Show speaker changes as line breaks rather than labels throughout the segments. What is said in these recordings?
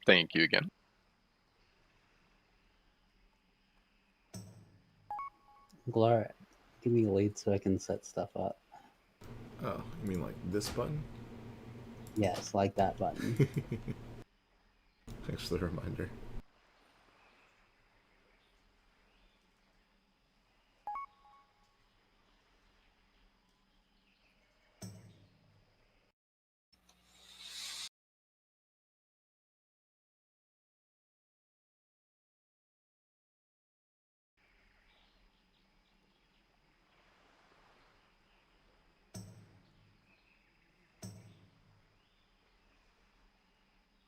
Thank you again.
Glar, give me a lead so I can set stuff up.
Oh, you mean like this button?
Yes, like that button.
Thanks for the reminder.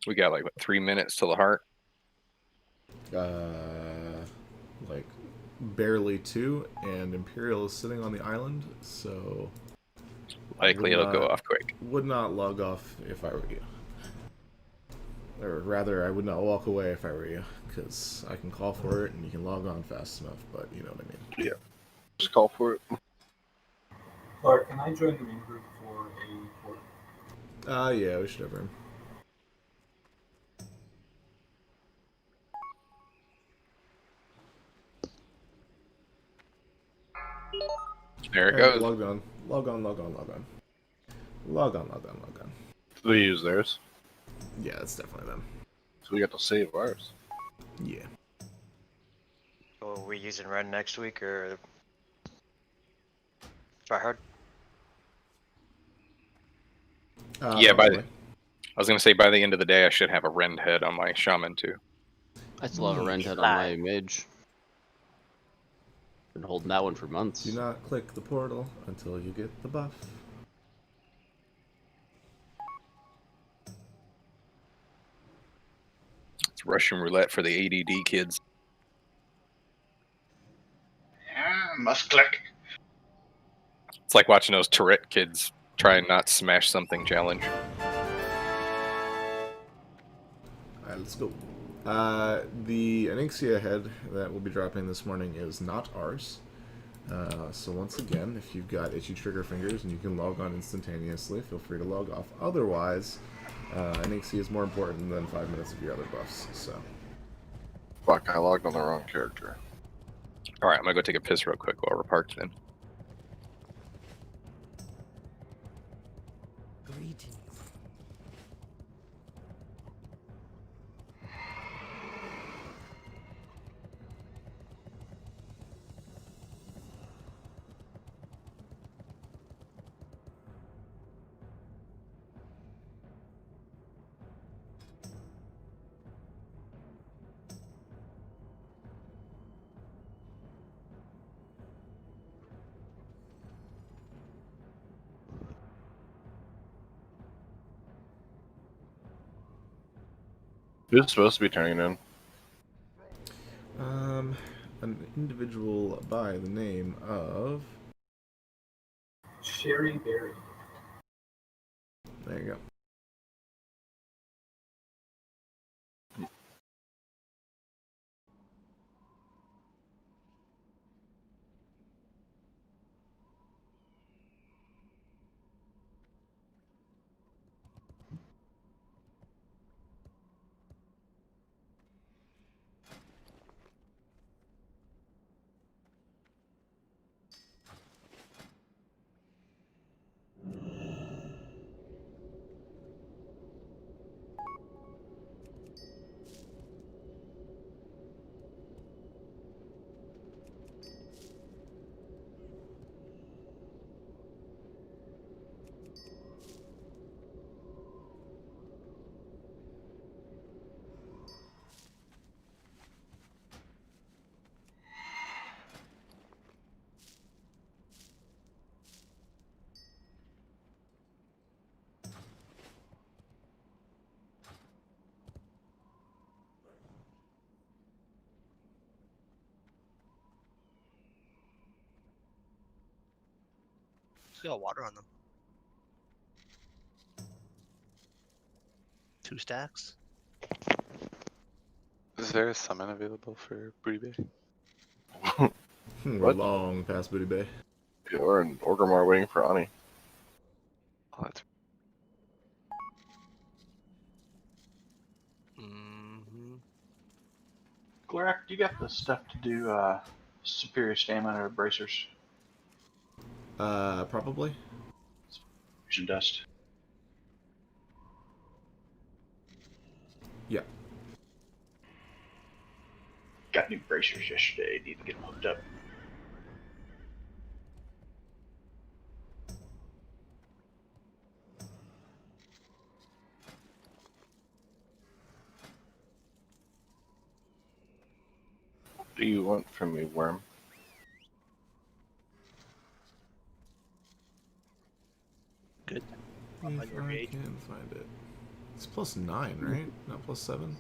We got like what, 3 minutes till the heart.
Like barely 2, and Imperial is sitting on the island, so
Likely it'll go off quick.
Would not log off if I were you. Or rather, I would not walk away if I were you, because I can call for it and you can log on fast enough, but you know what I mean.
Yeah. Just call for it.
Clark, can I join the main group for AQ40?
Yeah, we should have room.
There it goes.
Log on. Log on, log on, log on. Log on, log on, log on.
Do they use theirs?
Yeah, it's definitely them.
So we got to save ours.
Yeah.
So are we using Ren next week or try hard?
Yeah, I was gonna say by the end of the day I should have a rend head on my shaman too.
I still have a rend head on my mage. Been holding that one for months.
Do not click the portal until you get the buff.
It's Russian roulette for the ADD kids.
Yeah, must click.
It's like watching those Tourette kids try and not smash something challenge.
Alright, let's go. The Onyxia head that we'll be dropping this morning is not ours. So once again, if you've got itchy trigger fingers and you can log on instantaneously, feel free to log off. Otherwise, Onyxia is more important than 5 minutes of your other buffs, so.
Fuck, I logged on the wrong character.
Alright, I'm gonna go take a piss real quick while we're parked then.
Greetings.
Who's supposed to be turning in?
An individual by the name of...
Sherry Berry.
There you go.
Still got water on them. 2 stacks.
Is there a summon available for Booty
Bay?
We're long past Booty Bay.
Yeah, we're in Orgrimmar waiting for Ani.
Oh, that's...
Glorak, do you got the stuff to do superior stamina or bracers?
Probably.
Fusion dust.
Yeah.
Got new bracers yesterday. Need to get them hooked up.
What do you want from me, Worm?
Good.
If I can find it. It's +9, right? Not +7?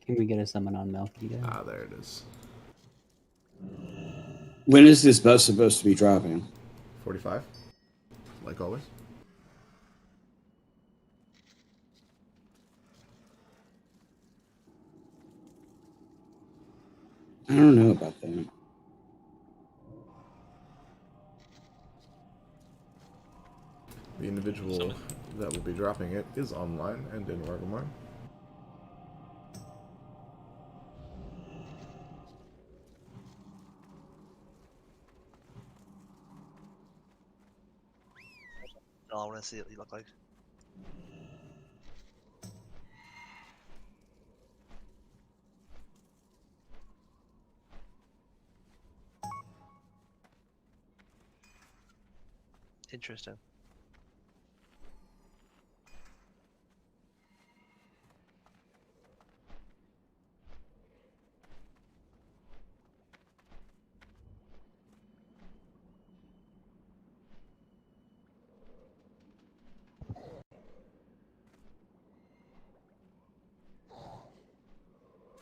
Can we get a summon on Milky guy?
Ah, there it is.
When is this bus supposed to be dropping?
45. Like always.
I don't know about that.
The individual that will be dropping it is online and in Orgrimmar.
I want to see what you look like. Interesting.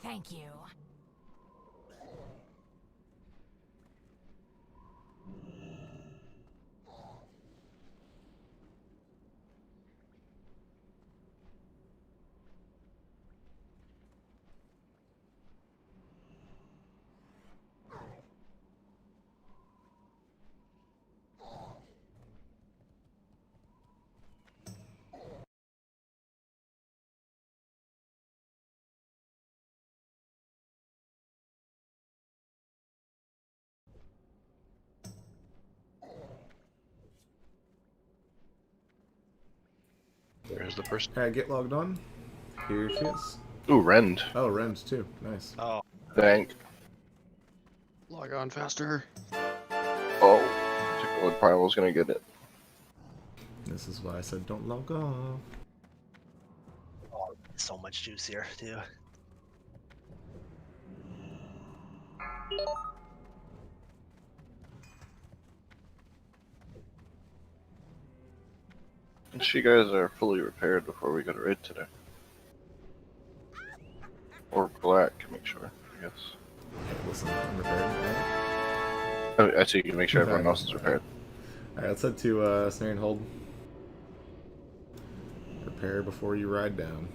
Thank you.
There's the person.
Get logged on. Here she is.
Ooh, Rend.
Oh, Rend too. Nice.
Oh.
Thank.
Log on faster.
Oh, Tickle Primal's gonna get it.
This is why I said don't log off.
Oh, so much juice here too.
You guys are fully repaired before we go to raid today. Or black, make sure, I guess.
Hey, listen, I'm repaired.
I see you can make sure everyone else is repaired.
Alright, let's head to Snare and Hold. Prepare before you ride down.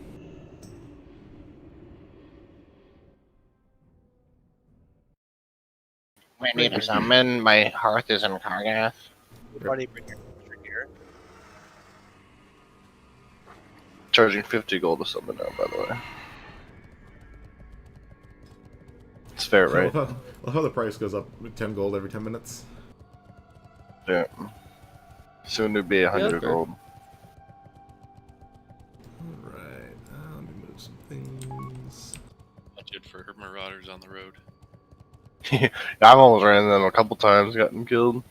We need to summon. My hearth is in Kargath.
Everybody bring your gear.
Charging 50 gold to summon now, by the way. It's fair, right?
Well, how the price goes up 10 gold every 10 minutes.
Yeah. Soon to be 100 gold.
Alright, let me move some things.
Budget for marauders on the road.
I've almost ran them a couple times, gotten killed.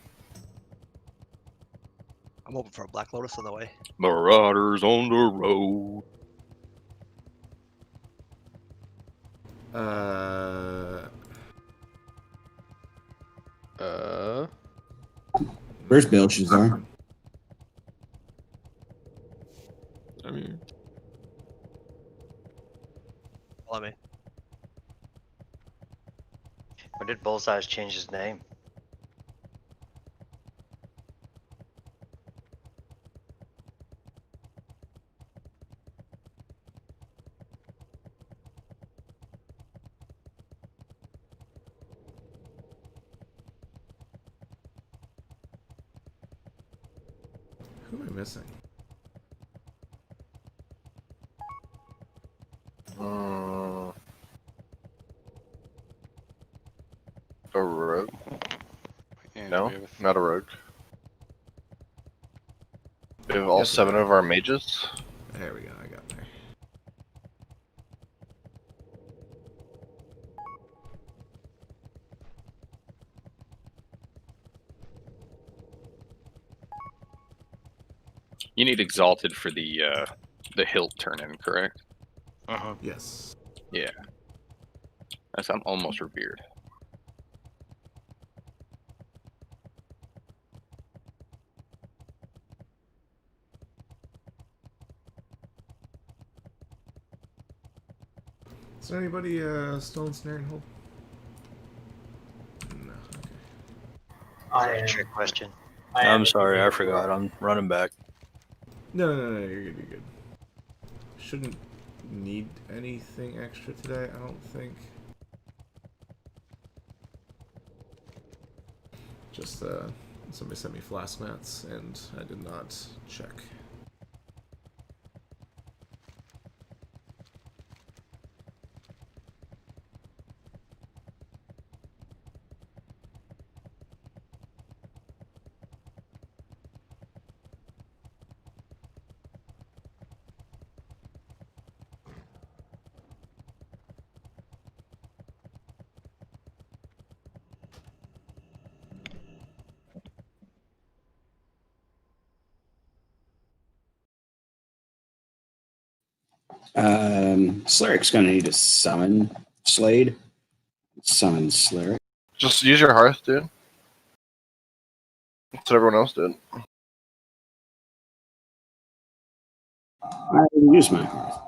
I'm hoping for a Black Lotus on the way.
Marauders on the road.
Where's Belshazzar?
I mean,
Follow me.
When did Bullseye change his name?
Who am I missing?
A rogue?
And
No,
we have a
not a rogue. We have all
Yes,
7
we
of our mages.
There we go. I got there.
You need exalted for the hilt turn in, correct?
Yes.
Yeah. I'm almost revered.
Is there anybody still in snare and hold? No. Okay.
I am. Trick question.
I'm sorry, I forgot. I'm running back.
No, you're good. You're good. Shouldn't need anything extra today, I don't think. Just somebody sent me flask mats, and I did not check.
Slaric's gonna need a summon Slade. Summon Slaric.
Just use your hearth, dude. That's what everyone else did.
I didn't use my hearth.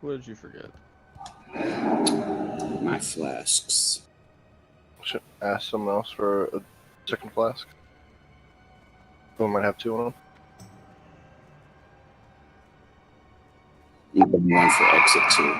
What did you forget?
My flasks.
Should ask someone else for a second flask. Someone might have 2 on them.
I'm gonna run for exit too.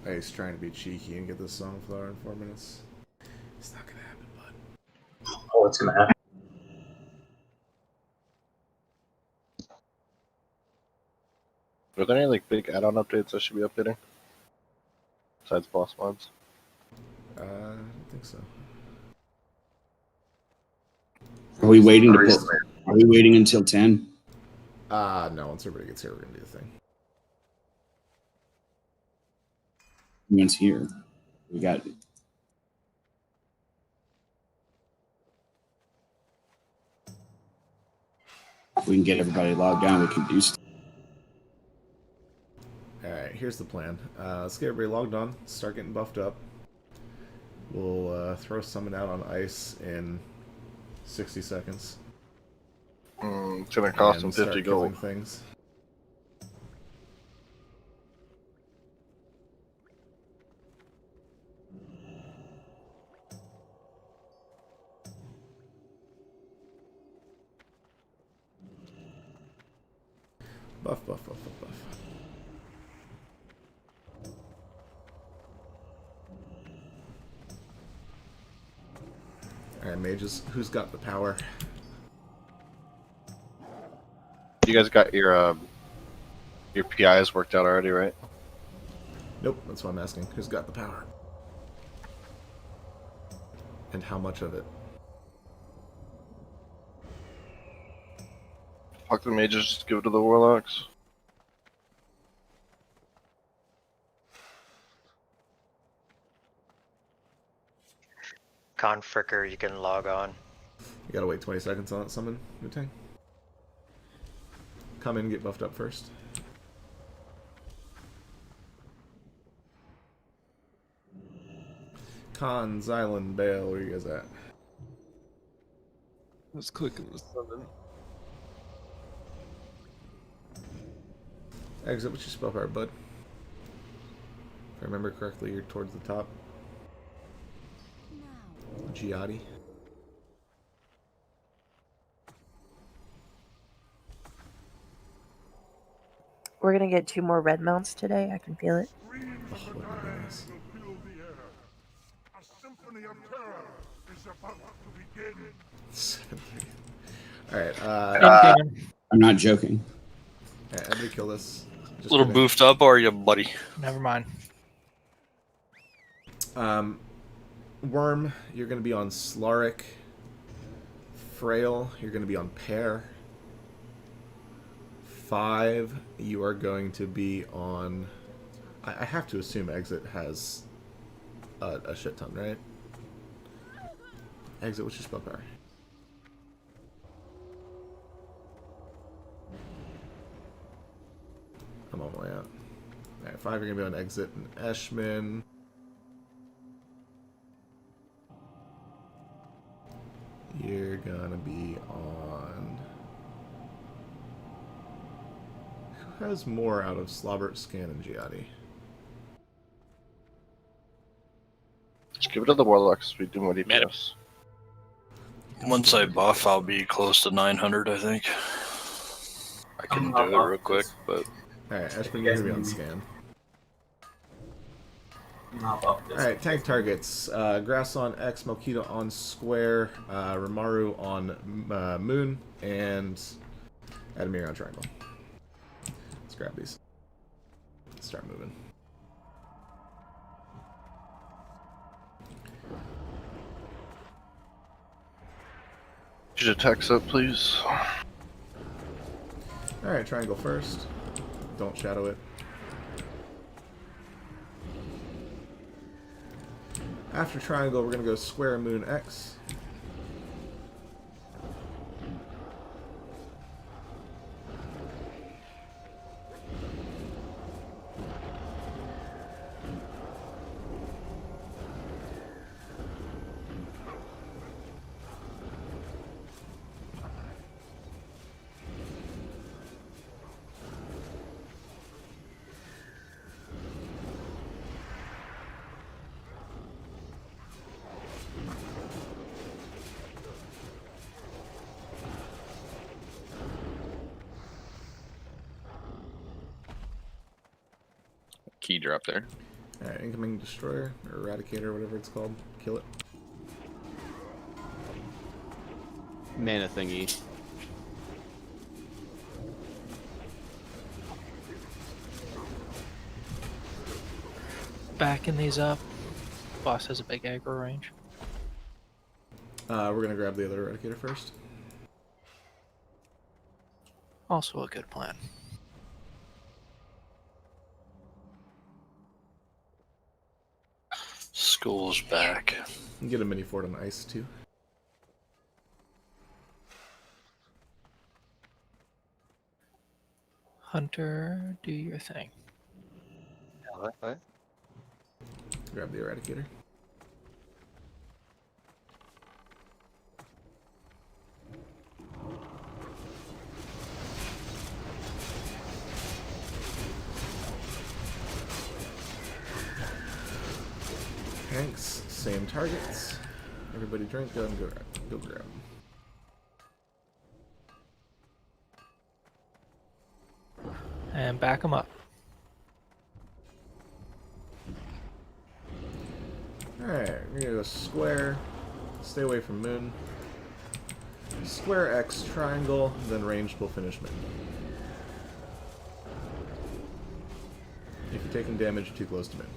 He's trying to be cheeky and get this sunflower in 4 minutes. It's not gonna happen, bud.
Oh, it's gonna happen.
Are there any like big add-on updates I should be updating? Besides boss mods?
I don't think so.
Are we waiting to put? Are we waiting until 10?
No. Once everybody gets here, we're gonna do the thing.
Everyone's here. We got. If we can get everybody logged on, we can do stuff.
Alright, here's the plan. Let's get everybody logged on, start getting buffed up. We'll throw someone out on ice in 60 seconds.
It's gonna cost them 50 gold.
Things. Buff. Alright, mages, who's got the power?
You guys got your PIs worked out already, right?
Nope, that's what I'm asking. Who's got the power? And how much of it?
Fuck the mages, just give it to the warlocks.
Confricker, you can log on.
You gotta wait 20 seconds on that summon, Wu-Tang. Come in and get buffed up first. Khan's Island, Bale, where you guys at?
Let's click in the summon.
Exit, what's your spell power, bud? If I remember correctly, you're towards the top. Giatti.
We're gonna get 2 more red mounts today. I can feel it.
Oh, wouldn't it be nice? Alright,
I'm not joking.
yeah, everybody kill this. Just
A little
kidding.
boofed up, are you, buddy?
Never mind.
Worm, you're going to be on Slaric. Frail, you're going to be on Pear. 5, you are going to be on... I have to assume Exit has a shit ton, right? Exit, what's your spell power? I'm on my way out. Alright, 5, you're going to be on Exit and Eshman. You're gonna be on... Who has more out of Slobbert, Scan, and Giatti?
Just give it to the Warlocks. We do more DPS.
Once I buff, I'll be close to 900, I think. I can do it real quick, but...
Alright, Eshman, you're gonna be on Scan. Alright, tank targets. Grass on X, Mokita on Square, Rimaru on Moon, and Adamir on Triangle. Let's grab these. Start moving.
Should attacks up, please.
Alright, Triangle first. Don't shadow it. After Triangle, we're going to go Square, Moon, X.
Key drop there.
Alright, incoming Destroyer, or Eradicator, whatever it's called. Kill it.
Mana thingy.
Backing these up. Boss has a big aggro range.
We're gonna grab the other Eradicator first.
Also a good plan.
School's back.
You can get a mini fort on ice too.
Hunter, do your thing.
What?
Grab the Eradicator. Tanks, same targets. Everybody drink, go and go grab them.
And back them up.
Alright, we're gonna go Square. Stay away from Moon. Square X, Triangle, then ranged will finish Moon. If you're taking damage, you're too close to Moon.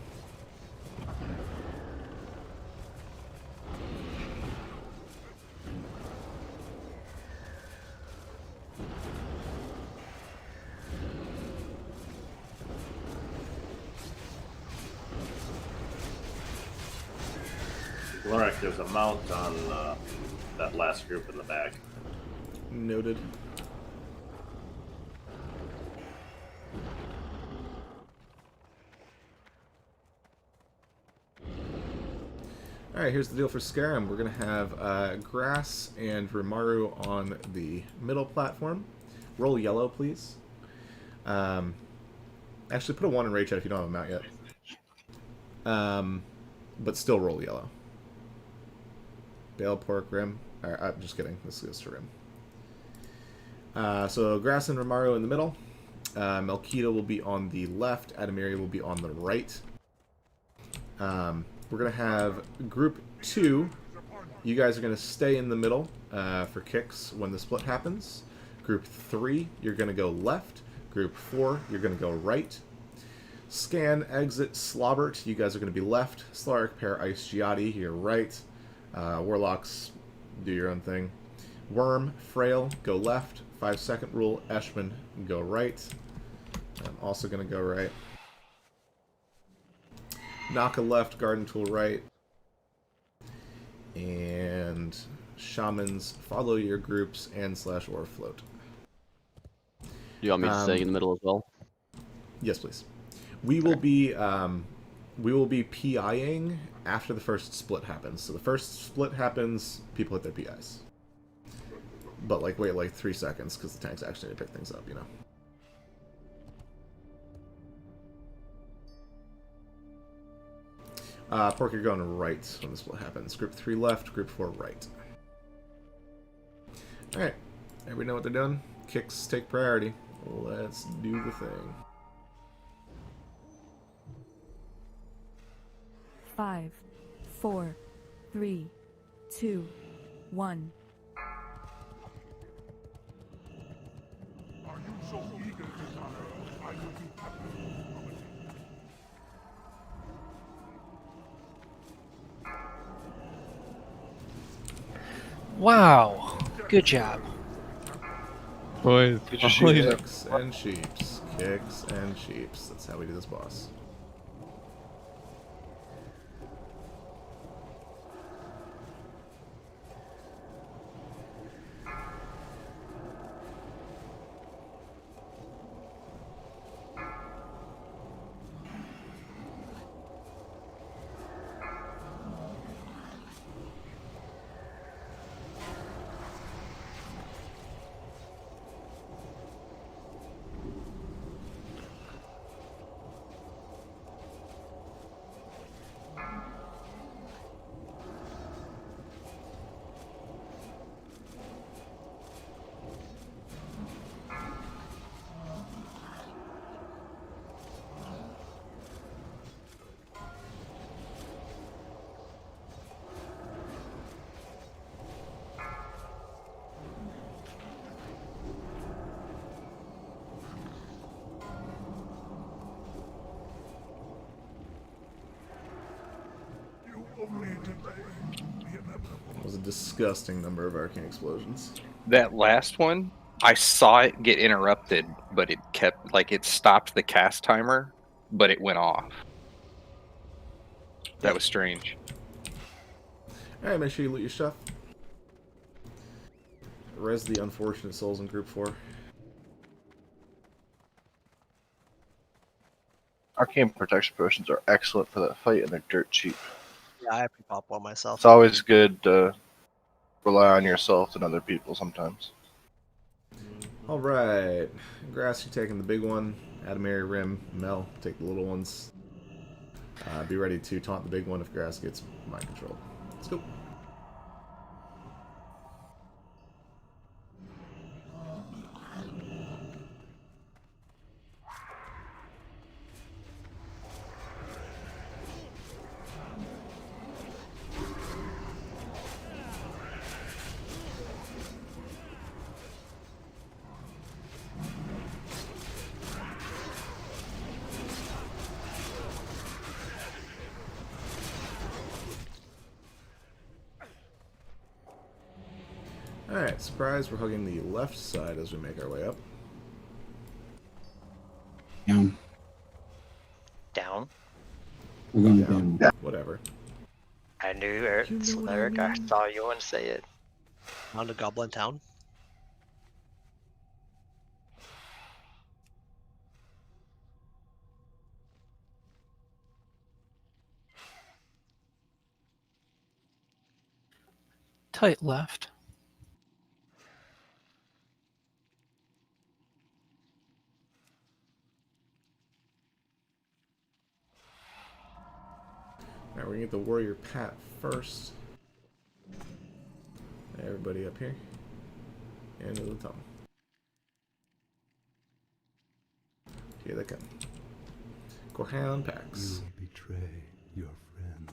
Lorik, there's a mount on that last group in the back.
Noted. Alright, here's the deal for Scarum. We're going to have Grass and Rimaru on the middle platform. Roll yellow, please. Actually, put a 1 in Rage Chat if you don't have a mount yet. But still roll yellow. Bale, Pork, Rim. I'm just kidding. This goes to Rim. So Grass and Romario in the middle. Melkita will be on the left. Adamiri will be on the right. We're going to have Group 2. You guys are going to stay in the middle for kicks when the split happens. Group 3, you're going to go left. Group 4, you're going to go right. Scan, Exit, Slobbert, you guys are going to be left. Slark, Pair, Ice, Giatti, you're right. Warlocks, do your own thing. Worm, Frail, go left. 5-second rule, Eshman, go right. I'm also going to go right. Naka left, Garden Tool right. And Shamans, follow your groups and /or float.
Do you want me to stay in the middle as well?
Yes, please. We will be PIing after the first split happens. So the first split happens, people hit their PIs. But like wait like 3 seconds because the tanks actually need to pick things up, you know. Pork, you're going right when the split happens. Group 3 left, Group 4 right. Alright. Everybody know what they're doing? Kicks take priority. Let's do the thing.
5, 4, 3, 2, 1.
Wow. Good job.
Boys, kicks and sheeps. Kicks and sheeps. That's how we do this boss. That was a disgusting number of arcane explosions.
That last one, I saw it get interrupted, but it kept, like, it stopped the cast timer, but it went off. That was strange.
Alright, make sure you loot your stuff. Res the unfortunate souls in Group 4.
Arcane protection potions are excellent for that fight, and they're dirt cheap.
Yeah, I have to pop one myself.
It's always good to rely on yourself and other people sometimes.
Alright. Grass, you're taking the big one. Adamiri, Rim, Mel, take the little ones. Be ready to taunt the big one if Grass gets mind controlled. Let's go. Alright, surprise, we're hugging the left side as we make our way up.
Down.
Down?
We're going down.
Whatever.
I knew Eric. I saw you want to say it.
On to Goblin Town. Tight left.
gonna get the warrior pat first. Everybody up here. Into the tunnel. Here they come. Korhan packs.
You betray your friends.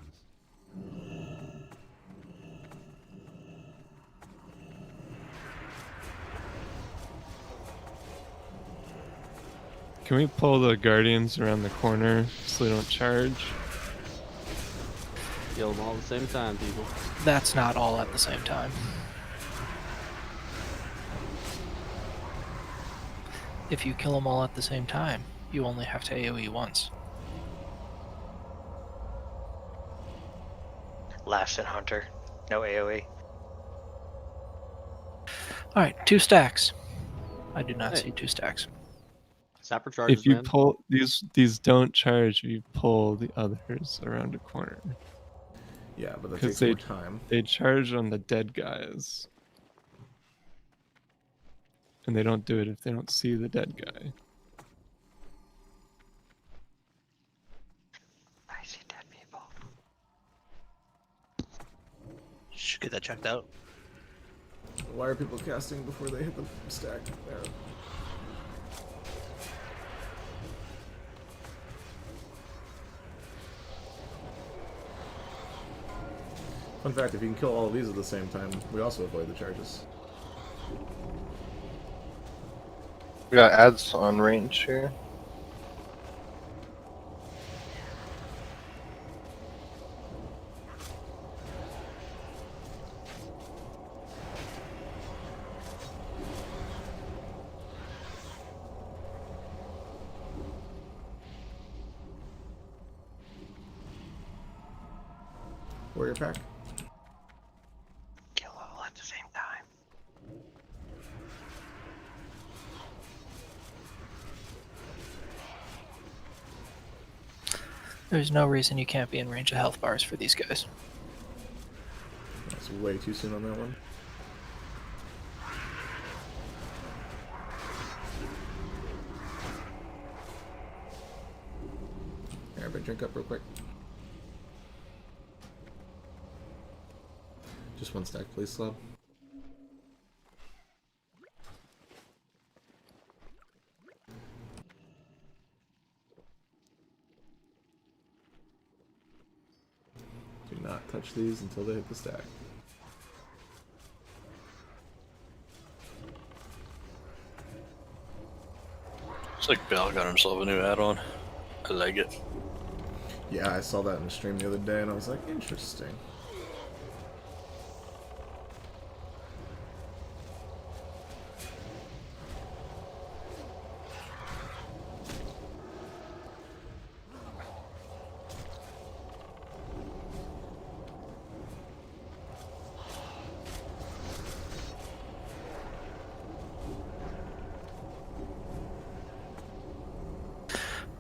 Can we pull the guardians around the corner so they don't charge?
Kill them all at the same time, people.
That's not all at the same time. If you kill them all at the same time, you only have to AoE once.
Last and Hunter. No AoE.
Alright, 2 stacks. I do not see 2 stacks.
Sapper charges,
If you
man.
pull these don't charge if you pull the others around a corner.
Yeah, but that
Because
takes more time.
they charge on the dead guys. And they don't do it if they don't see the dead guy.
I see dead people.
Should get that checked out.
Why are people casting before they hit the stack? There. Fun fact, if you can kill all of these at the same time, we also avoid the charges.
We got ads on range here.
Warrior pack.
Kill all at the same time.
There's no reason you can't be in range of health bars for these guys.
That's way too soon on that one. Everybody drink up real quick. Just 1 stack, please, Slob. Do not touch these until they hit the stack.
It's like Bell got himself a new add-on. I like it.
Yeah, I saw that in the stream the other day and I was like, interesting.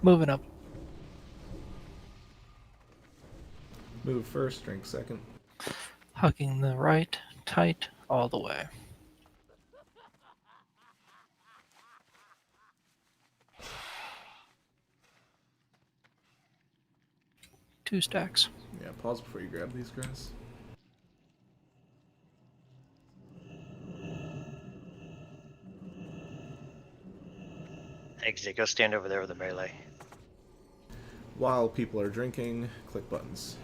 Moving up.
Move first, drink second.
Hugging the right, tight, all the way. Two stacks.
Yeah, pause before you grab these guys.
Exit, go stand over there with the melee.
While people are drinking, click buttons.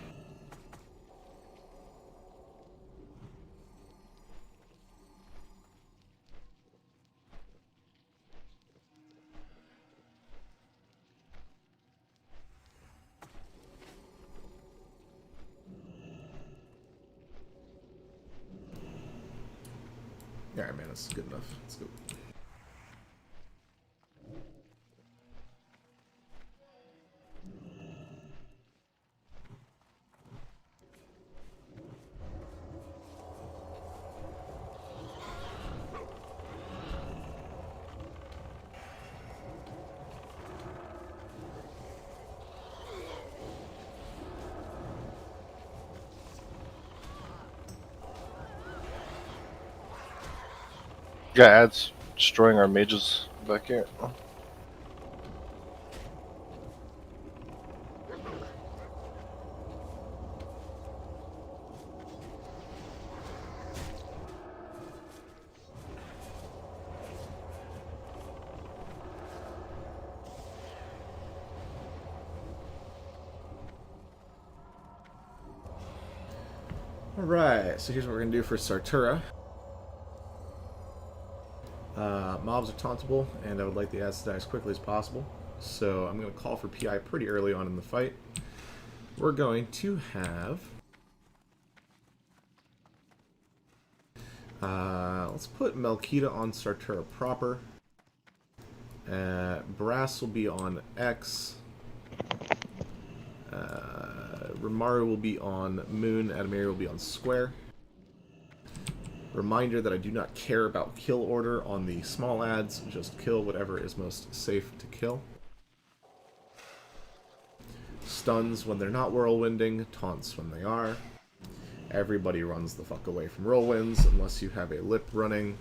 Alright, man, that's good enough. Let's go.
Yeah, ads destroying our mages back here.
Alright, so here's what we're going to do for Sartura. Mobs are tauntable, and I would like the ads to die as quickly as possible. So I'm going to call for PI pretty early on in the fight. We're going to have... let's put Melkita on Sartura proper. Brass will be on X. Rimaru will be on Moon. Adamiri will be on Square. Reminder that I do not care about kill order on the small ads. Just kill whatever is most safe to kill. Stuns when they're not whirlwinding. Taunts when they are. Everybody runs the fuck away from whirlwinds unless you have a lip running.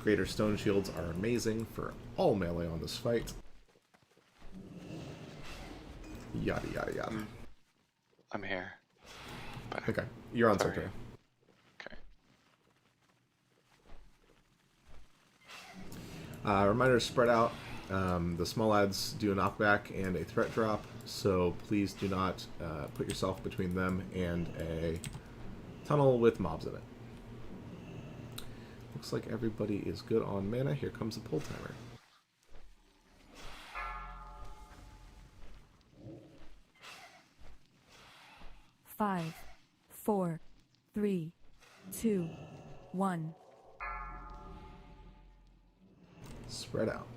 Greater stone shields are amazing for all melee on this fight. Yada yada yada.
I'm here. But
okay, you're on
sorry.
Sartura. Reminder to spread out. The small ads do a knockback and a threat drop, so please do not put yourself between them and a tunnel with mobs in it. Looks like everybody is good on mana. Here comes the pull timer.
Five, 4, 3, 2, 1.
Spread out.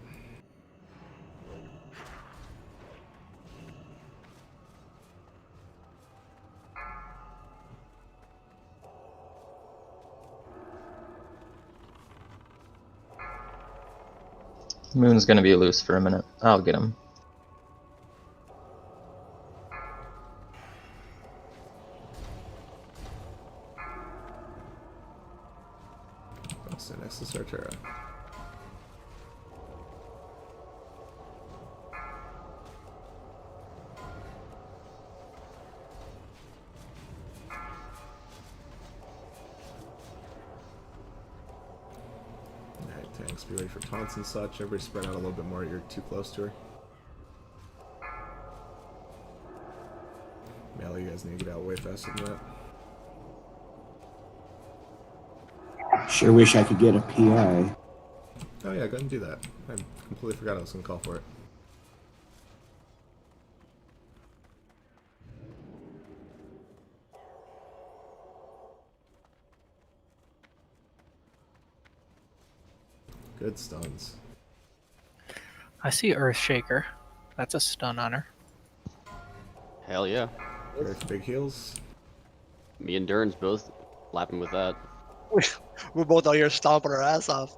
Moon's gonna be loose for a minute. I'll get him.
I'll stand next to Sartura. Tanks, be ready for taunts and such. Everybody spread out a little bit more. You're too close to her. Melee, you guys need to get out way faster than that.
Sure wish I could get a PI.
Oh yeah, go ahead and do that. I completely forgot I was going to call for it. Good stuns.
I see Earthshaker. That's a stun on her.
Hell yeah.
Earth big heals.
Me and Dern's both lapping with that.
We're both out here stomping our ass off.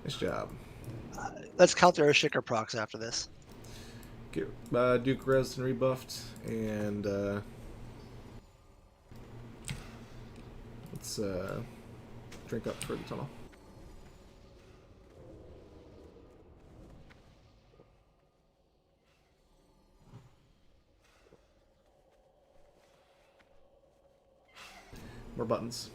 Nice job.
Let's counter our Shicker procs after this.
Get Duke rezzed and rebuffed, and let's drink up for the tunnel. More buttons.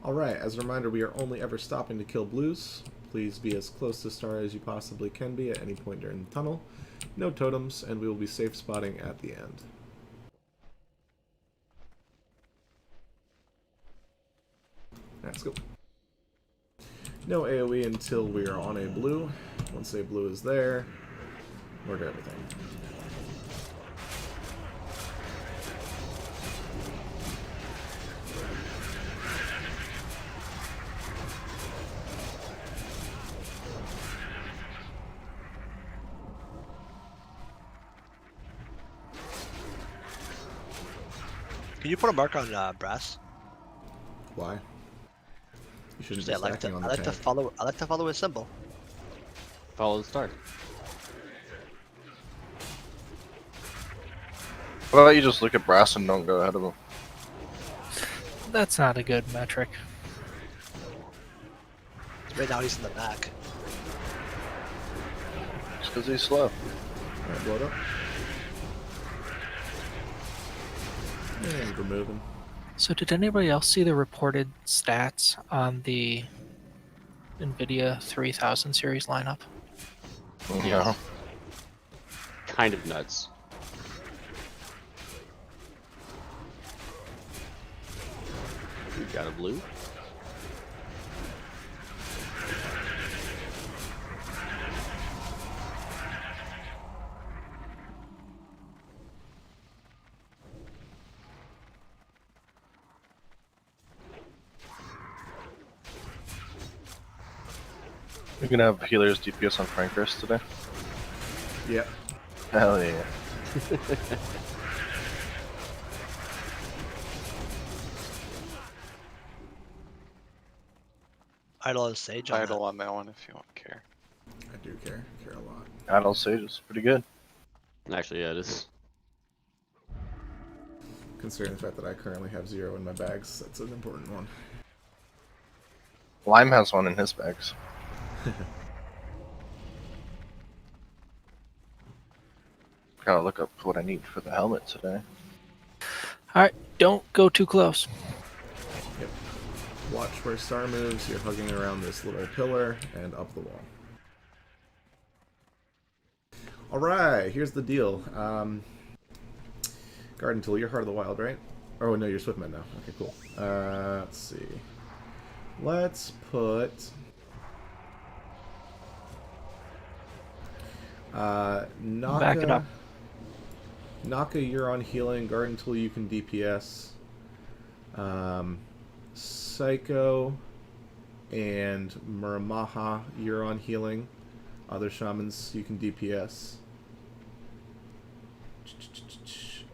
Alright, as a reminder, we are only ever stopping to kill blues. Please be as close to star as you possibly can be at any point during the tunnel. No totems, and we will be safe spotting at the end. Let's go. No AoE until we are on a blue. Once a blue is there, murder everything.
Can you put a mark on brass?
Why? You shouldn't
Just
be stacking on the tank.
I like to follow his symbol.
Follow the star.
How about you just look at brass and don't go ahead of him?
That's not a good metric.
Right now he's in the back.
It's because he's slow.
Alright, blow it up. And we're moving.
So did anybody else see the reported stats on the NVIDIA 3000 series lineup?
Yeah.
Kind of nuts. We got a blue.
You're gonna have healers DPS on Frankers today?
Yep.
Hell yeah.
Idle as Sage on
Idle on that one if you want to care.
I do care a lot.
Idle Sage is pretty good.
Actually, yeah, it is.
Considering the fact that I currently have 0 in my bags, that's an important one.
Lime has one in his bags. Gotta look up what I need for the helmet today.
Alright, don't go too close.
Yep. Watch where Star moves, you're hugging around this little pillar and up the wall. Alright, here's the deal. Garden Tool, you're Heart of the Wild, right? Oh no, you're Swiftman now. Okay, cool. Let's see. Let's put... Naka...
Back it up.
Naka, you're on healing. Garden Tool, you can DPS. Psycho and Muramaha, you're on healing. Other shamans, you can DPS.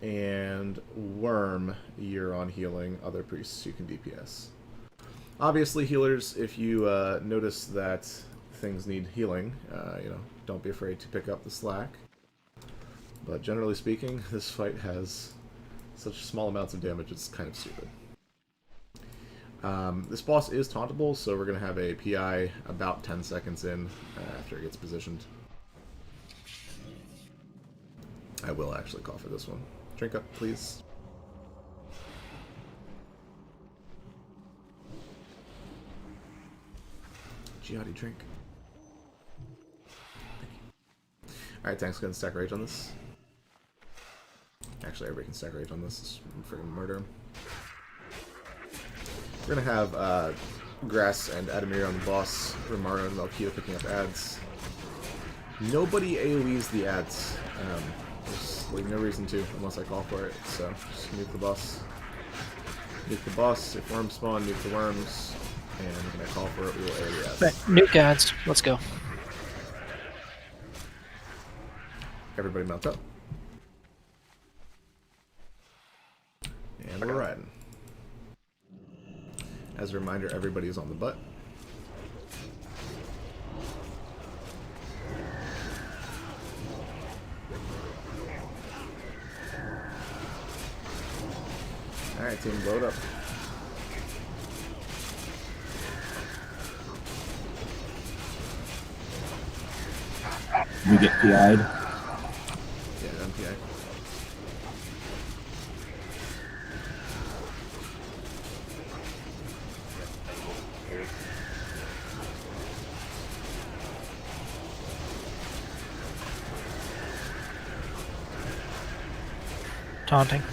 And Worm, you're on healing. Other priests, you can DPS. Obviously, healers, if you notice that things need healing, don't be afraid to pick up the slack. But generally speaking, this fight has such small amounts of damage, it's kind of stupid. This boss is tauntable, so we're going to have a PI about 10 seconds in after it gets positioned. I will actually call for this one. Drink up, please. Jihadi, drink. Thank you. Alright, Tank's going to stack rage on this. Actually, everybody can stack rage on this. Just freaking murder him. We're going to have Grass and Adamir on the boss, Romario and Valkyria picking up ads. Nobody AoEs the ads. There's like no reason to, unless I call for it, so just nuke the boss. Nuke the boss, if worms spawn, nuke the worms, and when I call for it, we will AoE the ads.
Right, nuke ads, let's go.
Everybody mount up. And we're riding. As a reminder, everybody is on the butt. Alright, team, load up.
We get PI'd.
Yeah, MPI.
Taunting.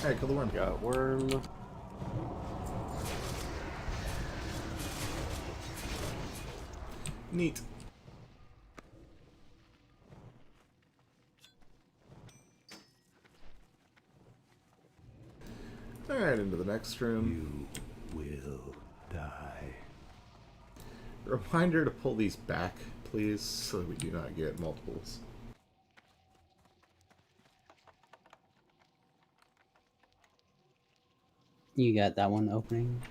Alright, kill the worm.
Got worm.
Neat. Alright, into the next room.
You will die.
Reminder to pull these back, please, so that we do not get multiples.
You got that one opening?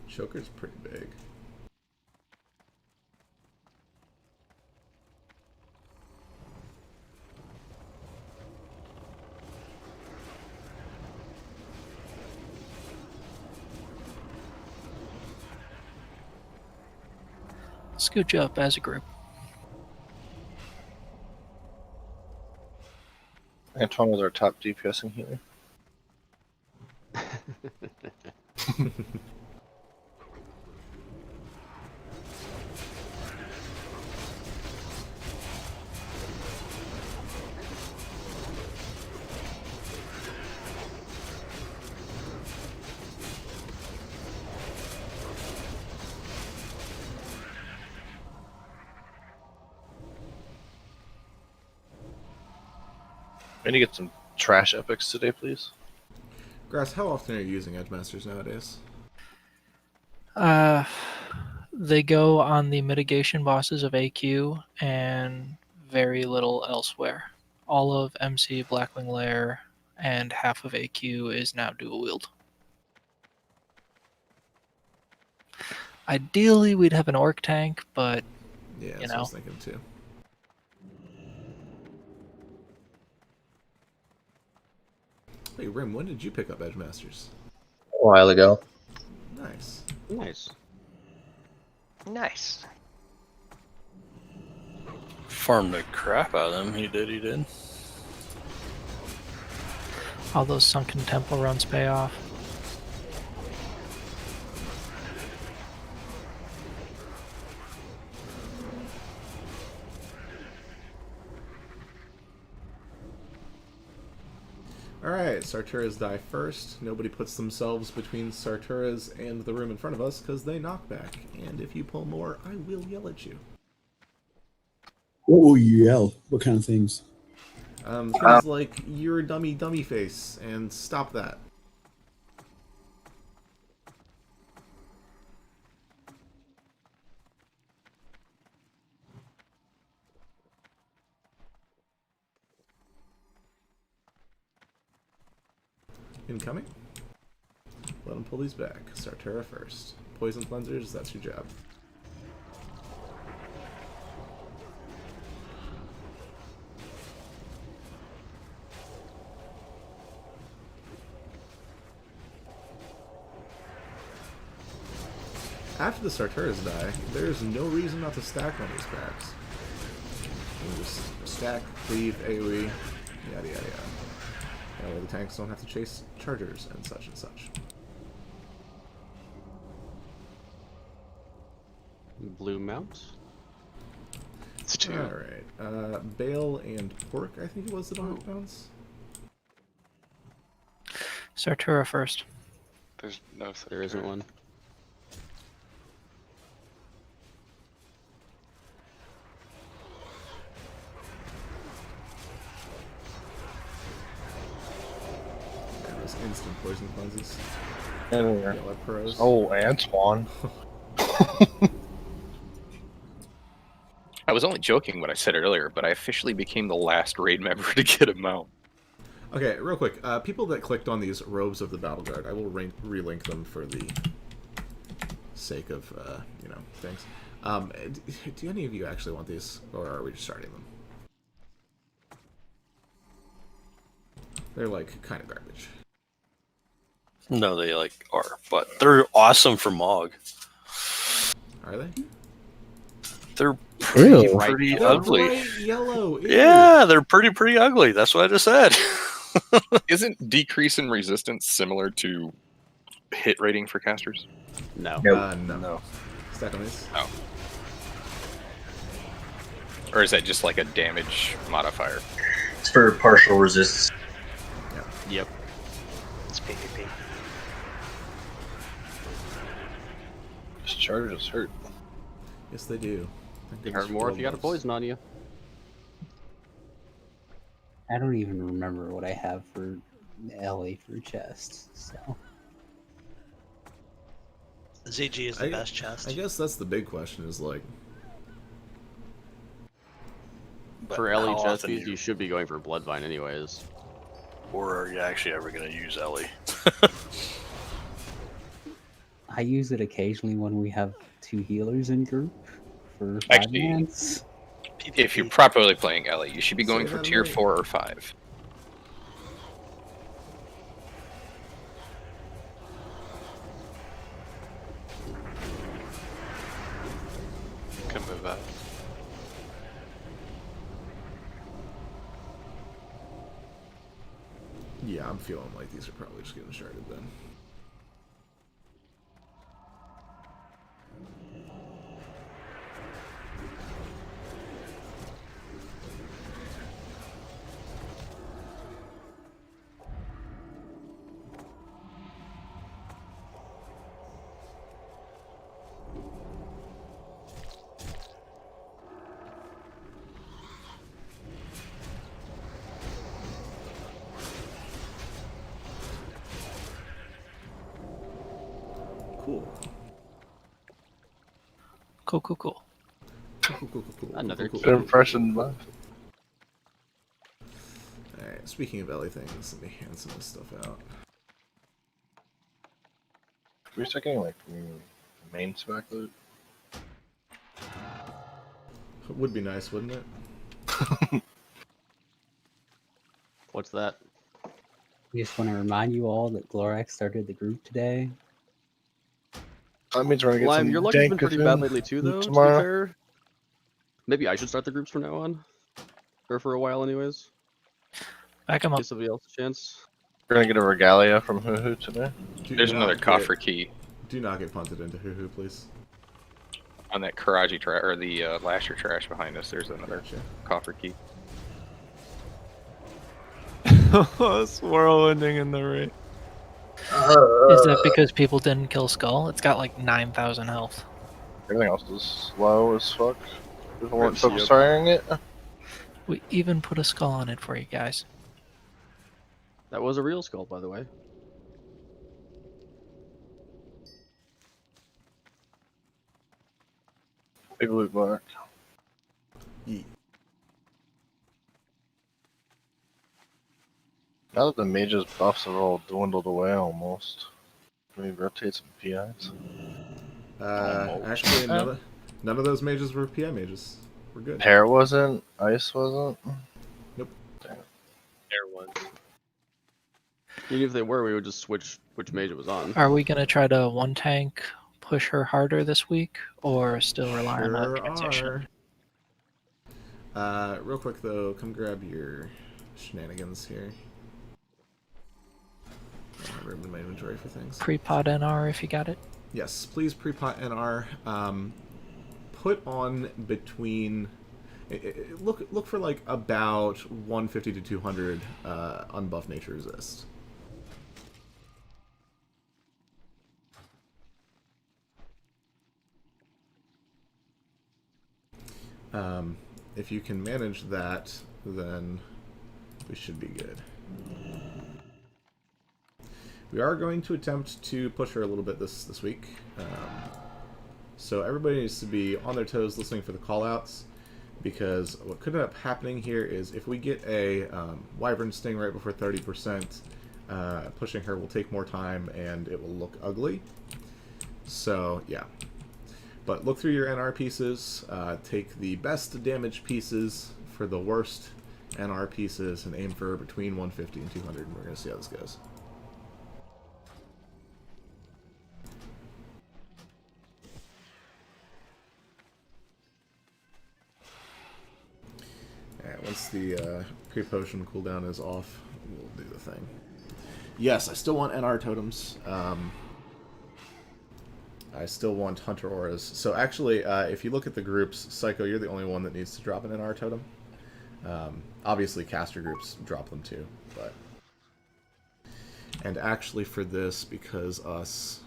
Choker's pretty big.
Scooch up as a group.
Antoine was our top DPS and healer. I need to get some trash epics today, please.
Grass, how often are you using Edge Masters nowadays?
They go on the mitigation bosses of AQ and very little elsewhere. All of MC Blackwing Lair and half of AQ is now dual wield. Ideally, we'd have an orc tank, but
Yeah,
you
that's what I
know.
was thinking too. Wait, Rim, when did you pick up Edge Masters?
A while ago.
Nice.
Nice.
Nice.
Farmed the crap out of him. He did.
All those sunken temple runs pay off.
Alright, Sarturas die first. Nobody puts themselves between Sarturas and the room in front of us because they knock back. And if you pull more, I will yell at you.
What will you yell? What kind of things?
Things like, you're a dummy face, and stop that. Incoming. Let them pull these back. Sartura first. Poison cleansers, that's your job. After the Sarturas die, there's no reason not to stack on these packs. You can just stack, cleave, AoE, yada yada yada. That way the tanks don't have to chase chargers and such and such.
Blue mount?
It's two.
Alright. Bale and Pork, I think it was the don't bounce.
Sartura first.
There's no.
There isn't one.
Those instant poison cleanses.
Anywhere.
Yellow pros.
Oh, Antoine.
I was only joking when I said it earlier, but I officially became the last raid member to get a mount.
Okay, real quick. People that clicked on these robes of the Battle Guard, I will relink them for the sake of, you know, things. Do any of you actually want these, or are we just starting them? They're, like, kind of garbage.
No, they are, but they're awesome for Mog.
Are they?
They're pretty
They're
ugly.
bright yellow. Ew.
Yeah, they're pretty ugly. That's what I just said.
Isn't decrease in resistance similar to hit rating for casters?
No.
No. Stack on these.
Oh. Or is that just like a damage modifier?
It's for partial resistance.
Yep.
It's PvP.
This charger just hurt.
Yes, they do.
They hurt more if you got a poison on you.
I don't even remember what I have for Ellie for chest, so.
ZG is the best chest.
I guess that's the big question is like...
For
how
Ellie chest
often
fees, you should be going for Bloodvine anyways.
Or are you actually ever going to use Ellie?
I use it occasionally when we have 2 healers in group for 5
Actually,
mans.
if you're properly playing Ellie, you should be going
Say
for
that
tier
again.
4 or 5.
Can move out.
Yeah, I'm feeling like these are probably just getting started then. Cool.
Cool.
Another
cool.
Good impression, man.
Alright, speaking of Ellie things, let me hand some of this stuff out.
We're checking like main spec loot.
It would be nice, wouldn't it?
What's that?
I just want to remind you all that Glorax started the group today.
That means we're gonna get
Lime,
some
your luck has been pretty bad
Dankathon
lately too, though,
tomorrow.
to be fair. Maybe I should start the groups from now on. Or for a while anyways.
Back him up.
Give somebody else a chance.
We're gonna get a regalia from Hoo today.
There's another coffer key
Do not get punted into Hoo, please.
on that Karaji trash or the Lasher trash behind us. There's another coffer key.
It's whirlwinding in the rain.
Is that because people didn't kill Skull? It's got like 9,000 health.
Everything else is slow as fuck. People weren't focus firing it.
We even put a skull on it for you guys.
That was a real skull, by the way.
Big loot black.
Yeet.
Now that the mage's buffs have all dwindled away almost. Can we rotate some PIs?
Actually, none of those mages were PI mages. We're good.
Hair wasn't, ice wasn't.
Nope.
Damn.
Hair was.
Even if they were, we would just switch which mage it was on.
Are we gonna try to one tank push her harder this week, or still rely on a transition?
Real quick though, come grab your shenanigans here. I have room in my inventory for things.
Pre-pod NR if you got it.
Yes, please pre-pot NR. Put on between. Look for like about 150 to 200 unbuffed nature resist. If you can manage that, then we should be good. We are going to attempt to push her a little bit this week. So everybody needs to be on their toes listening for the callouts, because what could end up happening here is if we get a Wyvern Sting right before 30%, pushing her will take more time and it will look ugly. So, yeah. But look through your NR pieces, take the best damage pieces for the worst NR pieces, and aim for between 150 and 200, and we're going to see how this goes. Alright, once the pre-potion cooldown is off, we'll do the thing. Yes, I still want NR totems. I still want Hunter Auras. So actually, if you look at the groups, Psycho, you're the only one that needs to drop an NR totem. Obviously, caster groups drop them too, but... And actually for this, because us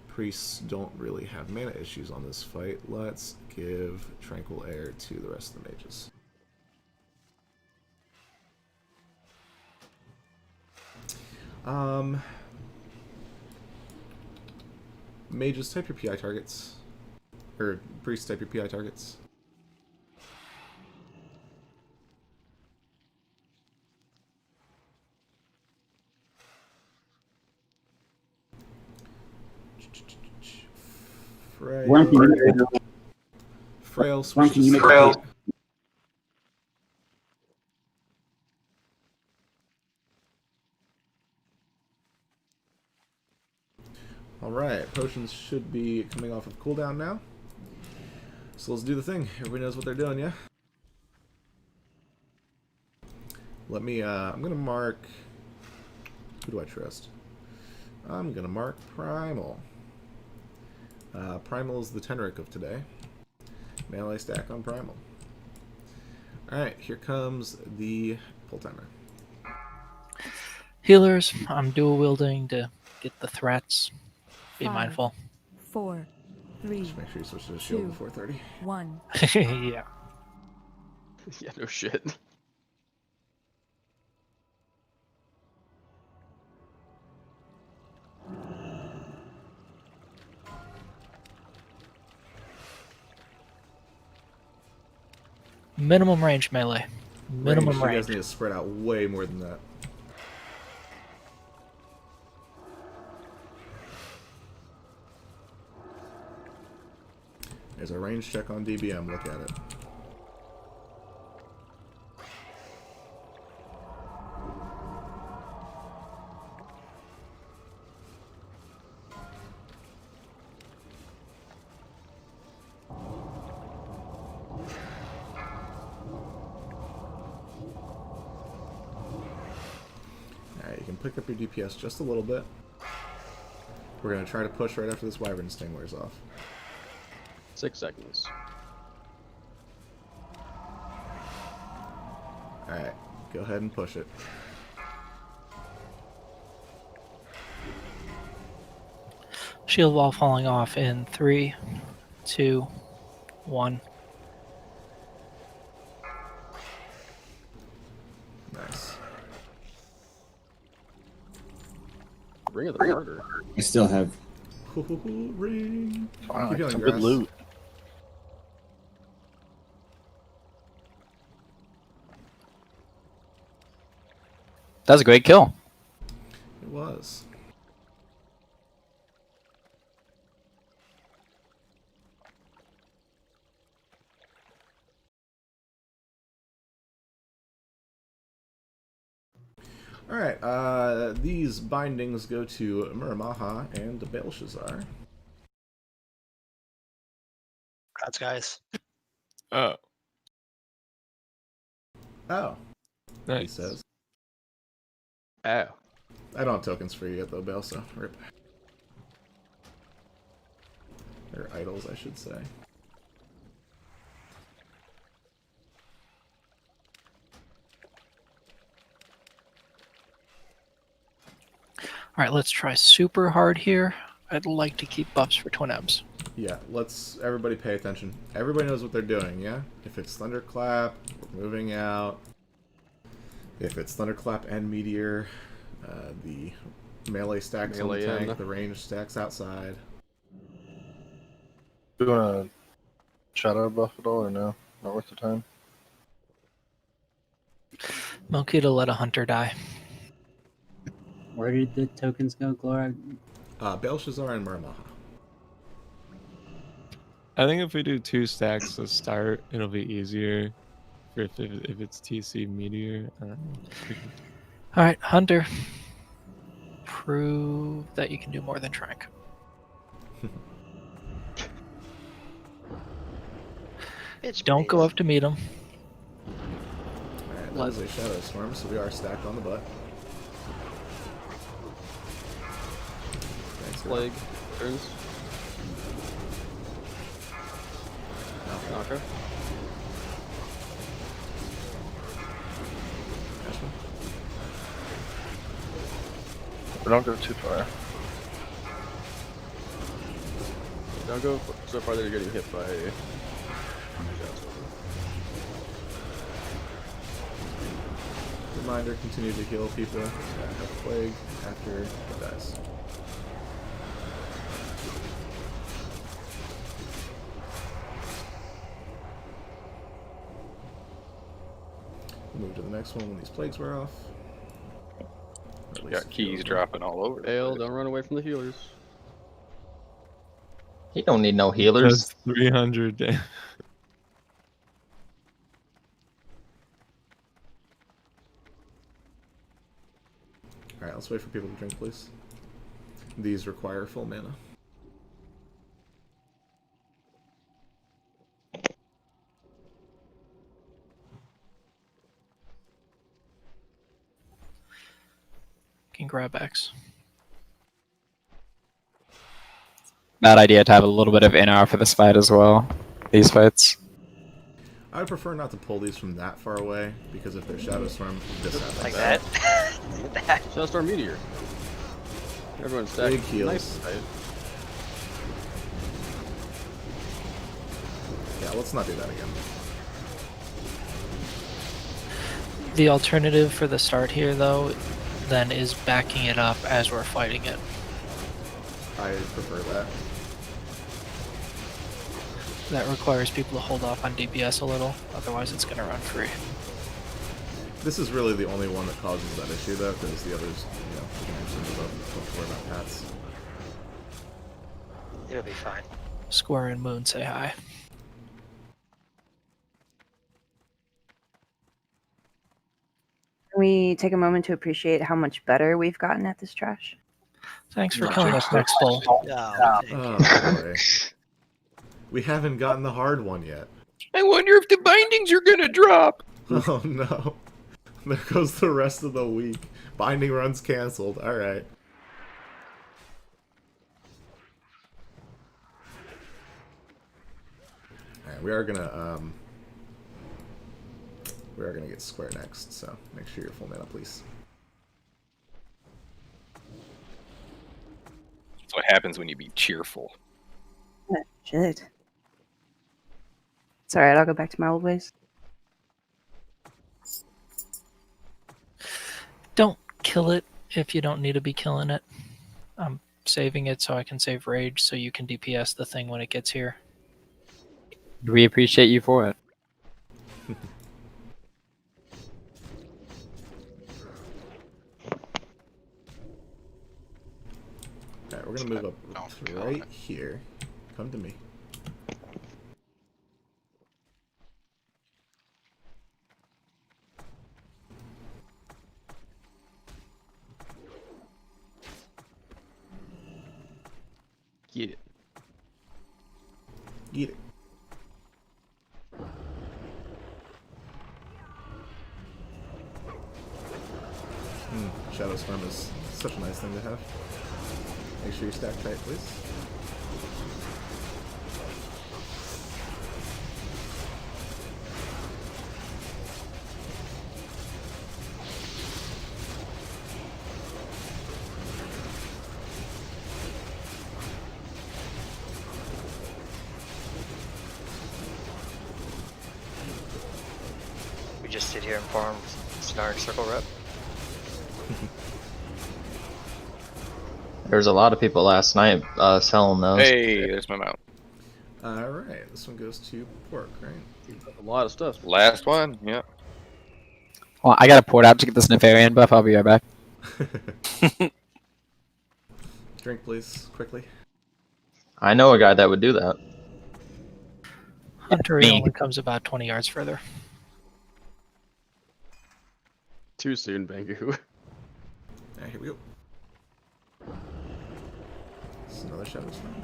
priests don't really have mana issues on this fight, let's give Tranquil Air to the rest of the mages. Mages, type your PI targets. Or priests, type your PI targets. Frail switches. Alright, potions should be coming off of cooldown now. So let's do the thing. Everybody knows what they're doing, yeah? Let me, I'm gonna mark... Who do I trust? I'm gonna mark Primal. Primal is the Tenric of today. Melee stack on Primal. Alright, here comes the pull timer.
Healers, I'm dual wielding to get the threats. Be
5,
mindful.
4, 3,
Just make sure you switch to the shield before 30.
1.
Yeah.
Yeah, no shit.
Minimum range melee. Minimum
You
range.
guys need to spread out way more than that. There's a range check on DBM. Look at it. Alright, you can pick up your DPS just a little bit. We're going to try to push right after this Wyvern Sting wears off.
6 seconds.
Alright, go ahead and push it.
Shield wall falling off in 3, 2, 1.
Nice.
Ring of the Martyr.
I still have.
Ring.
Wow,
Keep
some
healing,
good
Grass.
loot.
That was a great kill.
It was. Alright, these bindings go to Muramaha and Belshazzar.
Congrats, guys.
Oh.
Oh.
Nice.
He says.
Oh.
I don't have tokens for you yet though, Bel, so rip. Or idols, I should say.
Alright, let's try super hard here. I'd like to keep buffs for Twin M's.
Yeah, let's everybody pay attention. Everybody knows what they're doing, yeah? If it's Thunderclap, we're moving out. If it's Thunderclap and Meteor, the melee stacks on the tank, the range stacks outside.
Do you want to shadow buff at all or no? Not worth the time?
Milky to let a hunter die.
Where did the tokens go, Glora?
Belshazzar and Muramaha.
I think if we do 2 stacks to start, it'll be easier. For if it's TC Meteor, I don't know.
Alright, hunter. Prove that you can do more than Trank. Don't go up to meet him.
Alright, that is a Shadow Storm, so we are stacked on the butt. Thanks,
Plague turns. Knocker.
But don't go too far.
Don't go so far that you're getting hit by.
Reminder, continue to heal people that have plague after it dies. Move to the next one when these plagues wear off.
Got keys dropping all over.
Dale, don't run away from the healers.
He don't need no healers.
Just 300 damage.
Alright, let's wait for people to drink, please. These require full mana.
Can grab X.
Bad idea to have a little bit of NR for this fight as well. These fights.
I would prefer not to pull these from that far away, because if they're Shadow Storm, this happens.
Like that?
Shadow Storm Meteor. Everyone's stacking.
Big heals.
Nice fight.
Yeah, let's not do that again.
The alternative for the start here, though, then is backing it up as we're fighting it.
I prefer that.
That requires people to hold off on DPS a little, otherwise it's going to run free.
This is really the only one that causes that issue, though, because the others, you know, you can actually don't worry about pats.
It'll be fine.
Square and Moon say hi.
Can we take a moment to appreciate how much better we've gotten at this trash?
Thanks for killing us next bowl.
Oh, boy. We haven't gotten the hard one yet.
I wonder if the bindings are gonna drop.
Oh no. There goes the rest of the week. Binding run's canceled. Alright. Alright, we are gonna get square next, so make sure you're full mana, please.
That's what happens when you be cheerful.
Oh, shit. It's alright, I'll go back to my old ways.
Don't kill it if you don't need to be killing it. I'm saving it so I can save rage so you can DPS the thing when it gets here.
We appreciate you for it.
Alright, we're gonna move up to right here. Come to me.
Get it.
Get it. Shadow Storm is such a nice thing to have. Make sure you stack tight, please.
We just sit here and farm Snark Circle Rep.
There was a lot of people last night selling those.
Hey, there's my mount.
Alright, this one goes to Pork, right?
A lot of stuff.
Last one, yeah.
Well, I gotta port out to get this Nefarian buff. I'll be right back.
Drink, please, quickly.
I know a guy that would do that.
Hunter only comes about 20 yards further.
Too soon, Bangu.
Alright, here we go. This is another Shadow Storm.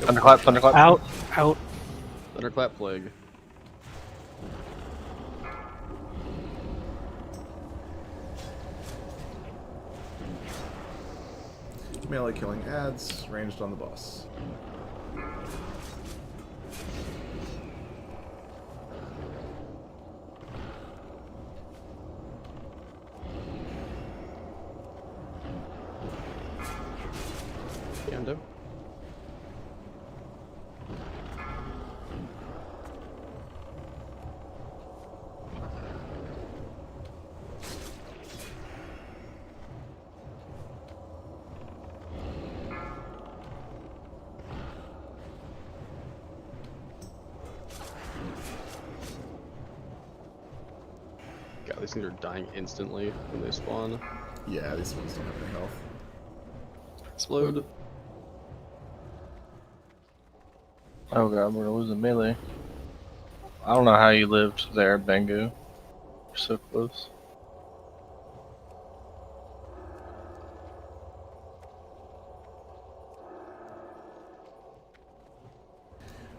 Thunderclap, thunderclap.
Out, out.
Thunderclap Plague.
Melee killing adds, ranged on the boss.
Yando. These things are dying instantly when they spawn.
Yeah, these ones don't have any health.
Explode.
Oh god, we're losing melee. I don't know how you lived there, Bangu. You're so close.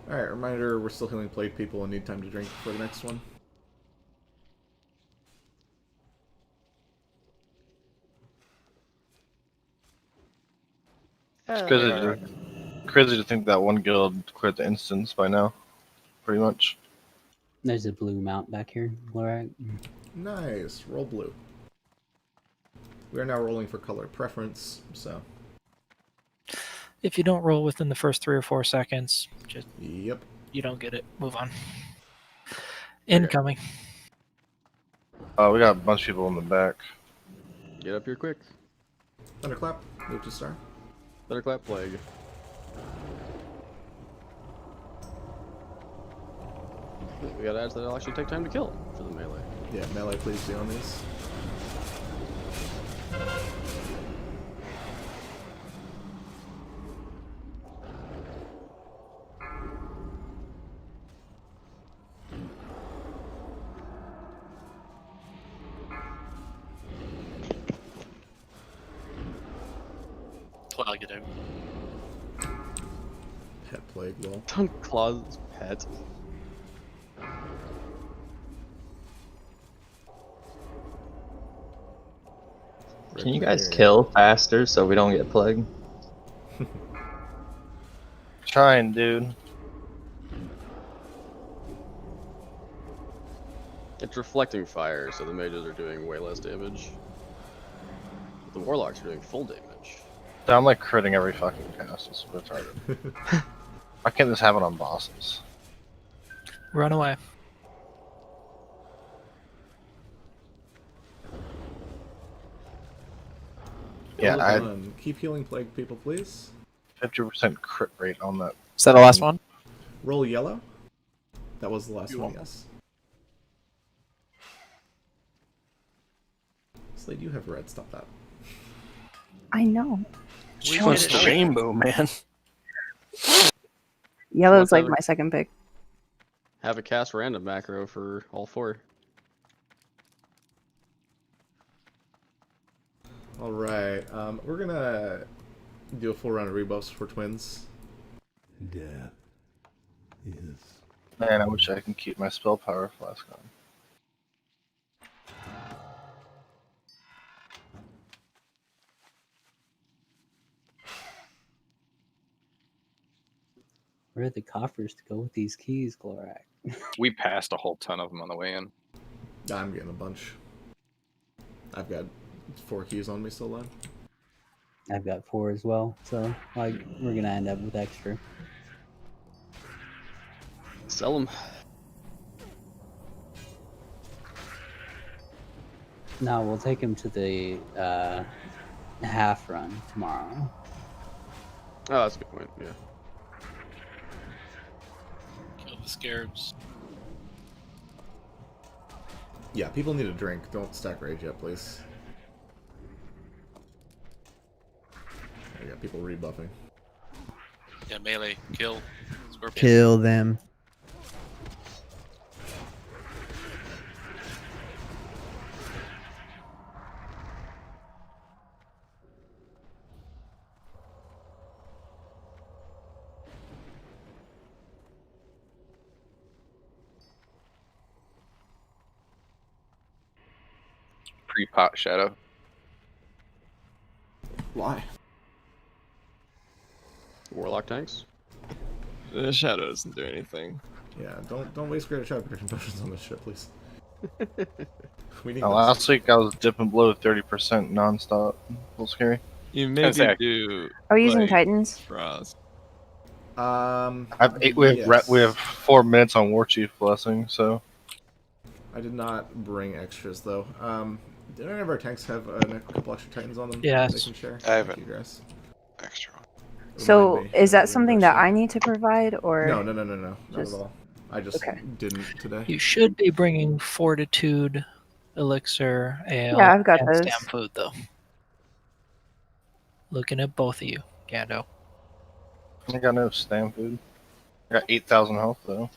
Alright, reminder, we're still healing plague people and need time to drink for the next one.
It's crazy to think that one guild cleared the instance by now. Pretty much.
There's a blue mount back here. Alright.
Nice. Roll blue. We are now rolling for color preference, so.
If you don't roll within the first 3 or 4 seconds, just
you
don't get it. Move on. Incoming.
Oh, we got a bunch of people in the back.
Get up here quick.
Thunderclap. Move to star.
Thunderclap plague. We gotta add that it'll actually take time to kill for the melee.
Yeah, melee please do on these.
I'll get out.
Pet plague, lol.
Don't claws pet.
Can you guys kill faster so we don't get plague?
Trying, dude.
It's reflecting fire, so the mages are doing way less damage. The warlocks are doing full damage.
I'm like critting every fucking cast. It's retarded. Why can't this happen on bosses?
Run away.
Yeah, I
keep healing plague people, please.
50% crit rate on that.
Is that the last one?
Roll yellow. That was the last one, yes. Slade, you have red. Stop that.
I know.
Which one's the rainbow, man?
Yellow's like my second pick.
Have a cast random macro for all 4.
Alright, we're gonna do a full round of rebuffs for twins.
Death is...
Man, I wish I can keep my spell power flask on.
Where are the coffers to go with these keys, Glorak?
We passed a whole ton of them on the way in.
I'm getting a bunch. I've got 4 keys on me still left.
I've got 4 as well, so like we're gonna end up with extra.
Sell them.
No, we'll take him to the half run tomorrow.
Oh, that's a good point, yeah.
Kill the scarabs.
Yeah, people need a drink. Don't stack rage yet, please. We got people rebuffing.
Yeah, melee. Kill. Scorpion.
Kill them.
Pre-pot shadow.
Why?
Warlock tanks?
The shadow doesn't do anything.
Yeah, don't waste greater shadow protection potions on this shit, please. We need
Last week I was dipping below 30% non-stop. A little scary.
You maybe do.
Are we using
like,
Titans?
Frost.
We have 4 minutes on Warchief Blessing, so.
I did not bring extras though. Did any of our tanks have a couple extra Titans on them?
Yes.
They can share?
I haven't.
Thank you guys.
Extra.
So
Remind me.
is that something that I need to provide, or
No, not
just-
at all. I just
Okay.
didn't today.
You should be bringing Fortitude elixir, ale,
Yeah, I've got
and
those.
stam food, though. Looking at both of you, Gando.
I got no stam food. I got 8,000 health though.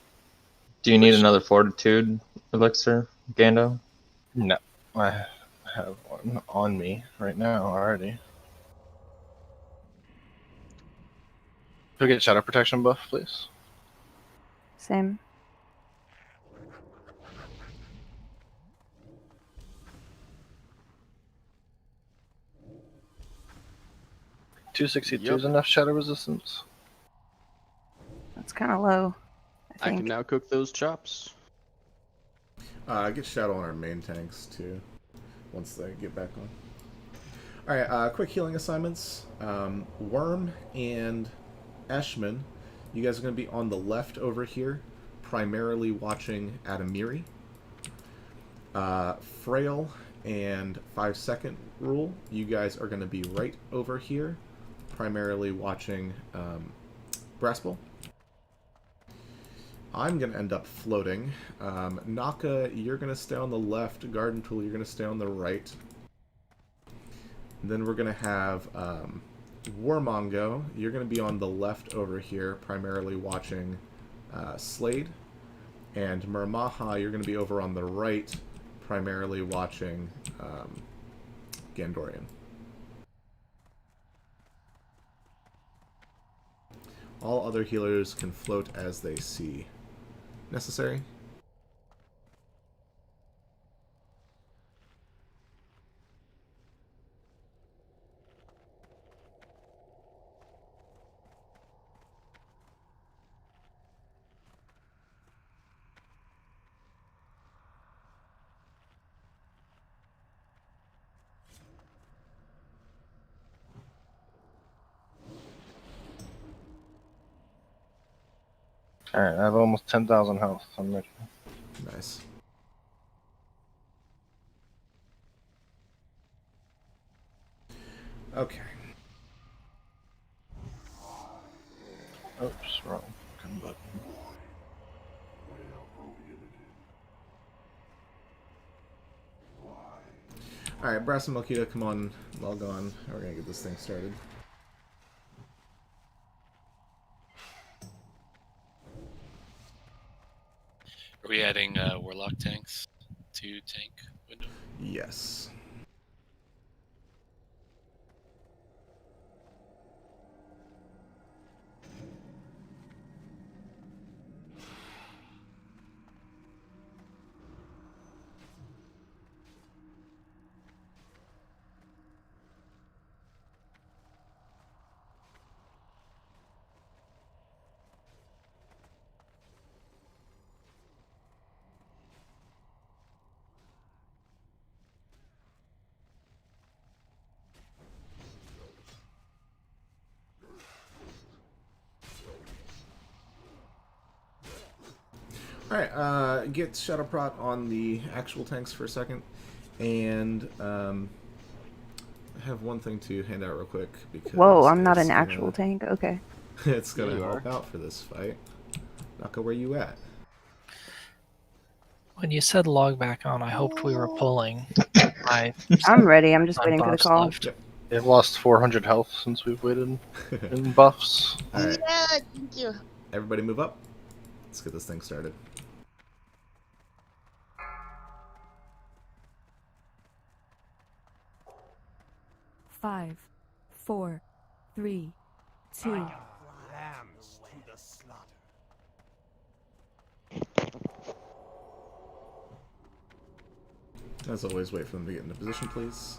Do you need another fortitude elixir, Gando?
No, I have one on me right now already. Could we get shadow protection buff, please?
Same.
$262 is enough shadow resistance.
That's kind of low.
I can now cook those chops.
Get shadow on our main tanks too, once they get back on. Alright, quick healing assignments. Worm and Eshman, you guys are going to be on the left over here, primarily watching Adamiri. Frail and 5 second rule, you guys are going to be right over here, primarily watching Brassbull. I'm going to end up floating. Naka, you're going to stay on the left. Garden Tool, you're going to stay on the right. And then we're going to have Warmongo. You're going to be on the left over here, primarily watching Slade. And Murmaha, you're going to be over on the right, primarily watching Gandorian. All other healers can float as they see necessary.
Alright, I have almost 10,000 health. I'm ready.
Nice. Okay.
Oops, wrong button.
Alright, Brass and Malkita, come on, log on. We're gonna get this thing started.
Are we adding Warlock tanks to tank window?
Yes. Alright, get Shadowprot on the actual tanks for a second. And I have one thing to hand out real quick. Because
Whoa, I'm not
it's
an
gonna-
actual tank? Okay.
It's going to
You
help
are.
out for this fight. Naka, where you at?
When you said log back on, I hoped we were pulling.
I'm ready. I'm just
I'm
waiting for the
buffs
call.
left.
They've lost 400 health since we've waited in buffs.
Alright,
Yeah, thank you.
everybody move up. Let's get this thing started.
Five, 4, 3, 2.
Lambs to the slaughter.
As always, wait for them to get into position, please.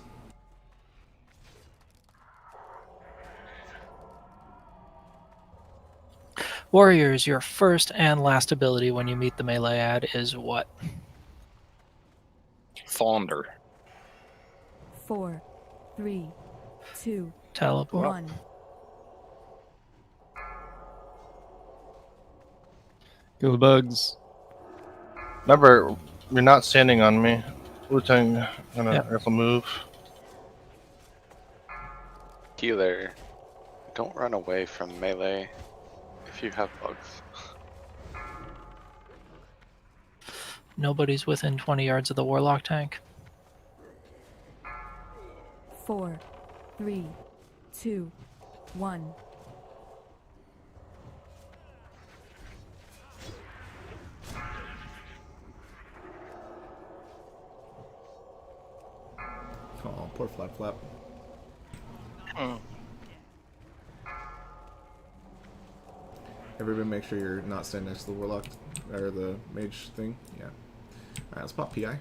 Warriors, your first and last ability when you meet the melee ad is what?
Fonder.
4, 3, 2,
Teleport.
1.
Kill the bugs.
Remember, you're not standing on me. Wu-Tang gonna rifle move.
Healer, don't run away from melee if you have bugs.
Nobody's within 20 yards of the Warlock tank.
4, 3, 2, 1.
Oh, poor Flap Flap. Everybody make sure you're not standing next to the Warlock, or the Mage thing. Yeah. Alright, let's pop PI.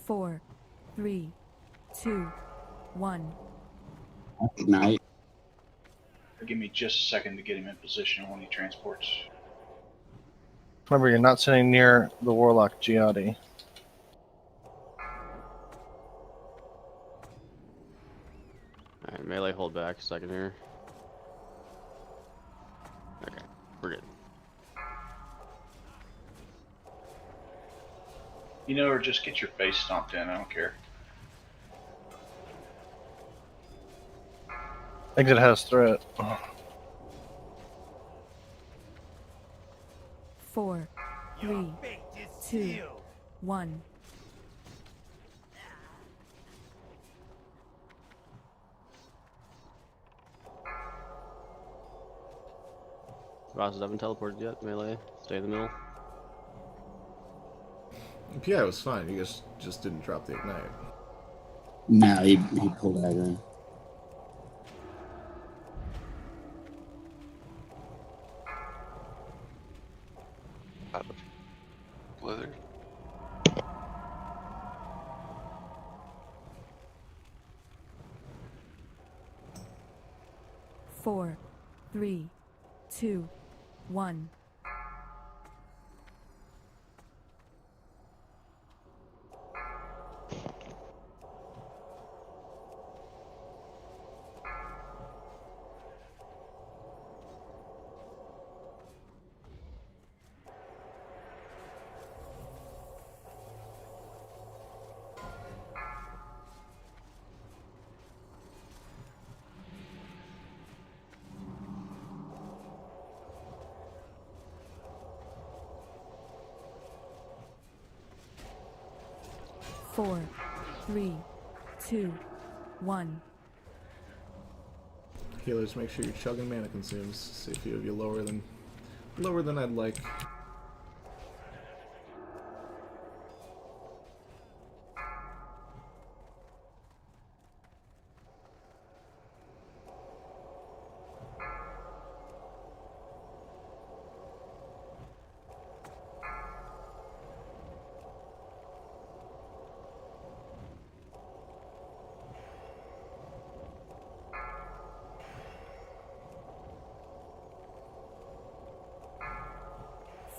Four, 3, 2, 1.
Night.
Give me just a second to get him in position when he transports.
Remember, you're not sitting near the Warlock Giadi.
Alright, melee hold back a second here. Okay, we're good.
You know, or just get your face stomped in, I don't care.
Exit has threat.
4, 3, 2, 1.
Bosses haven't teleported yet, melee. Stay in the middle.
PI was fine, you guys just didn't drop the ignite.
No, he pulled out in.
Out of Blizzard.
4, 3, 2, 1. Four, 3, 2, 1.
Healers, make sure you're chugging mana consumes. See a few of you lower than I'd like.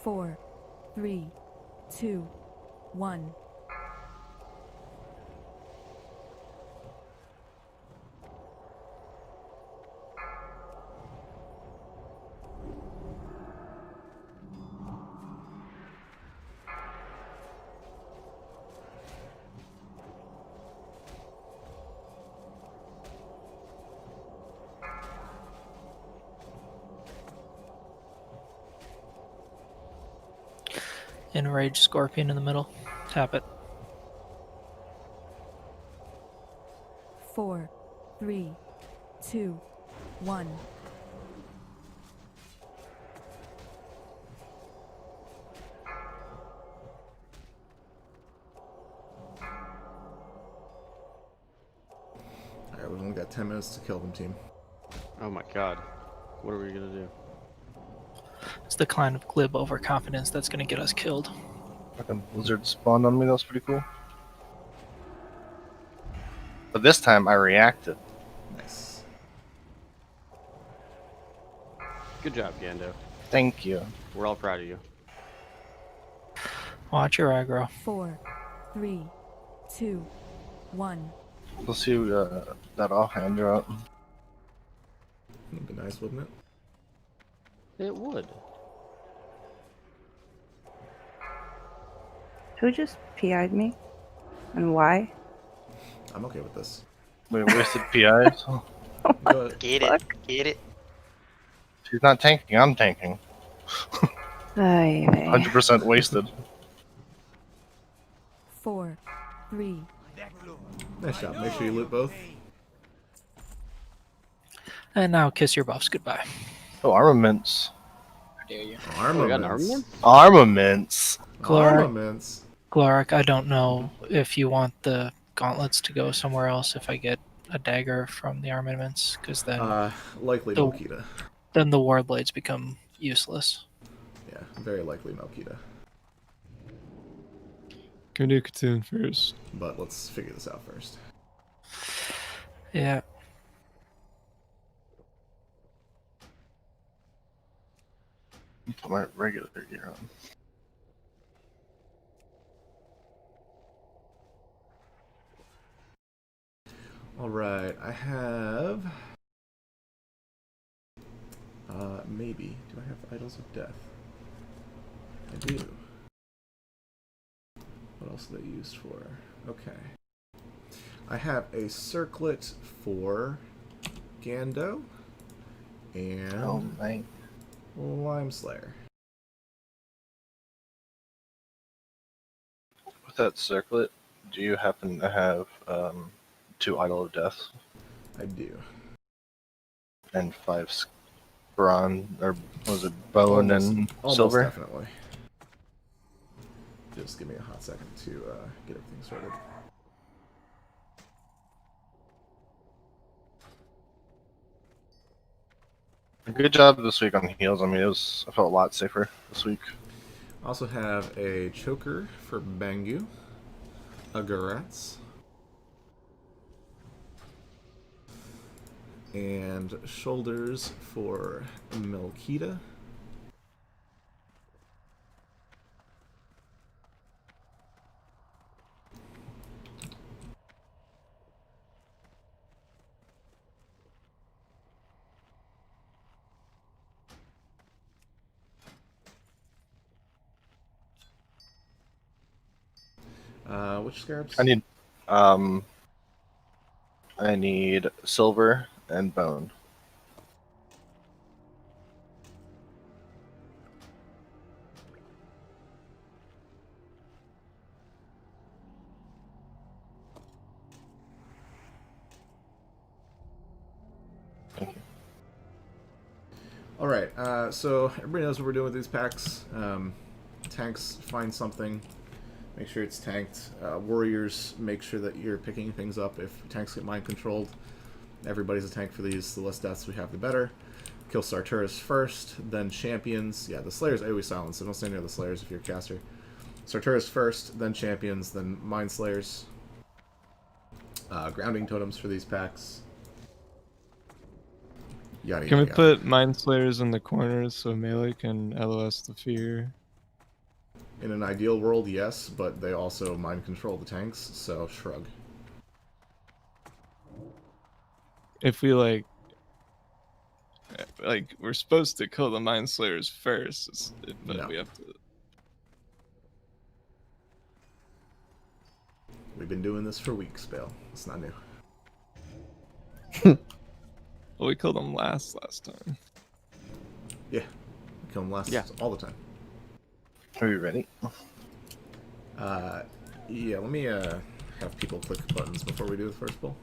Four, 3, 2, 1.
Enraged Scorpion in the middle. Tap it.
4, 3, 2, 1.
Alright, we've only got 10 minutes to kill them, team.
Oh my god. What are we gonna do?
It's the kind of glib overconfidence that's going to get us killed.
Fucking Blizzard spawned on me, that was pretty cool. But this time I reacted.
Nice.
Good job, Gando.
Thank you.
We're all proud of you.
Watch your aggro.
4, 3, 2, 1.
We'll see that offhand drop.
That'd be nice, wouldn't it?
It would.
Who just PI'd me? And why?
I'm okay with this.
We wasted PI. So.
Go ahead.
Get it. Get it.
She's not tanking. I'm tanking.
Ay, vey.
100% wasted.
4, 3,
Nice job. Make sure you loot both.
And now kiss your buffs goodbye.
Oh, armaments.
How dare you?
Oh, we got an armament?
Armaments.
Armaments.
Glorik, I don't know if you want the gauntlets to go somewhere else if I get a dagger from the armaments, because then
Likely Melkita.
then the warblades become useless.
Yeah, very likely Melkita.
Can we do Katoon first?
But let's figure this out first.
Yeah.
Put my regular gear on.
Alright, I have... maybe. Do I have Idols of Death? I do. What else are they used for? Okay. I have a circlet for Gando and Lime Slayer.
With that circlet, do you happen to have 2 Idol of Death?
I do.
And 5 bronze, or was it bone and silver?
Definitely. Just give me a hot second to get everything sorted.
Good job this week on heals. I mean, I felt a lot safer this week.
I also have a choker for Bangu, a Garetz, and shoulders for Melkita. Which scarabs?
I need silver and bone. Thank you.
Alright, so everybody knows what we're doing with these packs. Tanks, find something. Make sure it's tanked. Warriors, make sure that you're picking things up. If tanks get mind controlled, everybody's a tank for these. The less deaths we have, the better. Kill Sartoris first, then Champions. Yeah, the Slayer's always silenced, so don't stay near the Slayers if you're a caster. Sartoris first, then Champions, then Mind Slayers. Grounding totems for these packs. Yada,
Can we
yada,
put Mind Slayers in the corners so melee can LOS the fear?
In an ideal world, yes, but they also mind control the tanks, so shrug.
If we like we're supposed to kill the Mind Slayers first, but
No.
we have to.
We've been doing this for weeks, Bale. It's not new.
Well, we killed them last time.
Yeah, we kill them last all the time.
Are you ready?
Yeah, let me have people click buttons before we do the first pull.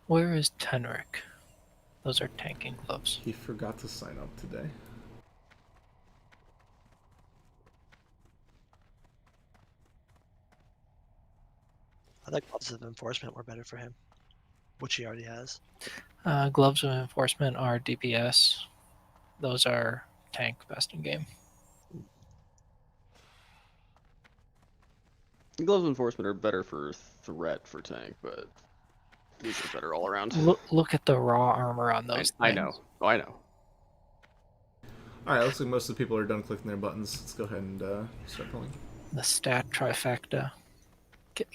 Where is Tenric? Those are tanking gloves.
He forgot to sign up today.
I think gloves of enforcement were better for him, which he already has.
Gloves of enforcement are DPS. Those are tank best in game.
Gloves of enforcement are better for threat for tank, but these are better all around.
Look at the raw armor on those.
I know. Oh, I know.
Alright, looks like most of the people are done clicking their buttons. Let's go ahead and start pulling.
The stat trifecta.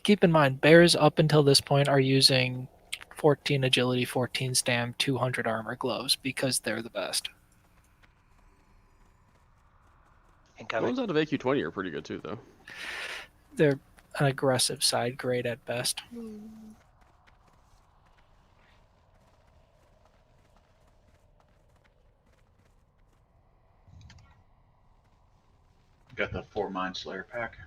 Keep in mind, bears up until this point are using 14 agility, 14 stam, 200 armor gloves because they're the best.
The ones out of AQ20 are pretty good too, though.
They're an aggressive side grade at best.
Got the 4 Mind Slayer pack.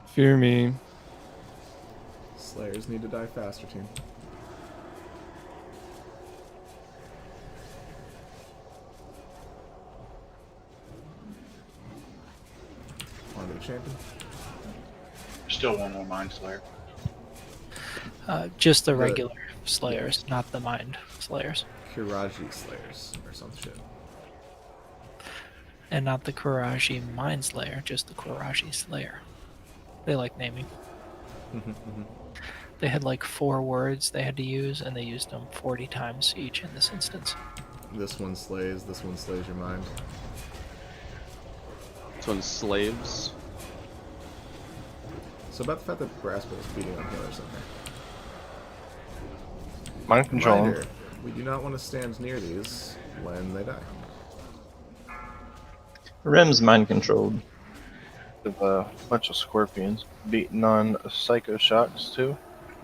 Fear me.
Slayers need to die faster, team. On to the champion.
Still one more Mind Slayer.
Just the regular Slayers, not the Mind Slayers.
Kiraji Slayers, or some shit.
And not the Kuraji Mind Slayer, just the Kuraji Slayer. They like naming. They had like 4 words they had to use, and they used them 40 times each in this instance.
This one slays your mind.
This one's slaves.
So about the fact that Grasp is beating on healers in there.
Mind control.
Reminder, we do not want to stand near these when they die.
Rim's mind controlled.
With a bunch of scorpions beating on psycho shocks too.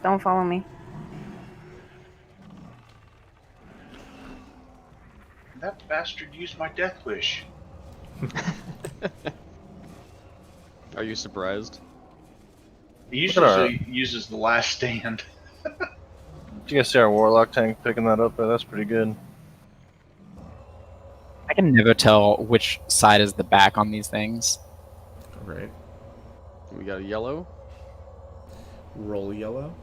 Don't follow me.
That bastard used my death wish.
Are you surprised?
He usually uses the last stand.
Did you guys see our warlock tank picking that up? That's pretty good.
I can never tell which side is the back on these things.
Right.
We got a yellow.
Roll yellow.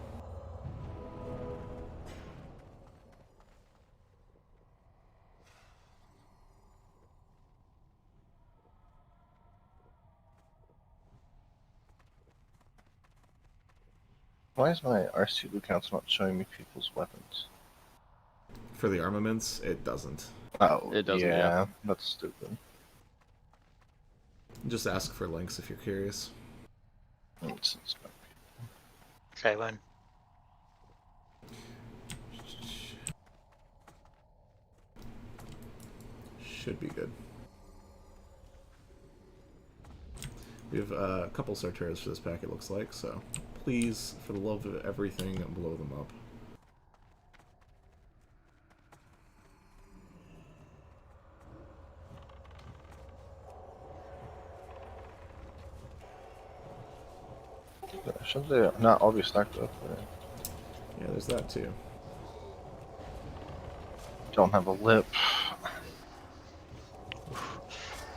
Why is my RC accounts not showing me people's weapons?
For the armaments, it doesn't.
Oh,
it doesn't.
Yeah, that's stupid.
Just ask for links if you're curious.
Okay, when?
Should be good. We have a couple Sartors for this pack, it looks like, so please, for the love of everything, blow them up.
Should they not all be stacked up?
Yeah, there's that too.
Don't have a lip.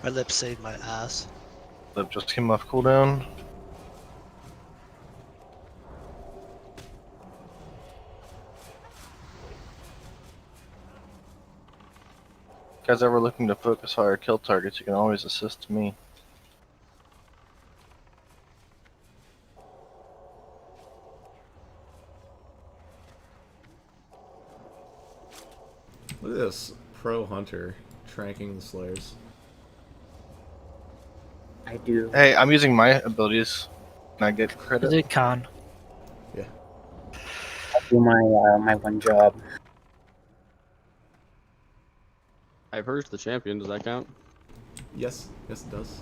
My lip saved my ass.
Lip just came off cooldown. If you guys ever looking to focus higher kill targets, you can always assist me.
Look at this pro hunter tranking the Slayers.
I do.
Hey, I'm using my abilities. Can I get credit?
Is it con?
Yeah.
I do my one job.
I purged the champion. Does that count?
Yes, yes it does.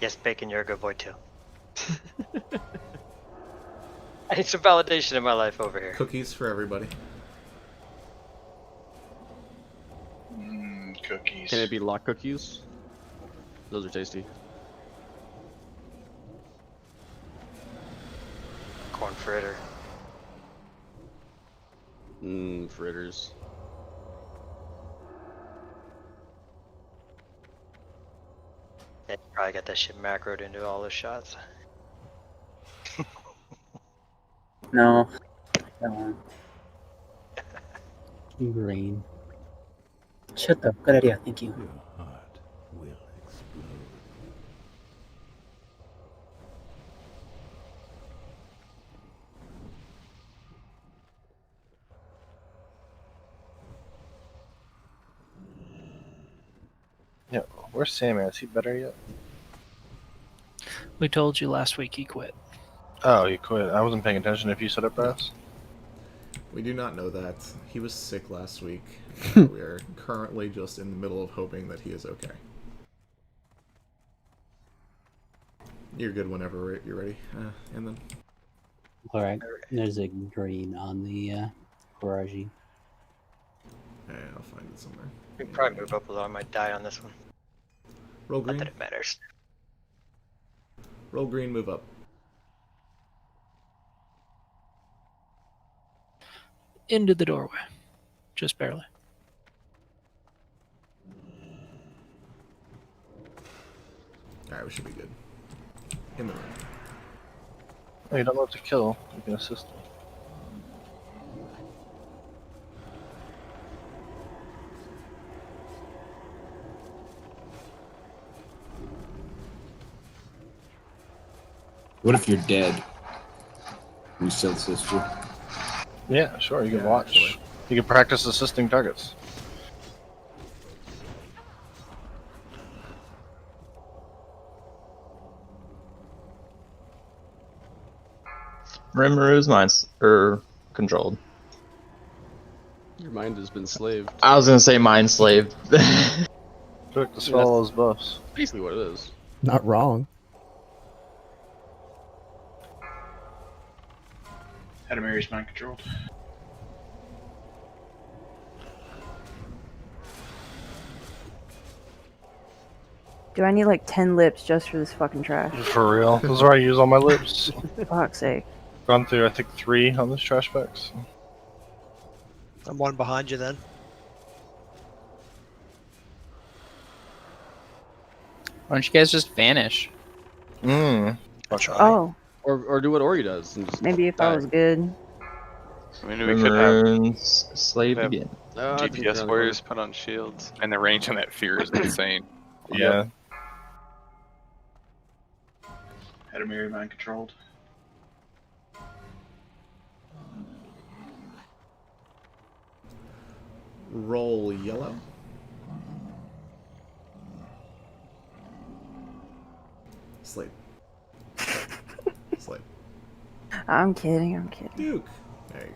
Yes, Bacon, you're a good boy too. I need some validation in my life over here.
Cookies for everybody.
Cookies.
Can it be lock cookies? Those are tasty.
Corn fritter.
Fritters.
Yeah, you probably got that shit macroed into all the shots.
No. No. Green. Shut up. Good idea. Thank you.
Your heart will explode.
Where's Sammy? Is he better yet?
We told you last week he quit.
Oh, he quit. I wasn't paying attention if you said it, Brass.
We do not know that. He was sick last week. We are currently just in the middle of hoping that he is okay. You're good whenever you're ready. And then.
Alright, there's a green on the garage.
Yeah, I'll find it somewhere.
We can probably move up, although I might die on this one.
Roll green.
Not that it matters.
Roll green, move up.
Into the doorway. Just barely.
Alright, we should be good. In the room.
Oh, you don't know what to kill. You can assist him.
What if you're dead? You still assist you?
Yeah, sure. You can watch. You can practice assisting targets.
Rimmaru's mine's controlled.
Your mind has been slaved.
I was gonna say mind slaved.
Quick to swallow those buffs.
Basically what it is.
Not wrong.
Adamari's mind controlled.
Do I need like 10 lips just for this fucking trash?
For real. Those are I use all my lips.
Fuck's sake.
Gone through, I think, 3 on this trash packs.
I'm one behind you then.
Why don't you guys just vanish?
I'll
try.
Oh.
Or do what Ori does and just
Maybe if
die.
I was good.
I mean, we could have
slave
have
again.
GPS warriors put on shields.
And the range on that fear is insane.
Yeah.
Adamari mind controlled.
Roll yellow. Slate. Slate.
I'm kidding, I'm kidding.
Duke. There you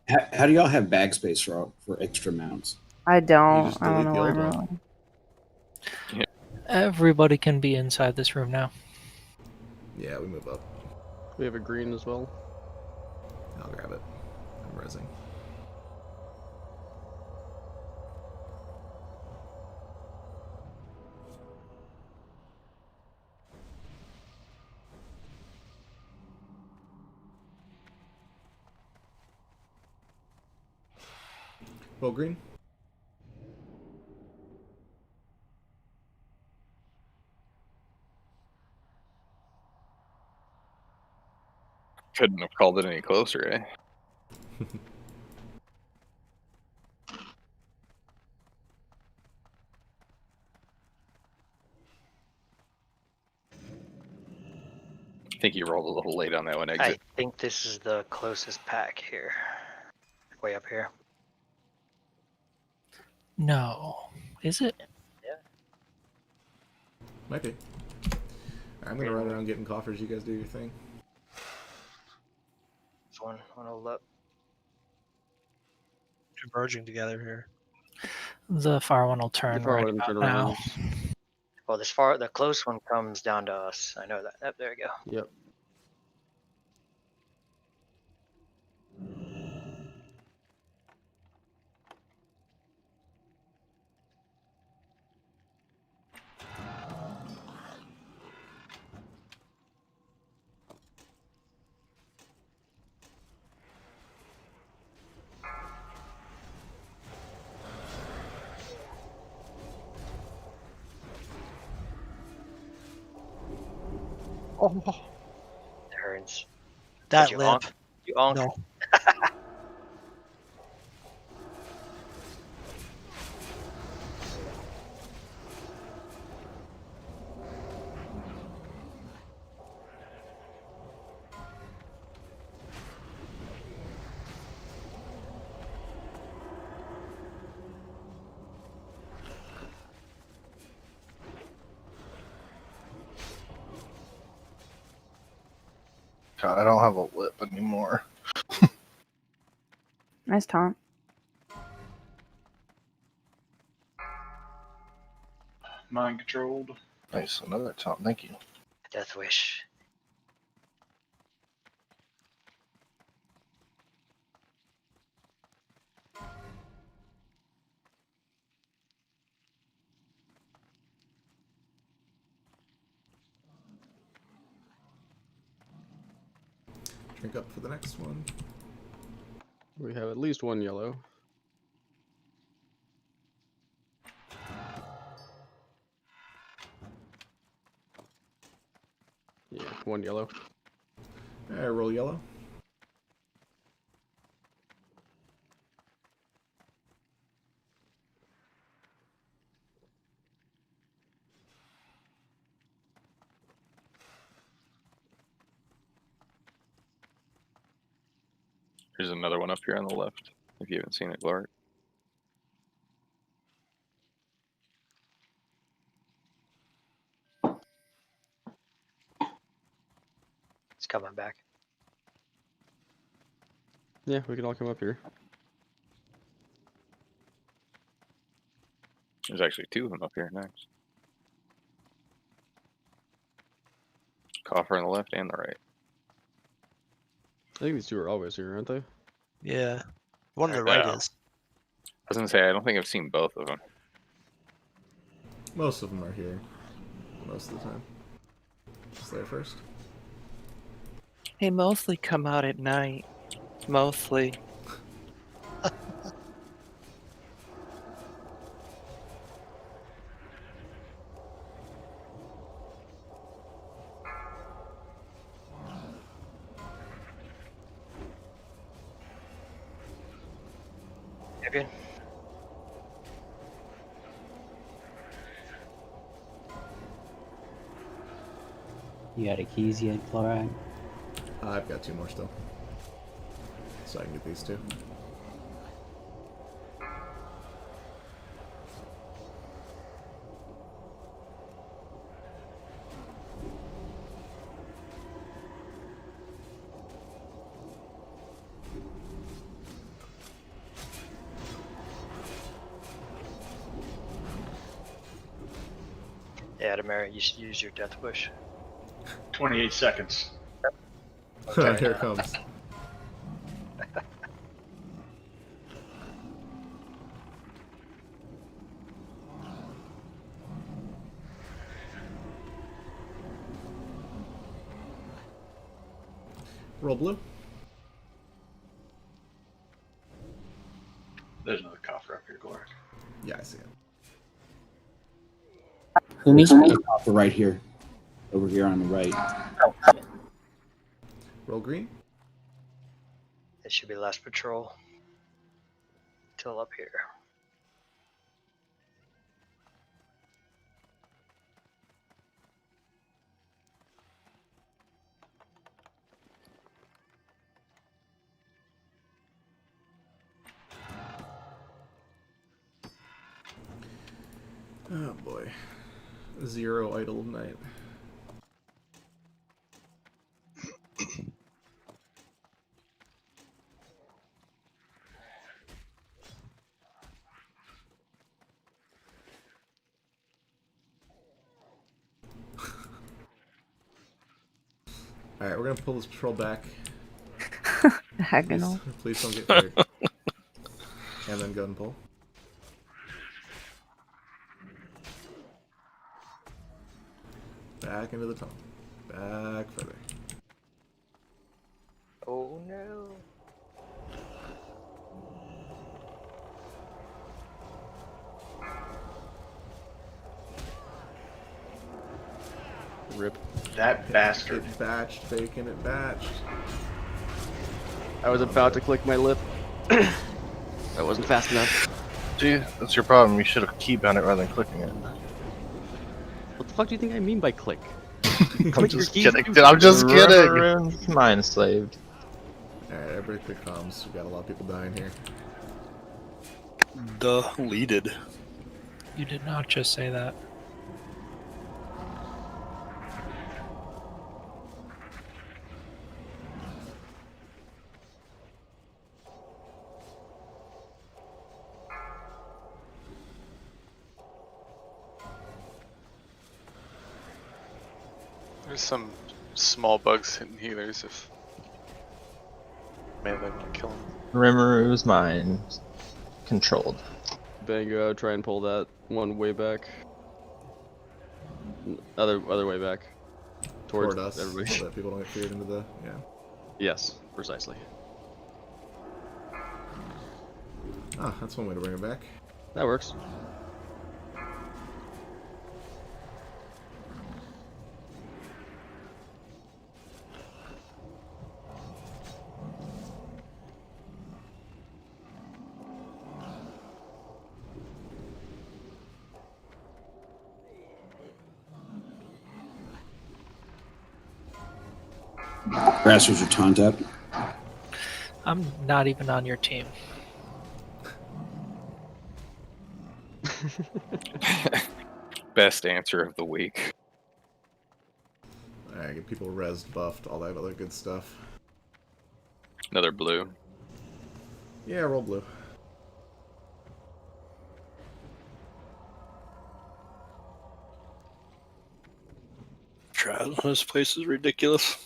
go.
How do y'all have bag space for extra mounts?
I don't.
just
I don't
delete
know
the
why
old
I'm
one.
rolling.
Everybody can be inside this room now.
Yeah, we move up.
We have a green as well.
I'll grab it. I'm resing. Roll green.
Couldn't have called it any closer, eh? I think you rolled a little late on that one,
I
exit.
think this is the closest pack here. Way up here.
No. Is it?
Yeah.
Might be. I'm gonna run around getting coffers. You guys do your thing.
This one hold up.
Converging together here.
The far one will turn right about now.
Well, the close one comes down to us. I know that. Yep, there we go.
Yep.
Oh,
It hurts.
that
Did you
lip.
onk? You onk?
No.
God, I don't have a lip anymore.
Nice taunt.
Mind controlled.
Nice, another taunt. Thank you.
Death wish.
Drink up for the next one.
We have at least one yellow. Yeah, one yellow.
Alright, roll yellow.
There's another one up here on the left, if you haven't seen it, Clark.
It's coming back.
Yeah, we can all come up here.
There's actually two of them up here next. Coffer on the left and the right.
I think these two are always here, aren't they?
Yeah. One on the right
Yeah.
is.
I was gonna say, I don't think I've seen both of them.
Most of them are here. Most of the time. Is there first?
They mostly come out at night. Mostly.
Champion.
You got a keys yet, Chloride?
I've got two more still. So I can get these two.
Yeah, Adamara, you should use your death wish.
28 seconds.
Here it comes. Roll blue.
There's another coffer up here, Gloric.
Yeah, I see it.
Who needs to be copper right here? Over here on the right.
Roll green.
It should be last patrol. Till up here.
Oh boy. 0 idle night. Alright, we're gonna pull this patrol back.
Diagonal.
Please don't get hurt. And then go and pull. Back into the tunnel. Back further.
Oh no.
Rip.
That bastard.
It batched, bacon, it batched.
I was about to click my lip. That wasn't fast enough.
See, that's your problem. You should have keybound it rather than clicking it.
What the fuck do you think I mean by click?
I'm just kidding. Dude, I'm just kidding.
Mind slaved.
Alright, everybody click comms. We got a lot of people dying here.
Deleted.
You did not just say that.
There's some small bugs hitting healers if melee want to kill them.
Rimmeru's mind controlled.
Bango, try and pull that one way back. Other way back.
Toward us,
everybody.
so that people don't get feared into the
Yes, precisely.
Ah, that's one way to bring it back.
That works.
Grass, was your taunt up?
I'm not even on your team.
Best answer of the week.
Alright, get people res buffed, all that other good stuff.
Another blue.
Yeah, roll blue.
Trash. This place is ridiculous.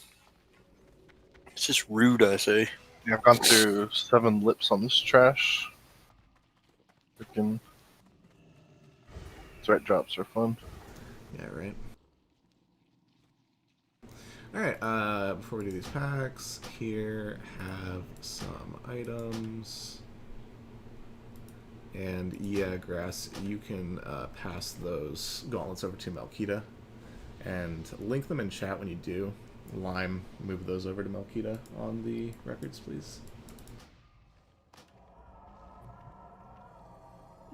It's just rude, I say.
Yeah, I've gone through 7 lips on this trash. Freaking threat drops are fun.
Yeah, right. Alright, before we do these packs, here have some items. And yeah, Grass, you can pass those gauntlets over to Melkita. And link them in chat when you do. Lime, move those over to Melkita on the records, please.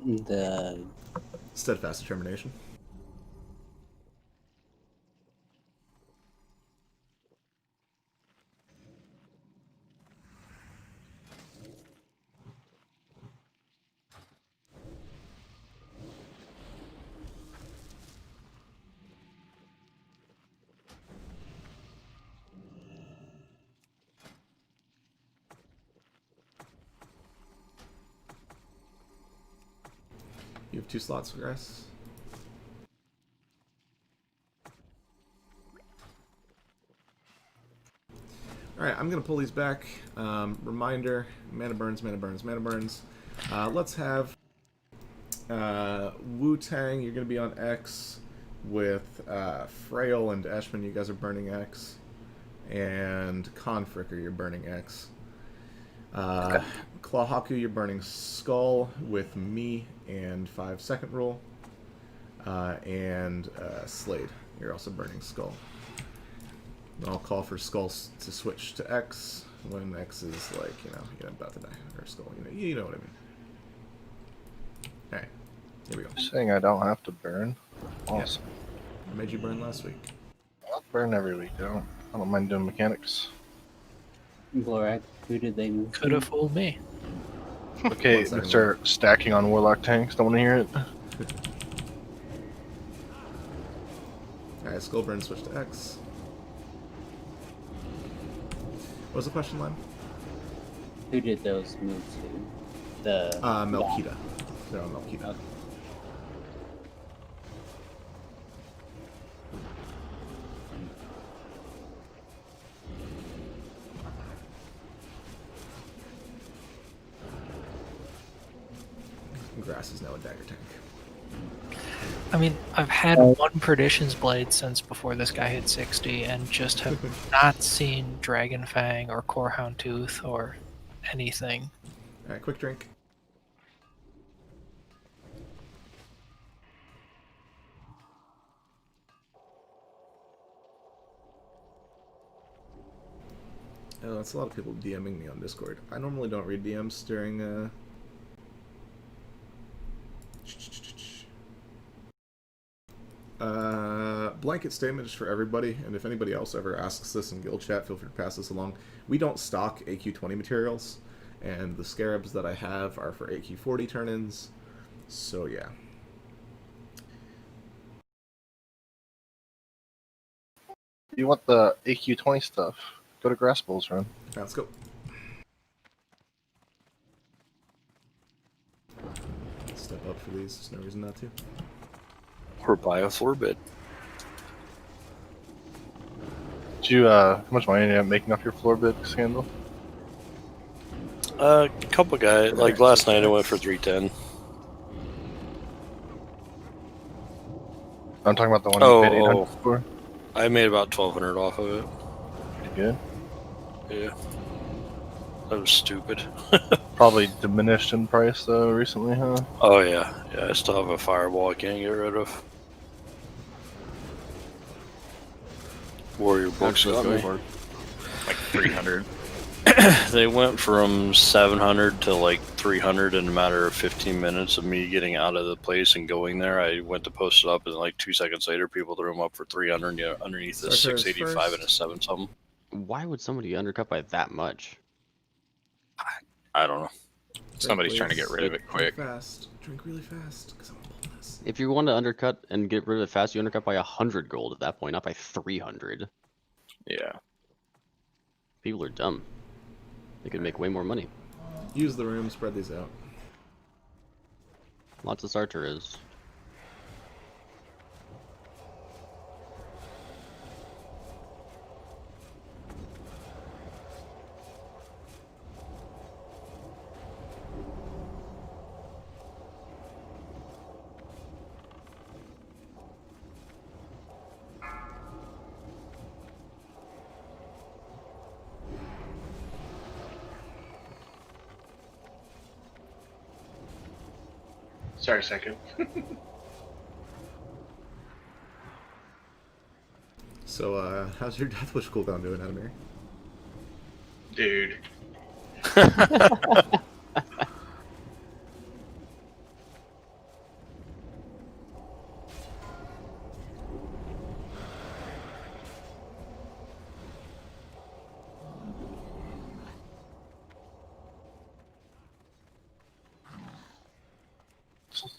The
Steadfast Determination. You have 2 slots for Grass. Alright, I'm going to pull these back. Reminder, mana burns, mana burns, mana burns. Let's have Wu-Tang, you're going to be on X with Frail and Eshman, you guys are burning X. And Confricker, you're burning X. Clawhaku, you're burning Skull with me and 5-second rule. And Slade, you're also burning Skull. I'll call for Skull to switch to X when X is like, you're about to die. Or Skull, you know what I mean. Alright, here we go.
Saying I don't have to burn. Awesome.
I made you burn last week.
I'll burn every week. I don't mind doing mechanics.
Glorak, who did they move?
Could have fooled me.
Okay, Mr. Stacking on Warlock tanks. Don't want to hear it.
Alright, Skull burn, switch to X. What was the question, Lem?
Who did those move to? The
Melkita. They're on Melkita.
Okay.
Grass is now a dagger tank.
I mean, I've had one Perdition's Blade since before this guy hit 60, and just have not seen Dragon Fang or Corehound Tooth or anything.
Alright, quick drink. Oh, that's a lot of people DMing me on Discord. I normally don't read DMs during, blanket statement is for everybody, and if anybody else ever asks this in guild chat, feel free to pass this along. We don't stock AQ20 materials, and the scarabs that I have are for AQ40 turn-ins, so yeah.
If you want the AQ20 stuff, go to Grass Bulls Run.
Let's go. Step up for these, there's no reason not to.
Or buy a 4-bit.
How much money ended you up making off your floor bid scandal?
A couple guys, like last night I went for 310.
I'm talking about the one you paid 800 for.
I made about 1200 off of it.
Pretty good.
Yeah. That was stupid.
Probably diminished in price though recently, huh?
Oh yeah. Yeah, I still have a fireball I can't get rid of. Warrior books got me.
Like 300.
They went from 700 to like 300 in a matter of 15 minutes of me getting out of the place and going there. I went to post it up, and like 2 seconds later, people threw them up for 300. Yeah, underneath the 685 and a 7 something.
Why would somebody undercut by that much?
I don't know.
Somebody's trying to get rid of it quick.
Drink fast. Drink really fast, because I'm gonna pull this.
If you want to undercut and get rid of it fast, you undercut by 100 gold at that point, not by 300.
Yeah.
People are dumb. They could make way more money.
Use the room, spread these out.
Lots of starter is.
Sorry, Psycho.
So, how's your Death Wish cooldown doing, Adamir?
Dude.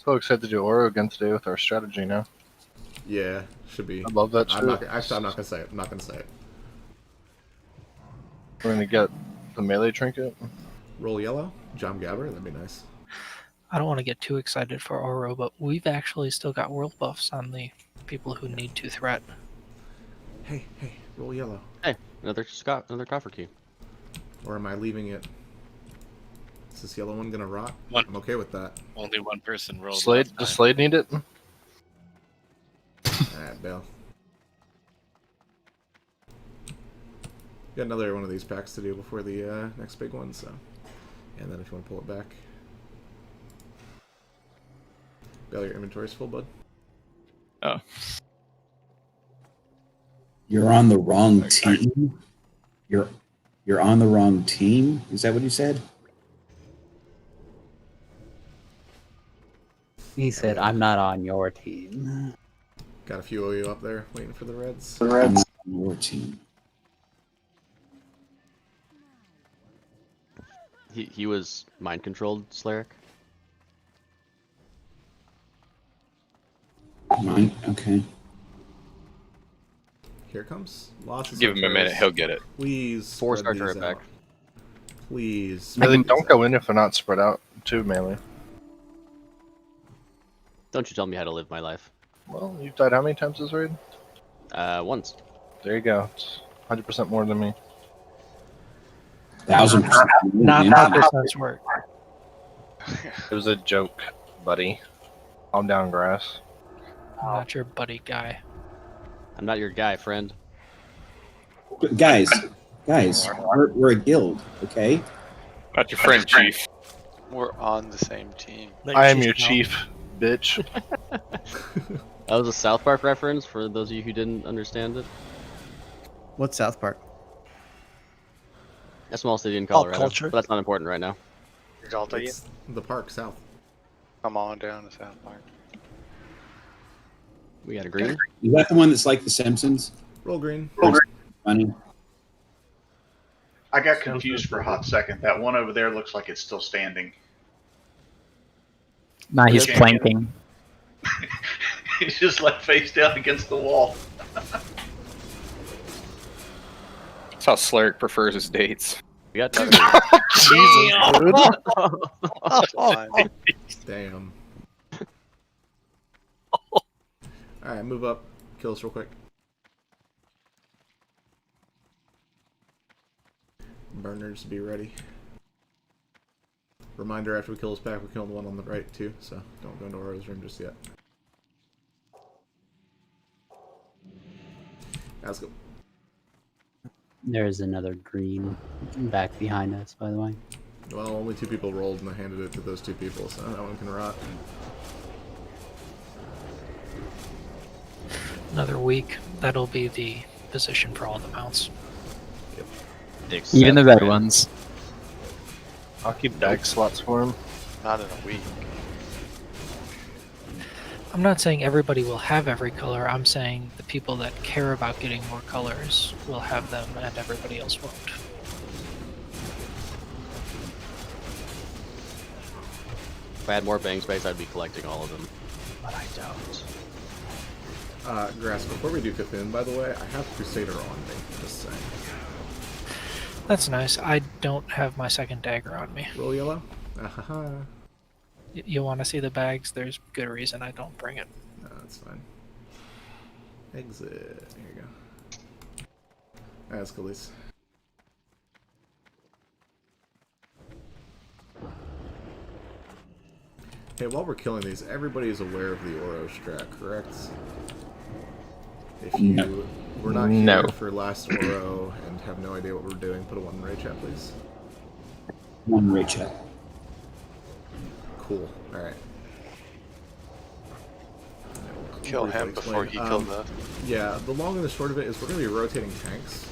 So excited to do Oro again today with our strategy now.
Yeah, should be.
I love that shit.
I'm not gonna say it. I'm not gonna say it.
We're gonna get the melee trinket.
Roll yellow, Jom Gabber, that'd be nice.
I don't want to get too excited for Oro, but we've actually still got world buffs on the people who need to threat.
Hey, roll yellow.
Hey, another coffer key.
Or am I leaving it? Is this yellow one gonna rot?
One.
I'm okay with that.
Only one person rolled.
Slade, does Slade need it?
Alright, Bill. Got another one of these packs to do before the next big one, so. And then if you want to pull it back. Bill, your inventory's full, bud.
Oh.
You're on the wrong team? You're on the wrong team? Is that what you said?
He said, I'm not on your team.
Got a few of you up there waiting for the Reds.
I'm not on your team.
He was mind controlled, Slaric.
Mine? Okay.
Here it comes. Lots of
Give him a minute,
Sartaros.
he'll get it.
Please.
4
spread
starter
these
right
out.
back.
Please.
Melee,
spread
don't
these
go
out.
in if they're not spread out too melee.
Don't you tell me how to live my life.
Well, you've died how many times this raid?
Once.
There you go. It's 100% more than me.
1,000%.
Not that percent's work.
It was a joke, buddy. Calm down, grass.
I'm not your buddy guy.
I'm not your guy, friend.
Guys, we're a guild, okay?
Not your friend, Chief.
We're on the same team.
I am your chief, bitch.
That was a South Park reference for those of you who didn't understand it.
What's South Park?
A small city in
Pop
Colorado,
culture?
but that's not important right now.
Exalta you?
It's the park south.
Come on down to South Park.
We got a green.
Is that the one that's like The Simpsons?
Roll green.
Funny.
I got confused for a hot second. That one over there looks like it's still standing.
Nah, he's
Champion.
planking.
He's just like face down against the wall.
That's how Slaric prefers his dates.
We got 2.
Damn. Alright, move up. Kill us real quick. burners be ready. Reminder, after we kill this pack, we're killing the one on the right too, so don't go into Oro's room just yet. Let's go.
There's another green back behind us, by the way.
Well, only 2 people rolled, and I handed it to those 2 people, so that one can rot.
Another week. That'll be the position for all the mounts.
Yep.
Even the red ones.
I'll keep dag slots for him.
Not in a week.
I'm not saying everybody will have every color. I'm saying the people that care about getting more colors will have them and everybody else won't.
If I had more bang space, I'd be collecting all of them, but I don't.
Grass, before we do Cthulhu, by the way, I have Crusader on me, just saying.
That's nice. I don't have my second dagger on me.
Roll yellow? Ahaha.
You want to see the bags? There's good reason I don't bring it.
No, that's fine. Exit. Here you go. That's Khalees. Hey, while we're killing these, everybody is aware of the Oro strat, correct? If you were not here for last Oro and have no idea what we're doing, put a 1 in raid chat, please.
1 raid chat.
Cool. Alright.
Kill him before he killed the...
Yeah, the long and the short of it is we're going to be rotating tanks.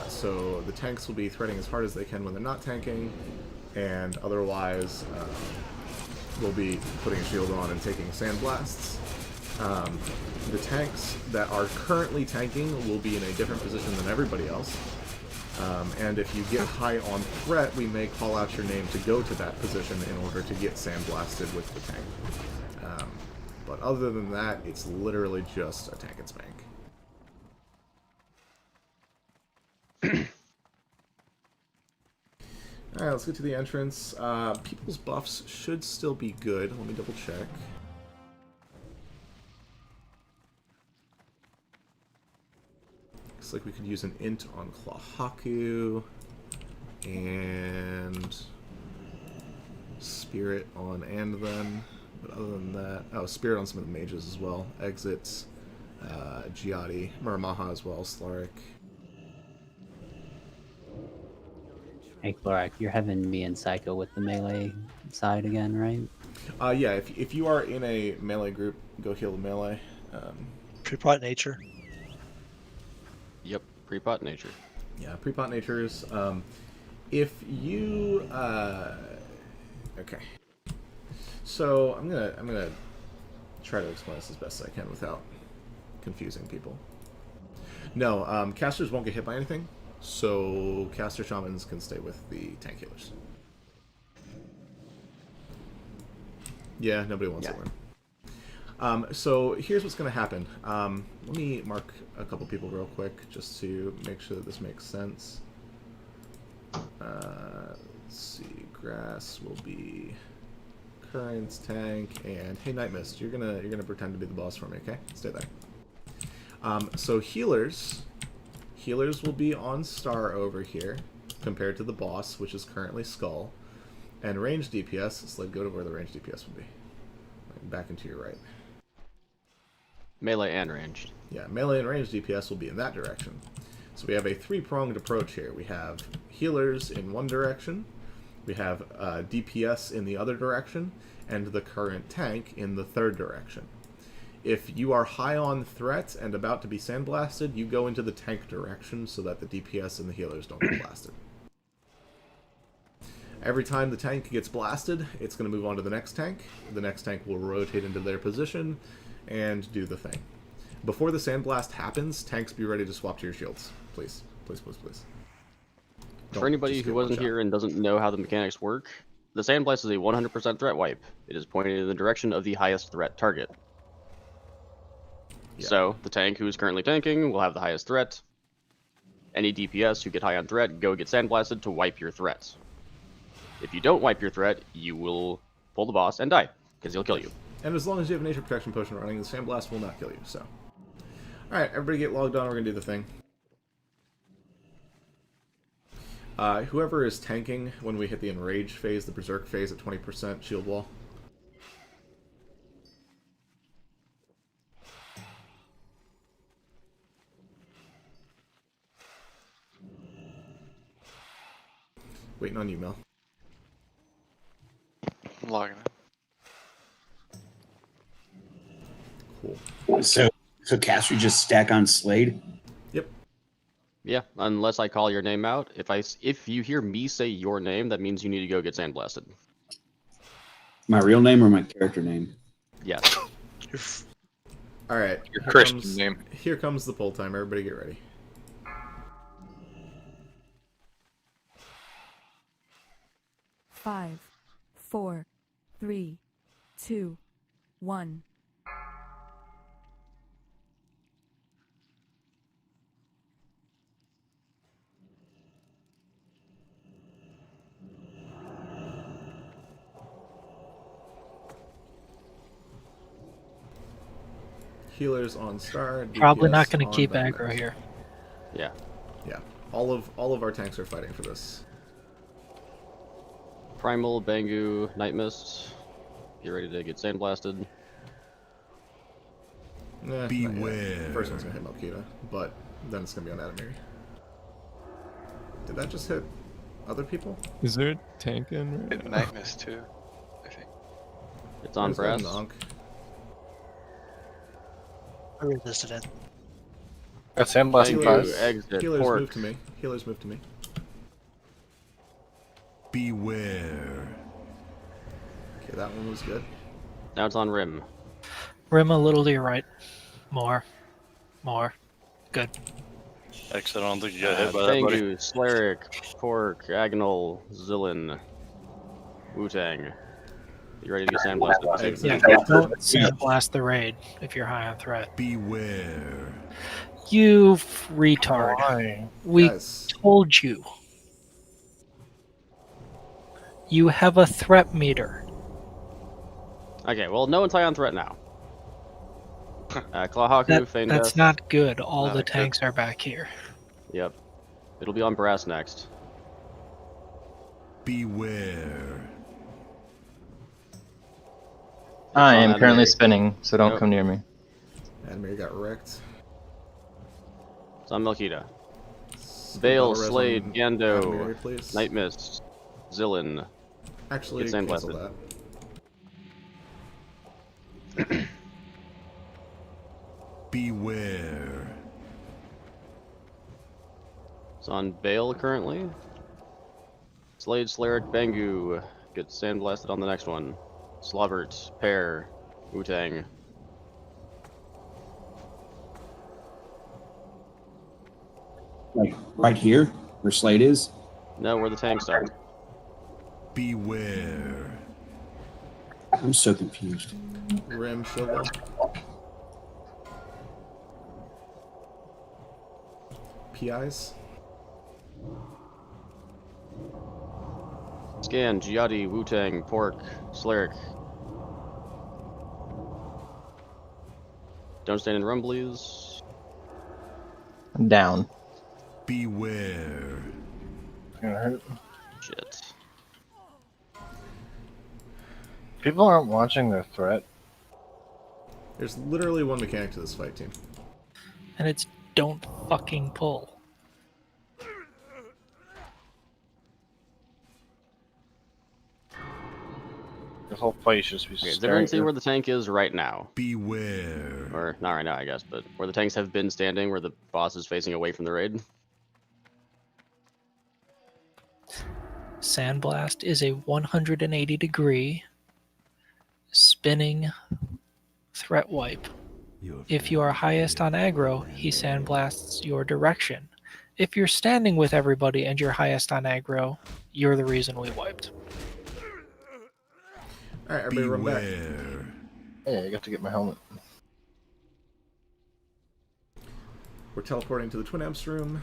So the tanks will be threading as hard as they can when they're not tanking, and otherwise we'll be putting a shield on and taking sandblasts. The tanks that are currently tanking will be in a different position than everybody else. And if you get high on threat, we may call out your name to go to that position in order to get sandblasted with the tank. But other than that, it's literally just a tank and spank. Alright, let's get to the entrance. People's buffs should still be good. Let me double check. Looks like we could use an int on Clawhaku and Spirit on Andthen. But other than that, oh, Spirit on some of the mages as well. Exits, Giadi, Muramaha as well, Slaric.
Hey, Klorak, you're having me and Psycho with the melee side again, right?
Yeah, if you are in a melee group, go heal the melee.
Prepot nature.
Yep, prepot nature.
Yeah, prepot natures. If you okay, so I'm gonna try to explain this as best I can without confusing people. No, casters won't get hit by anything, so caster shamans can stay with the tank healers. Yeah, nobody wants to learn. So here's what's going to happen. Let me mark a couple people real quick just to make sure that this makes sense. Let's see, grass will be currents, tank, and hey, Night Mist, you're gonna pretend to be the boss for me, okay? Stay there. So healers will be on star over here compared to the boss, which is currently skull, and range DPS. So go to where the range DPS would be. Back into your right.
Melee and ranged.
Yeah, melee and ranged DPS will be in that direction. So we have a 3-pronged approach here. We have healers in one direction, we have DPS in the other direction, and the current tank in the third direction. If you are high on threat and about to be sandblasted, you go into the tank direction so that the DPS and the healers don't get blasted. Every time the tank gets blasted, it's going to move on to the next tank. The next tank will rotate into their position and do the thing. Before the sandblast happens, tanks be ready to swap to your shields. Please. Please, please, please.
For anybody who wasn't here and doesn't know how the mechanics work, the sandblast is a 100% threat wipe. It is pointed in the direction of the highest threat target. Yeah. So, the tank who is currently tanking will have the highest threat. Any DPS who get high on threat, go get sandblasted to wipe your threats. If you don't wipe your threat, you will pull the boss and die, because he'll kill you.
And as long as you have a nature protection potion running, the sandblast will not kill you, so. Alright, everybody get logged on, we're going to do the thing. Whoever is tanking when we hit the enrage phase, the berserk phase at 20% shield wall. Waiting on you, Mel.
I'm logging in.
Cool.
So cast we just stack on Slade?
Yep.
Yeah, unless I call your name out. If you hear me say your name, that means you need to go get sandblasted.
My real name or my character name?
Yes.
All right.
Your Christian name.
Here comes the pull timer. Everybody get ready.
Five, 4, 3, 2, 1.
Healers on star.
Probably not
DPS
going to
on
keep
Batman.
aggro here.
Yeah.
Yeah. All of our tanks are fighting for this.
Primal, Bangu, Night Mist. Get ready to get sandblasted.
Beware. First one's gonna hit Malkita, but then it's gonna be on Adamir. Did that just hit other people?
Is there a tank in?
Hit Night Mist too, I think.
It's on
Where's that
brass.
Nonk?
I resisted it.
Got sandblasting
Bangu,
5.
exit,
Healers
pork.
move to me. Healers move to me.
Beware.
Okay, that one was good.
Now it's on Rim.
Rim a little to your right. More. Good.
Exit, I don't think you got hit by that, buddy.
Bangu, Slaric, Pork, Agonal, Zillin, Wu-Tang. You ready to get sandblasted?
Yeah, don't sandblast the raid if you're high on threat.
Beware.
You retard.
Why?
We
Guys.
told you. You have a threat meter.
Okay, well, no one's high on threat now. Clawhaku, Feign
That's
Death.
not good. All
Not
the
good.
tanks are back here.
Yep. It'll be on brass next.
Beware.
I
on
am
Adamir.
currently spinning, so don't
Nope.
come near me.
Adamir got wrecked.
It's on Melkita.
Spit
Veil,
auto res
Slade,
on
Gando,
Adamir, please.
Night Mist, Zillin.
Actually,
Get
cancel
sandblasted.
that.
Beware.
It's on Veil currently. Slade, Slaric, Bangu. Get sandblasted on the next one. Slavert, Pear, Wu-Tang.
Like right here, where Slade is?
No, where the tanks are.
Beware.
I'm so confused.
Rim, shield wall. PIs.
Scan, Giadi, Wu-Tang, Pork, Slaric. Don't stand in rumblies.
I'm down.
Beware.
It's gonna hurt.
Shit.
People aren't watching their threat.
There's literally one mechanic to this fight, team.
And it's don't fucking pull.
This whole fight should just be
Okay, does
staring
everyone
at
see
you.
where the tank is right now?
Beware.
Or, not right now, I guess, but where the tanks have been standing, where the boss is facing away from the raid?
Sandblast is a 180-degree spinning threat wipe. If you are highest on aggro, he sandblasts your direction. If you're standing with everybody and you're highest on aggro, you're the reason we wiped.
Alright, everybody run back.
Beware.
Hey, I got to get my helmet.
We're teleporting to the Twin Amps room.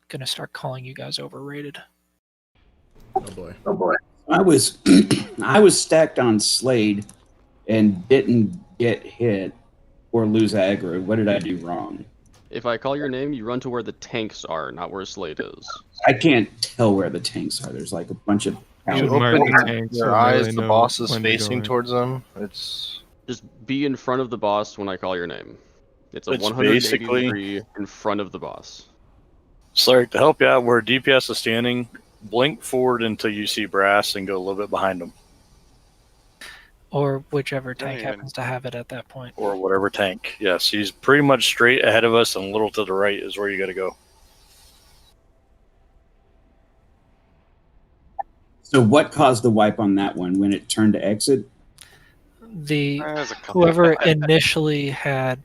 Gonna start calling you guys overrated.
Oh boy.
Oh boy. I was I was stacked on Slade and didn't get hit or lose aggro. What did I do wrong?
If I call your name, you run to where the tanks are, not where Slate is.
I can't tell where the tanks are. There's like a bunch of.
You
Should mark
open
the tanks
your
so
eyes,
melee
the
know
boss is
when to go
facing
in.
towards them. It's
Just be in front of the boss when I call your name. It's a
It's
180
basically-
degree in front of the boss.
So to help you out, where DPS is standing, blink forward until you see brass and go a little bit behind them,
Or whichever
Don't
tank
even-
happens to have it at that point.
or whatever tank. Yes, he's pretty much straight ahead of us, and a little to the right is where you got to go.
So what caused the wipe on that one when it turned to exit?
The
There's a couple.
whoever initially had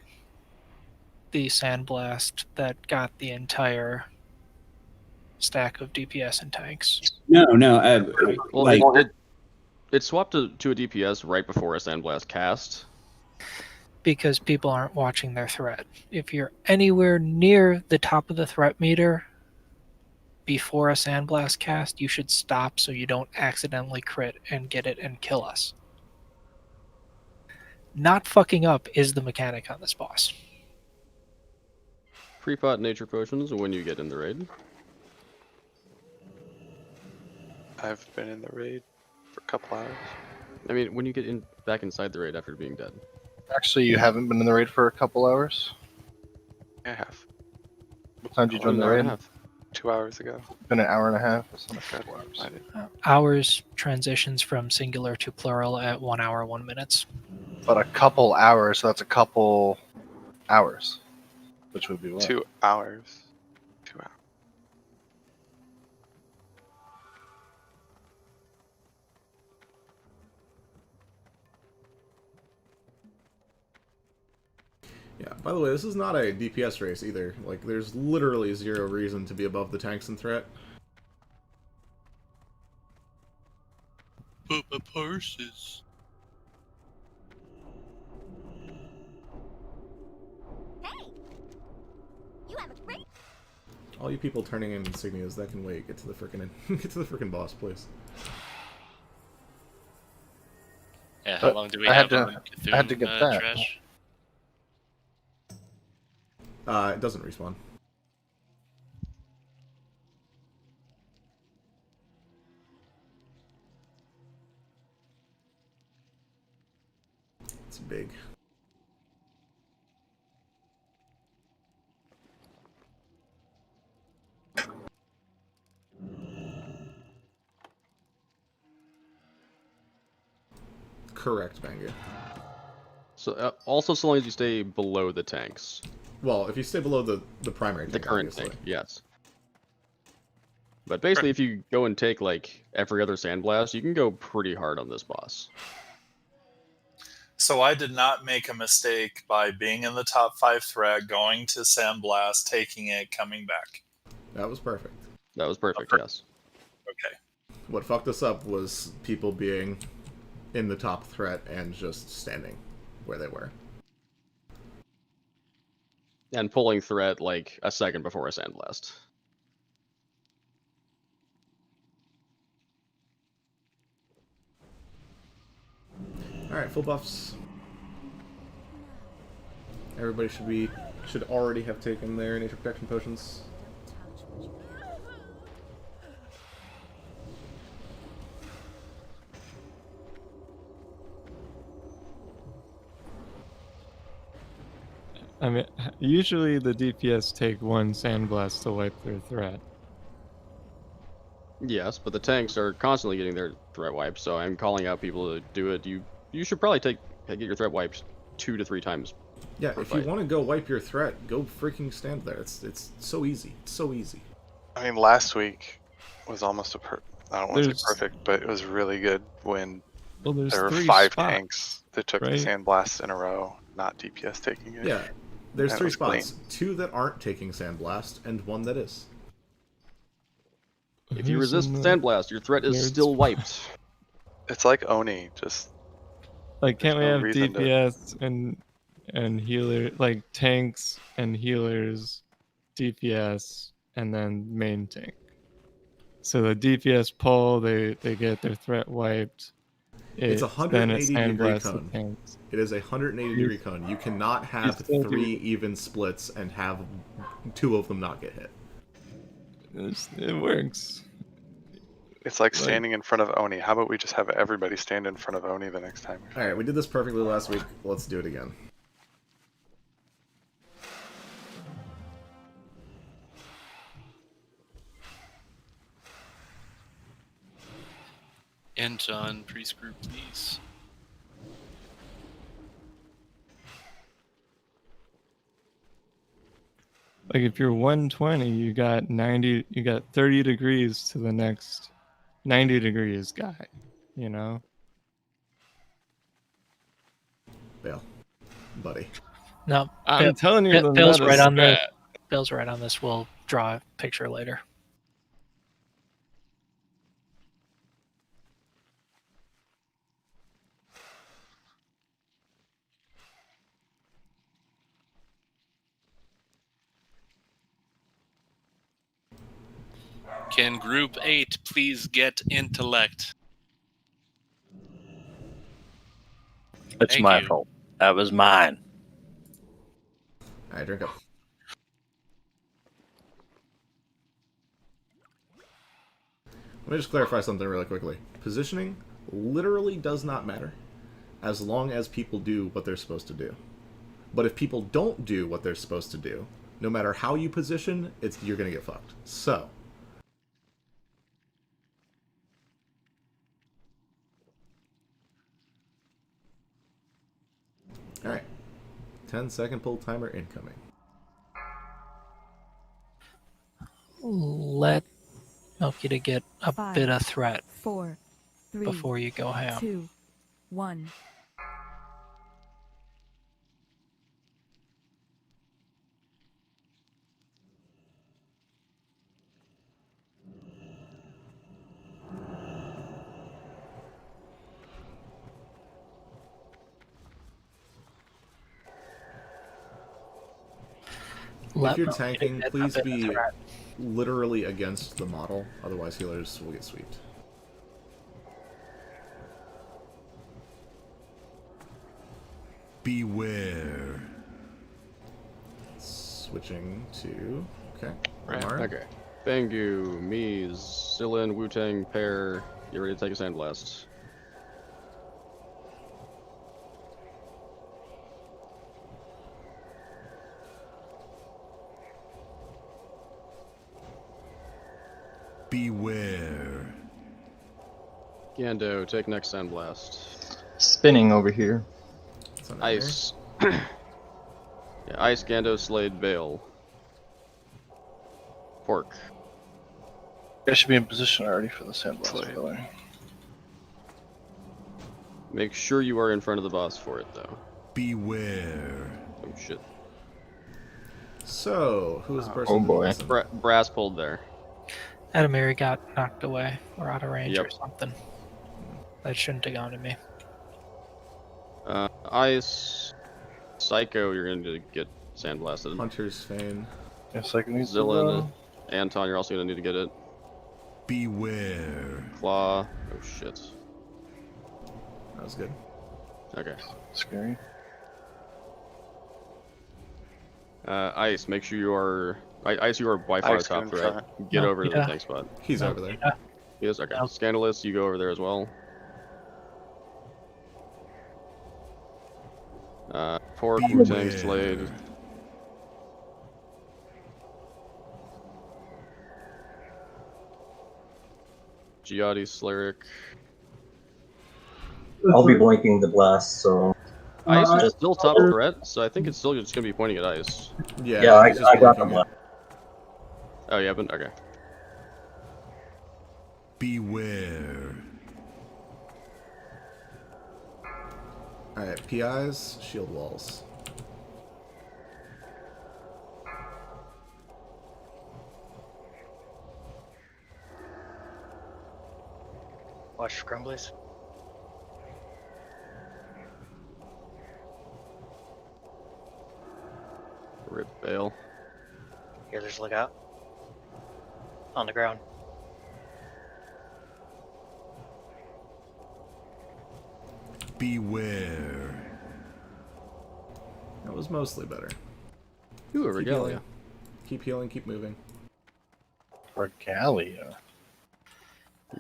the sandblast that got the entire stack of DPS and tanks.
No.
Well,
Like
it swapped to a DPS right before a Sandblast cast.
Because people aren't watching their threat. If you're anywhere near the top of the threat meter before a sandblast cast, you should stop so you don't accidentally crit and get it and kill us. Not fucking up is the mechanic on this boss.
Pre-pot nature potions when you get in the raid.
I've been in the raid for a couple hours.
I mean, when you get back inside the raid after being dead.
actually you haven't been in the raid for a couple hours.
I have.
What time did you join the
Hour
raid?
and a half.
2 hours ago.
Been an hour and a half. That's not
Good.
4 hours.
I did.
Hours transitions from singular to plural at 1 hour, 1 minute.
But a couple hours, so that's a couple hours, which would be what?
2 hours. 2 hours.
Yeah, by the way, this is not a DPS race either. Like, there's literally zero reason to be above the tanks in threat.
But my purses.
All you people turning in insignias, that can wait. Get to the frickin' boss, please.
Yeah, how long do we
I
have
had
on
to-
the
I had to get
Cthulhu,
that.
trash?
It doesn't respawn. It's big. Correct, Bangu.
So also, so long as you stay below the tanks.
Well, if you stay below the primary
The
tank,
current
obviously.
tank, yes. But basically, if you go and take like every other sandblast, you can go pretty hard on this boss.
So I did not make a mistake by being in the top 5 threat, going to Sandblast, taking it, coming back.
That was perfect.
That was perfect, yes.
Okay.
What fucked us up was people being in the top threat and just standing where they were.
And pulling threat like a second before a sandblast.
Alright, full buffs. Everybody should already have taken their nature protection potions.
I mean, usually the DPS take one sandblast to wipe their threat.
Yes, but the tanks are constantly getting their threat wiped, so I'm calling out people to do it. You should probably get your threat wiped 2 to 3 times.
Yeah,
per
if
fight.
you want to go wipe your threat, go freaking stand there. It's so easy. It's so easy.
I mean, last week was almost I don't want to
There's-
say perfect, but it was really good when
Well, there's
there were
3
5
spots,
tanks that took
right?
the sandblast in a row, not DPS taking it.
Yeah, there's
And it
3
was clean.
spots. 2 that aren't taking sandblast, and 1 that is.
If you
Who's
resist
in the
sandblast, your threat is
nerds?
still wiped.
It's like Oni, just
Like, can't we
no
have
reason to-
DPS and healer, like tanks and healers, DPS, and then main tank? So the DPS pull, they get their threat wiped,
It's a
then
180 degree
sandblast the
cone.
tanks.
It is a 180 degree cone. You cannot have
still
3
do-
even splits and have 2 of them not get hit.
It works.
It's like standing in front of Oni. How about we just have everybody stand in front of Oni the next time?
Alright, we did this perfectly last week. Let's do it again.
Int on priest group, please.
Like if you're 120, you got 90. You got 30 degrees to the next 90 degrees guy. You know.
Bill, buddy.
No,
I'm telling you, the
Bill's
meta's
right on this.
bad.
Bill's right on this. We'll draw a picture later.
Can group 8 please get intellect?
It's
Thank
my
you.
fault. That was mine.
Alright, drink up. Let me just clarify something really quickly. Positioning literally does not matter as long as people do what they're supposed to do. But if people don't do what they're supposed to do, no matter how you position, you're going to get fucked. So, alright. 10-second pull timer incoming.
Let Milky to get a
5,
bit of threat
4, 3,
before you go ham.
2, 1.
If you're tanking, please be literally against the model, otherwise healers will get sweeped.
Beware.
Switching to... Okay.
Right.
Omar.
Okay. Bangu, Mies, Sillin, Wu-Tang, Pear. Get ready to take a sandblast.
Beware.
Gando, take next sandblast.
Spinning over here.
Ice. Yeah, Ice, Gando, Slade, Bale. Pork.
I should be in position already for the sandblast, by the way.
Make sure you are in front of the boss for it, though.
Beware.
Oh shit.
So, who is the person?
Oh boy.
Brass pulled there.
Adamiri got knocked away or out of range or
Yep.
something. That shouldn't have gone to me.
Ice. Psycho, you're going to get sandblasted.
Hunter's Fane.
Yeah, Psycho needs to
Zillin.
go.
Anton, you're also going to need to get it.
Beware.
Claw. Oh shit.
That was good.
Okay.
Scary.
Ice, make sure you are... Ice, you are by far
Ice,
top
go in
right.
front.
Get
No,
over to the
yeah.
tank spot.
He's
No,
over there.
yeah.
He is? Okay.
No.
Scandalous, you go over there as well. Pork, Wu-Tang, Slade. Giotти, Slaric.
I'll be blanking the blast, so.
Ice is
just
still top threat, so I think it's still just going to be pointing at Ice.
Yeah, I
he's just
got the
looking
blast.
Oh, yeah, but okay.
Beware.
Alright, PIs, shield walls.
Watch for grumblies.
Rip Bale.
Healers look out. On the ground.
Beware.
That was mostly better.
Ooh, a
Keep
regalia.
healing. Keep healing, keep moving.
Regalia.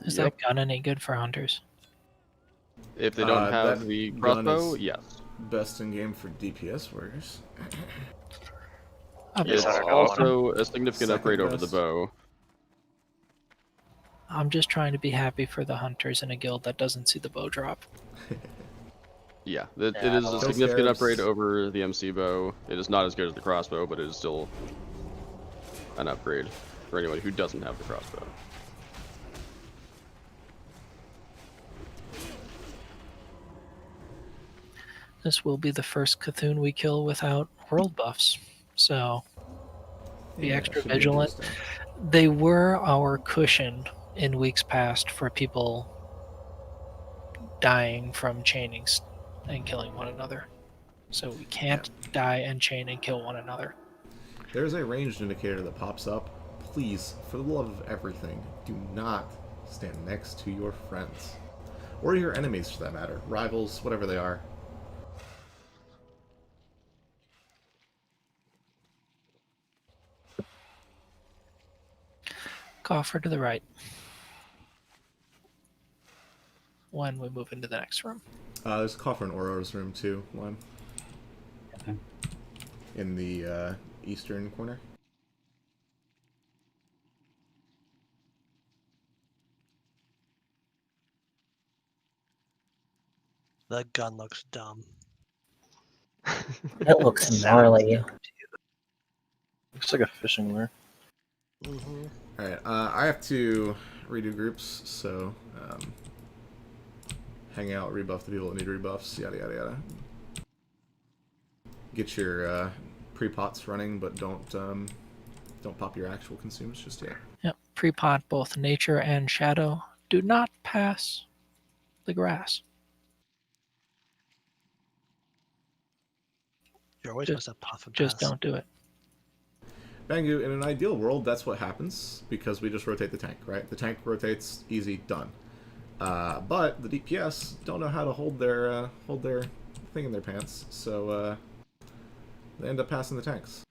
Is that gun any good for hunters?
If they don't have
that
the
gun
crossbow,
is
yes.
best in game for DPS warriors.
It's also a significant
Second
upgrade over the
best.
bow.
I'm just trying to be happy for the hunters in a guild that doesn't see the bow drop.
Yeah, it is a
Kill
significant
scarabs.
upgrade over the MC bow. It is not as good as the crossbow, but it is still an upgrade for anyone who doesn't have the crossbow.
This will be the first Cthulhu we kill without world buffs, so be
Yeah,
extra
should be
vigilant.
interesting.
They were our cushion in weeks past for people dying from chaining and killing one another. So we can't die and chain and kill one another.
There's a ranged indicator that pops up. Please, for the love of everything, do not stand next to your friends. Or your enemies, for that matter. Rivals, whatever they are.
Coffer to the right. When we move into the next room.
There's a coffer in Aurora's room, too, one.
Okay.
In the eastern corner.
The gun looks dumb.
That looks gnarly.
Looks like a fishing lure.
Mm-hmm.
Alright, I have to redo groups, so hang out, rebuff the people that need rebuffs, yada yada yada. Get your pre-pots running, but don't pop your actual consumes just yet.
Yep. Pre-pot both nature and shadow. Do not pass the grass.
You're always supposed to puff and
Just
pass.
don't do it.
Bangu, in an ideal world, that's what happens, because we just rotate the tank, right? The tank rotates, easy, done. But the DPS don't know how to hold their thing in their pants, so they end up passing the tanks.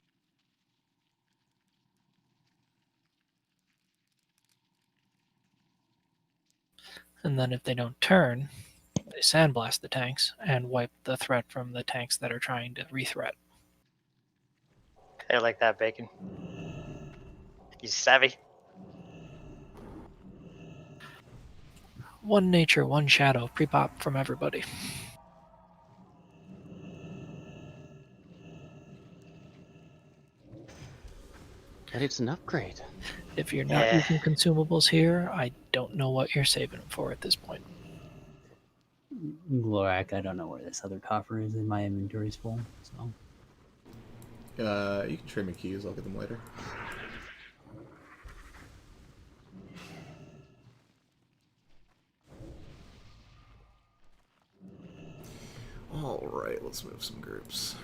And then if they don't turn, they sandblast the tanks and wipe the threat from the tanks that are trying to re-threat.
I like that, Bacon. You savvy?
One nature, one shadow. Pre-pop from everybody.
And it's an upgrade.
If you're not using consumables here, I don't know what you're saving them for at this point.
Glorak, I don't know where this other coffer is in my inventory's full, so.
You can trade me keys, I'll get them later. Alright, let's move some groups.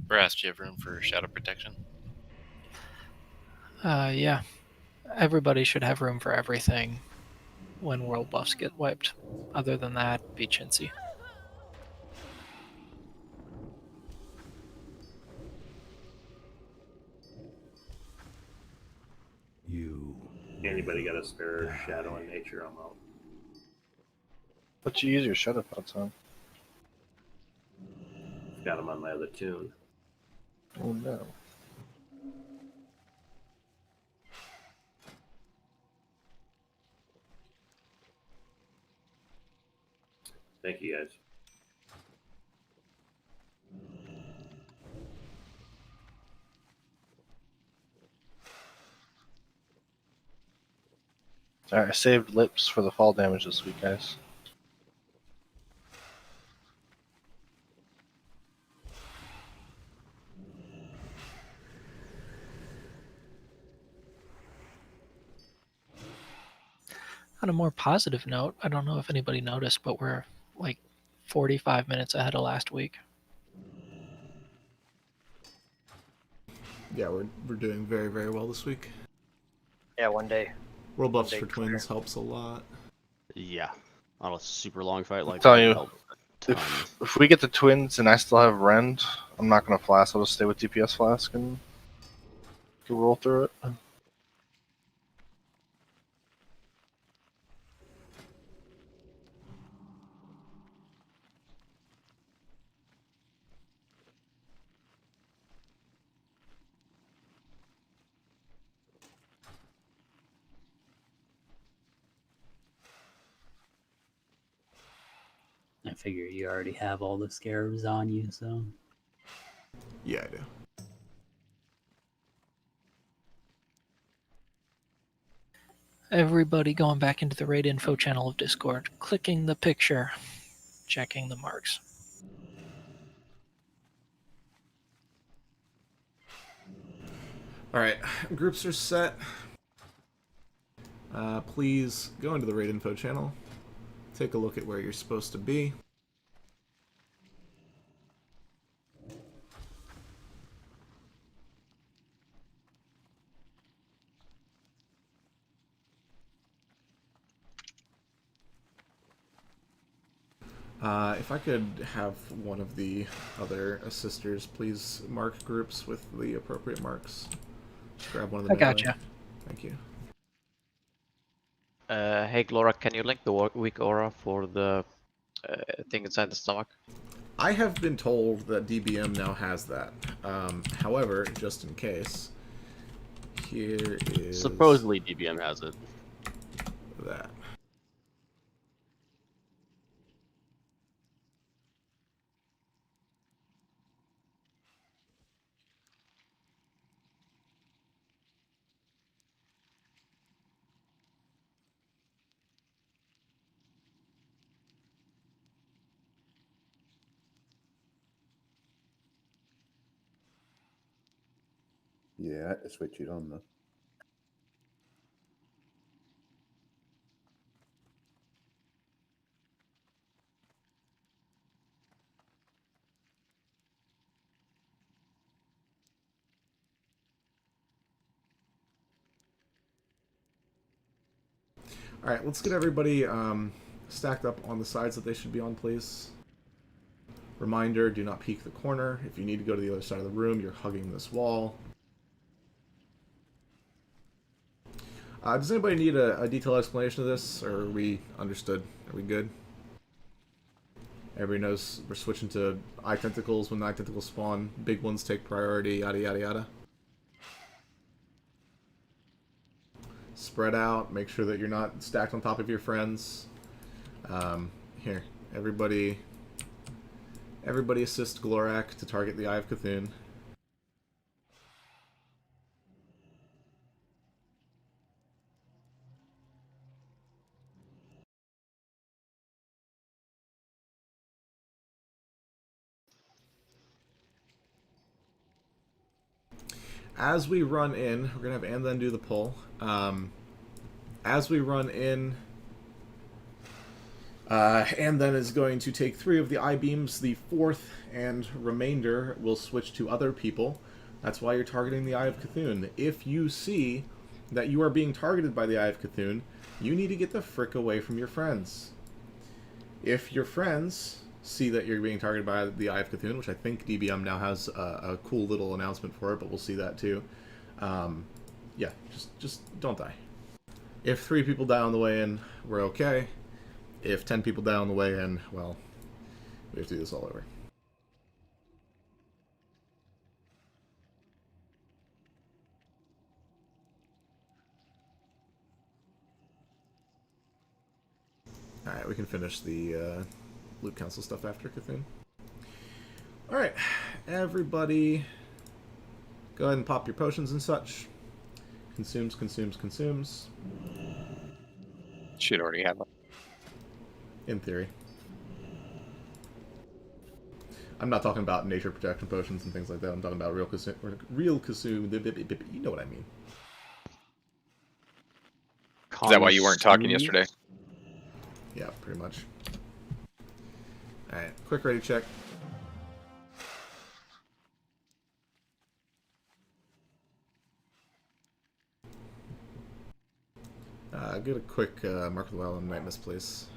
Brass, do you have room for shadow protection?
Yeah. Everybody should have room for everything when world buffs get wiped. Other than that, be chintzy.
Anybody got a spare shadow and nature? I'm out.
What you use your shadow pots on?
Got them on my other tune.
Oh no.
Thank you, guys.
Alright, I saved lips for the fall damage this week, guys.
On a more positive note, I don't know if anybody noticed, but we're like 45 minutes ahead of last week.
Yeah, we're doing very, very well this week.
Yeah, one day.
World buffs
One day
for twins helps a lot.
Yeah, on a super long fight like
tell
that,
you,
it helps a ton.
if we get the twins and I still have Rend, I'm not gonna flask. I'll just stay with DPS flask and roll through it.
I figure you already have all the scarabs on you, so.
Yeah, I do.
Everybody going back into the raid info channel of Discord, clicking the picture, checking the marks.
Alright, groups are set. Please go into the raid info channel. Take a look at where you're supposed to be. If I could have one of the other assisters please mark groups with the appropriate marks. Just grab one of the
I gotcha.
Thank you.
Hey Glora, can you link the weak aura for the thing inside the stomach?
I have been told that DBM now has that. However, just in case, here is...
Supposedly DBM has it.
That.
Yeah, I had to switch it on though.
Alright, let's get everybody stacked up on the sides that they should be on, please. Reminder, do not peek the corner. If you need to go to the other side of the room, you're hugging this wall. Does anybody need a detailed explanation of this, or are we understood? Are we good? Everybody knows we're switching to eye tentacles when the eye tentacles spawn. Big ones take priority, yada yada yada. Spread out, make sure that you're not stacked on top of your friends. Here, everybody assist Glorak to target the Eye of Cthulhu. As we run in, we're going to have and then do the pull. As we run in, and then is going to take 3 of the eye beams. The 4th and remainder will switch to other people. That's why you're targeting the Eye of Cthulhu. If you see that you are being targeted by the Eye of Cthulhu, you need to get the frick away from your friends. If your friends see that you're being targeted by the Eye of Cthulhu, which I think DBM now has a cool little announcement for it, but we'll see that too. Yeah, just don't die. If 3 people die on the way in, we're okay. If 10 people die on the way in, well, we have to do this all over. Alright, we can finish the loot council stuff after Cthulhu. Alright, everybody go ahead and pop your potions and such. Consumes.
Should already have them.
In theory. I'm not talking about nature protection potions and things like that. I'm talking about real consume. You know what I mean.
Is that why you weren't talking yesterday?
Yeah, pretty much. Alright, quick ready check. Get a quick Mark of the Wild on Night Mist, please.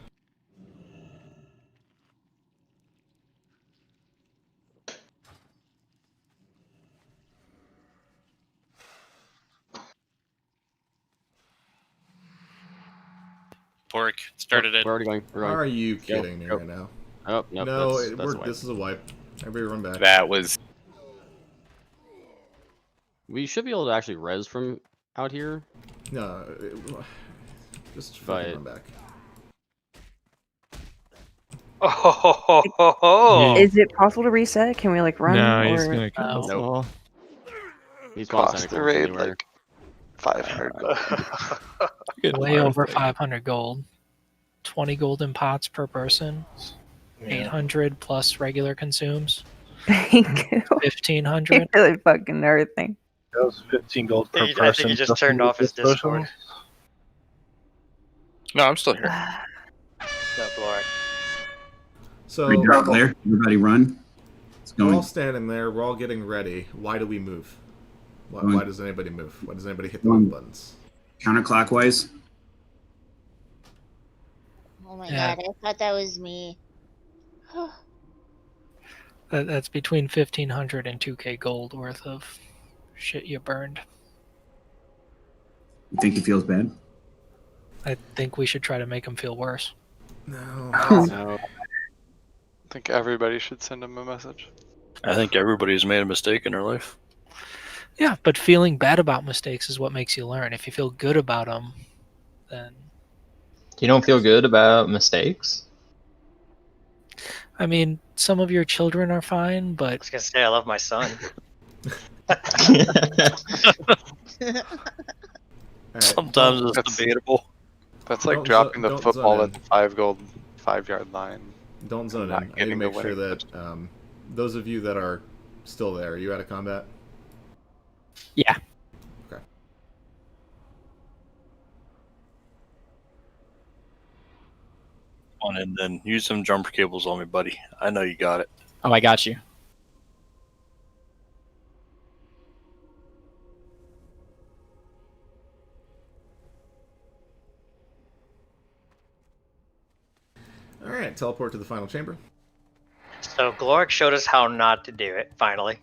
Pork started it.
We're already going. We're going.
Are you kidding me
Go.
right now?
Oh, no,
No,
that's a wipe.
this is a wipe. Everybody run back.
That was.
We should be able to actually res from out here.
No, just fucking run back.
Oh,
Is it possible to reset? Can we like run?
No,
or...
he's gonna kill us all.
He's
Cost the raid like 500 gold.
Way over 500 gold. 20 golden pots per person. 800 plus regular consumes.
Thank you.
1500.
Really fucking everything.
That was 15 gold per person.
I think he just turned off his Discord.
No, I'm still here.
No, Glory.
So
We drop there. Everybody run. It's
we're
going.
all standing there. We're all getting ready. Why do we move? Why does anybody move? Why does anybody hit the wrong buttons?
Counterclockwise.
Oh my
Yeah.
god, I thought that was me.
That's between 1500 and 2k gold worth of shit you burned.
You think he feels bad?
I think we should try to make him feel worse.
No.
No.
I think everybody should send him a message.
I think everybody's made a mistake in their life.
Yeah, but feeling bad about mistakes is what makes you learn. If you feel good about them, then...
You don't feel good about mistakes?
I mean, some of your children are fine, but...
I was gonna say I love my son.
Sometimes it's
That's-
debatable.
That's like
Don't
dropping
zo-
the
don't
football
zone
at the 5 gold 5 yard line.
Don't zone in.
Not
I need to
getting the
make sure
winning
that those of you that are still there, are you out of combat?
Yeah.
Okay.
On and then use some jumper cables on me, buddy. I know you got it.
Oh, I got you.
Alright, teleport to the final chamber.
So Gloric showed us how not to do it, finally.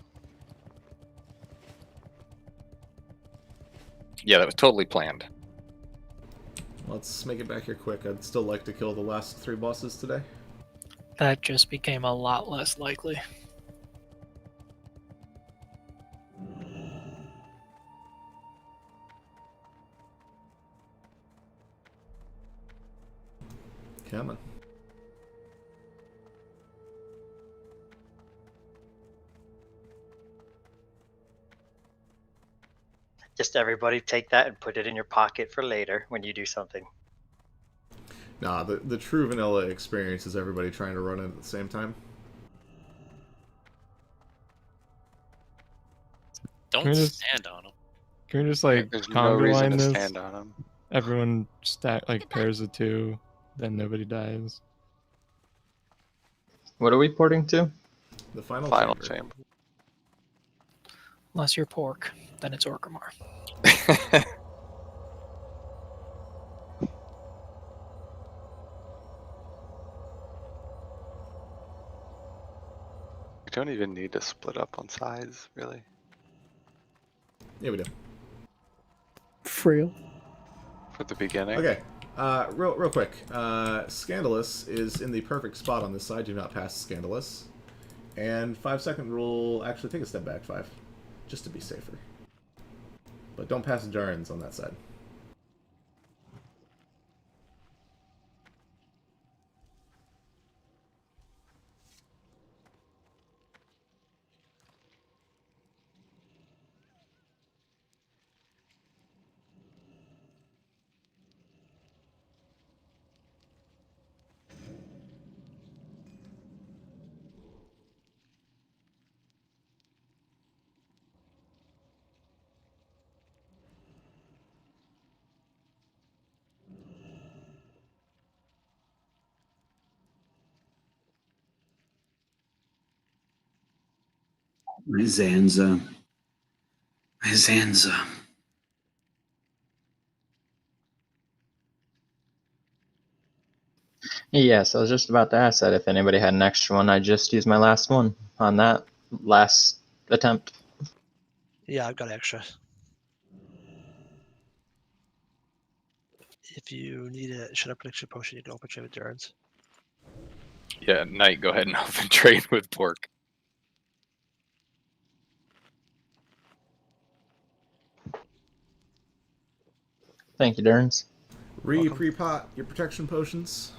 Yeah, that was totally planned.
Let's make it back here quick. I'd still like to kill the last 3 bosses today.
That just became a lot less likely.
Come on.
Just everybody take that and put it in your pocket for later when you do something.
Nah, the true vanilla experience is everybody trying to run it at the same time.
Don't
Can we just-
stand on them.
Can we just like
There's no
conga
reason
line
to
this?
stand on him.
Everyone stack like pairs of 2, then nobody dies.
What are we porting to?
The final
chamber.
Unless you're pork, then it's Orgrimmar.
We don't even need to split up on sides, really.
Yeah, we do.
Frail.
For the beginning.
Okay, real quick. Scandalous is in the perfect spot on this side. Do not pass Scandalous. And 5-second rule, actually take a step back 5, just to be safer. But don't pass Jarans on that side.
My Zanza. My Zanza.
Yes, I was just about to ask that if anybody had an extra one. I just used my last one on that last attempt.
Yeah, I've got extra. If you need a shut up prediction potion, you can open trade with Durans.
Yeah, Knight, go ahead and open trade with Pork.
Thank you, Durns.
Pre-pot your protection potions.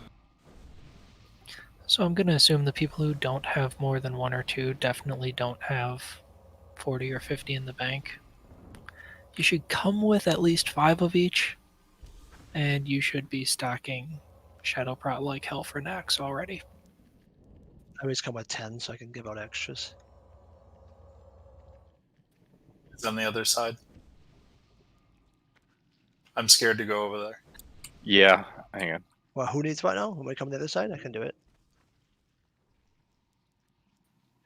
So I'm going to assume the people who don't have more than one or two definitely don't have 40 or 50 in the bank. You should come with at least 5 of each, and you should be stocking Shadow Prot like hell for Nax already.
I always come with 10, so I can give out extras.
It's on the other side. I'm scared to go over there.
Yeah, hang on.
Well, who needs what now? When we come to the other side, I can do it.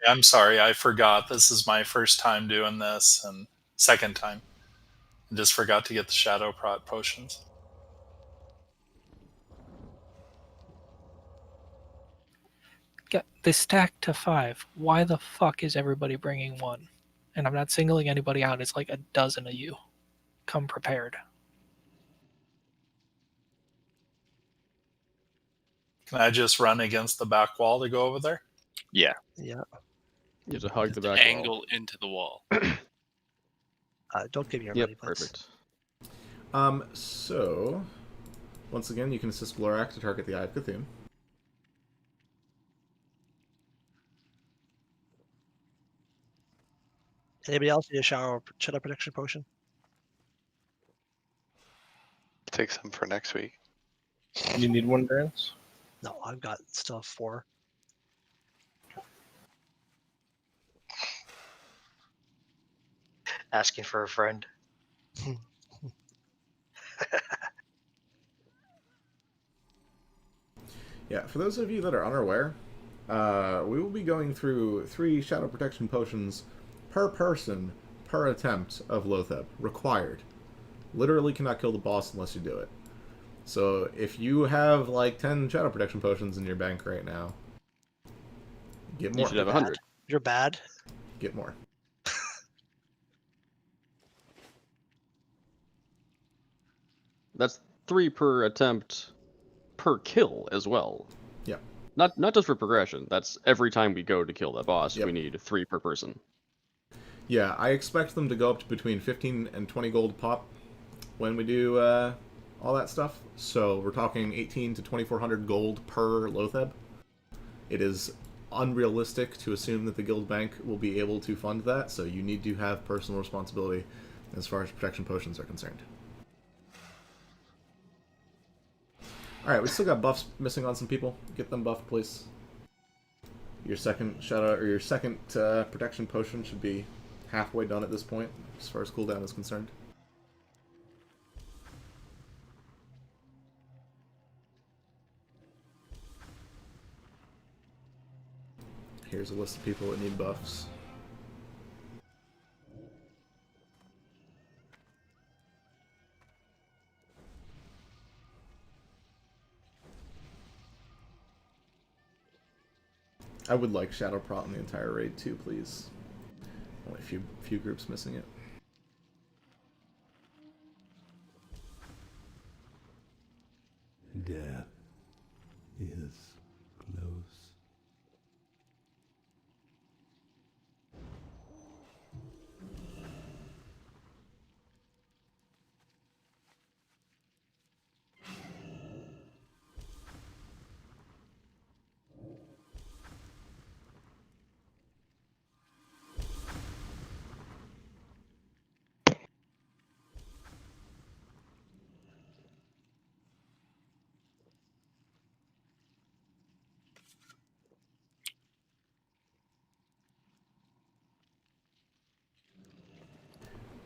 I'm sorry, I forgot. This is my first time doing this, and second time. I just forgot to get the Shadow Prot potions.
They stack to 5. Why the fuck is everybody bringing one? And I'm not singling anybody out. It's like a dozen of you. Come prepared.
Can I just run against the back wall to go over there?
Yeah.
Yeah.
You have to hug the back
Angle
wall.
into the wall.
Don't give me your
Yep,
money, please.
perfect.
So, once again, you can assist Glorak to target the Eye of Cthulhu.
Anybody else need a shadow protection potion?
Take some for next week.
You need one, Durns?
No, I've got still 4.
Asking for a friend.
Yeah, for those of you that are unaware, we will be going through 3 Shadow Protection Potions per person per attempt of Lotheb. Required. Literally cannot kill the boss unless you do it. So if you have like 10 Shadow Protection Potions in your bank right now, get more.
You should have 100.
You're bad.
Get more.
That's 3 per attempt per kill as well.
Yep.
Not just for progression. That's every time we go to kill that boss,
Yep.
we need 3 per person.
Yeah, I expect them to go up to between 15 and 20 gold pop when we do all that stuff. So we're talking 18 to 2400 gold per Lotheb. It is unrealistic to assume that the guild bank will be able to fund that, so you need to have personal responsibility as far as protection potions are concerned. Alright, we still got buffs missing on some people. Get them buffed, please. Your second shadow or your second protection potion should be halfway done at this point, as far as cooldown is concerned. Here's a list of people that need buffs. I would like Shadow Prot in the entire raid too, please. Only a few groups missing it.
Death is close.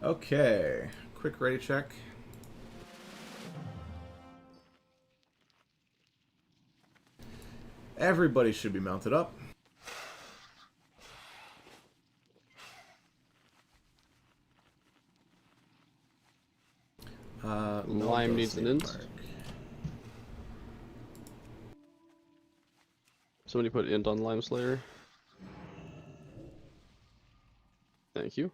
Okay, quick ready check. Everybody should be mounted up.
Lime needs an int. Somebody put int on Lime Slayer. Thank you.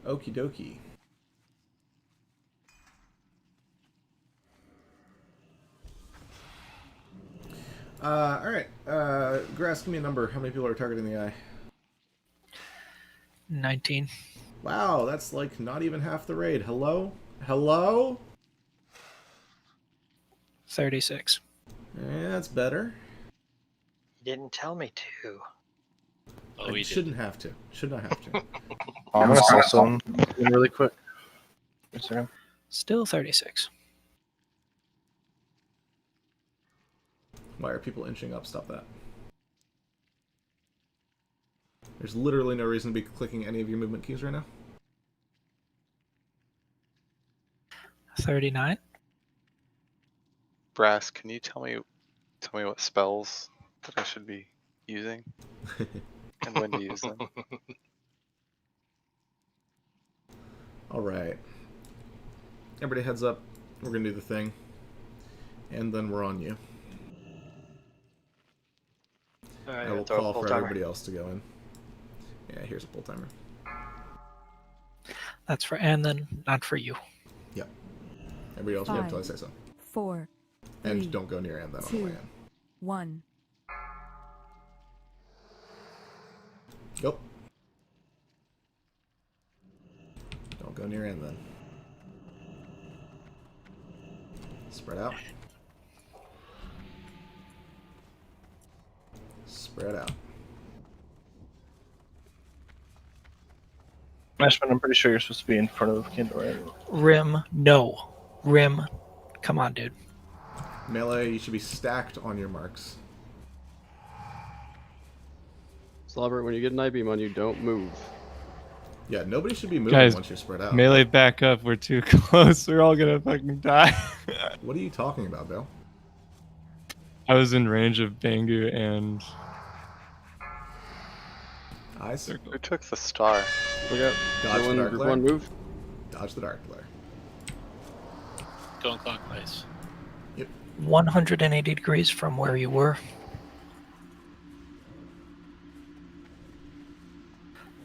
Okie dokie. Alright. Grass, give me a number. How many people are targeting the eye?
19.
Wow, that's like not even half the raid. Hello? Hello?
36.
Yeah, that's better.
You didn't tell me to.
Oh,
I shouldn't have to. Should not have to.
I'm gonna sell some really quick. One second.
Still 36.
Why are people inching up? Stop that. There's literally no reason to be clicking any of your movement keys right now.
39.
Brass, can you tell me what spells that I should be using and when to use them?
All right. Everybody heads up. We're going to do the thing. And then we're on you.
Alright,
I will
throw a
call
pull
for
timer.
everybody else to go in. Yeah, here's a pull timer.
That's for, and then not for you.
Yep. Everybody else, yeah, until I say so.
4,
And
3,
don't go near end then on the way in.
1.
Go. Don't go near end then. Spread out. Spread out.
Ashman, I'm pretty sure you're supposed to be in front of Kindle, right?
Rim, no. Rim, come on, dude.
Melee, you should be stacked on your marks.
Slobber, when you get an I-beam on you, don't move.
Yeah, nobody should be moving
Guys,
once you're spread out.
melee back up. We're too close. We're all gonna fucking die.
What are you talking about, Bill?
I was in range of Bangu and
Eyes.
Who took the star?
Look out.
Dodge the dark
Group
glare.
1 move.
Dodge the dark glare.
Going clockwise.
180 degrees from where you were.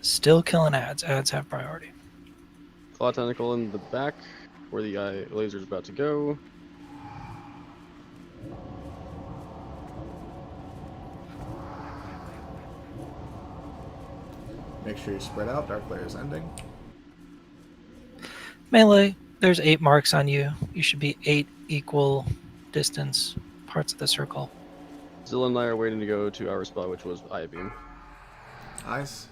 Still killing ads. Ads have priority.
Claw tentacle in the back, where the eye laser's about to go.
Make sure you spread out. Dark glare is ending.
Melee, there's 8 marks on you. You should be 8 equal distance parts of the circle.
Zilla and I are waiting to go to our spot, which was I-beam.
Eyes.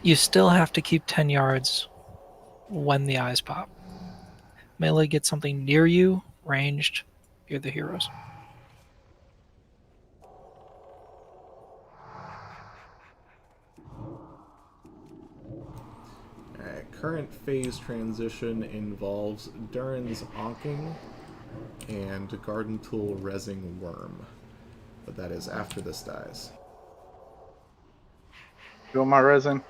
You still have to keep 10 yards when the eyes pop. Melee gets something near you, ranged, you're the heroes.
Alright, current phase transition involves Durin's onking and Garden Tool rezzing Worm. But that is after this dies.
Feel my resin.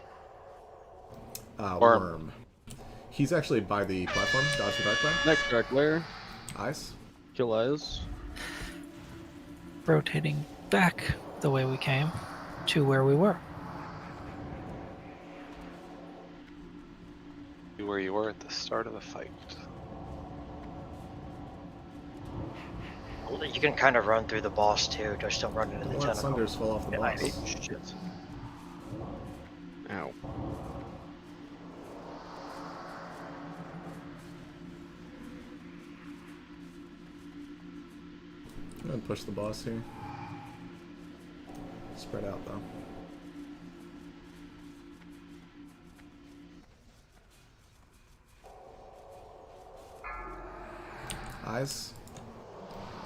Worm. He's actually by the platform. Dodge the dark glare.
Next dark glare.
Eyes.
Kill eyes.
Rotating back the way we came to where we were.
Where you were at the start of the fight.
You can kind of run through the boss too, just don't run into the
Don't let
tentacle.
Sunders fall off the boss.
Shit. Ow.
I'm gonna push the boss here. Spread out though. Eyes.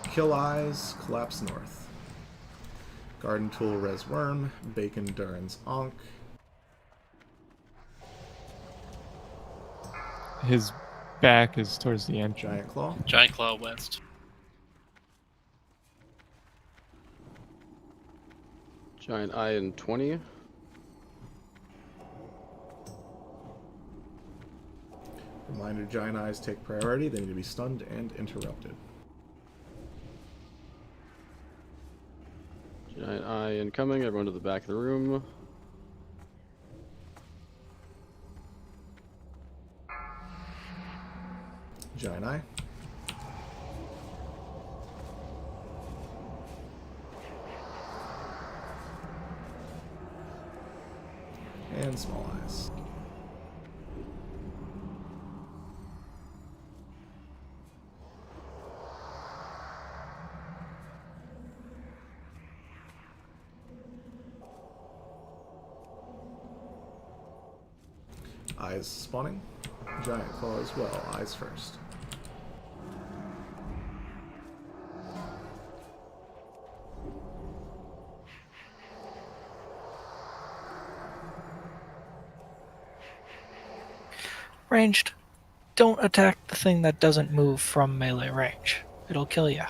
Kill eyes, collapse north. Garden Tool res worm, bacon Durin's onk.
his back is towards the entrance.
Giant Claw.
Giant Claw West.
Giant Eye in 20.
Reminder, Giant Eyes take priority. They need to be stunned and interrupted.
Giant Eye incoming. Everyone to the back of the room.
Giant Eye. And Small Eyes. Eyes spawning. Giant Claw as well. Eyes first.
Ranged. Don't attack the thing that doesn't move from melee range. It'll kill you.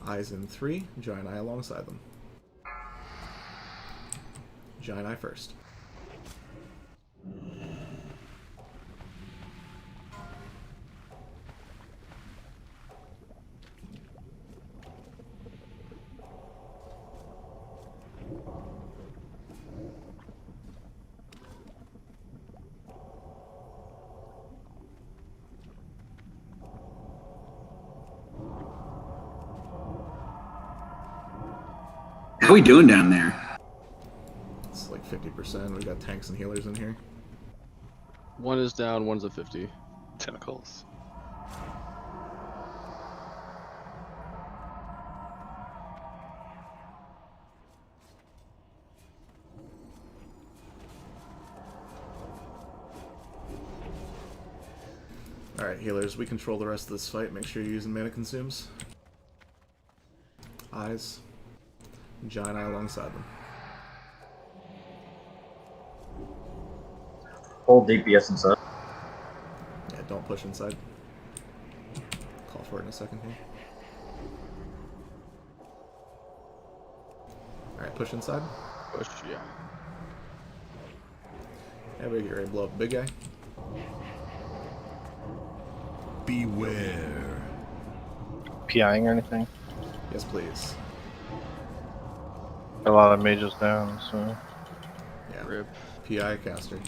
Eyes in 3. Giant Eye alongside them. Giant Eye first.
How we doing down there?
It's like 50%. We got tanks and healers in here.
One is down, one's at 50.
Tentacles.
Alright, healers, we control the rest of this fight. Make sure you're using mana consumes. Eyes. Giant Eye alongside them.
Hold DPS inside.
Yeah, don't push inside. Call for it in a second here. Alright, push inside.
Push, yeah.
Everybody get ready to blow up big guy.
Beware.
PIing or anything?
Yes, please.
A lot of mages down, so.
Yeah. Rip. PI caster.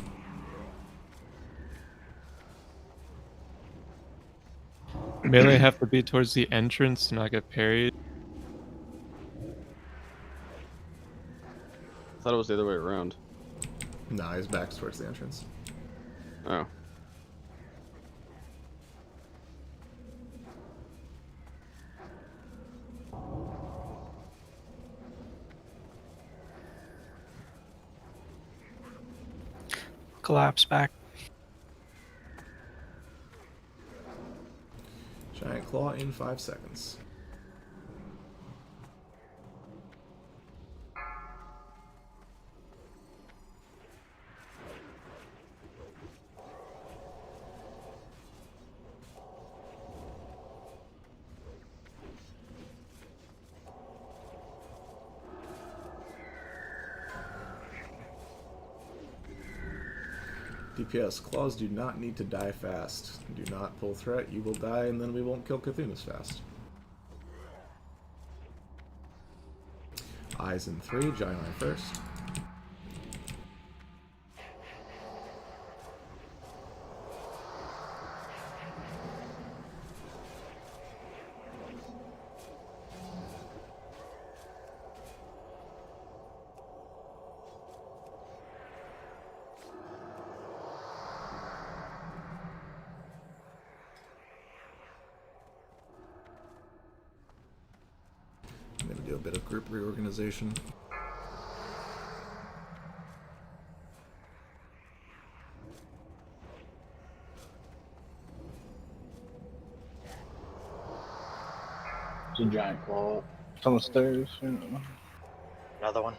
Melee have to be towards the entrance to not get parried.
I thought it was the other way around.
Nah, his back's towards the entrance.
Oh.
Collapse back.
Giant Claw in 5 seconds. DPS, claws do not need to die fast. Do not pull threat, you will die, and then we won't kill Cthulhu as fast. Eyes in 3, Giant Eye first. I'm going to do a bit of group reorganization.
It's a giant claw.
It's on the stairs. You know.
Another one.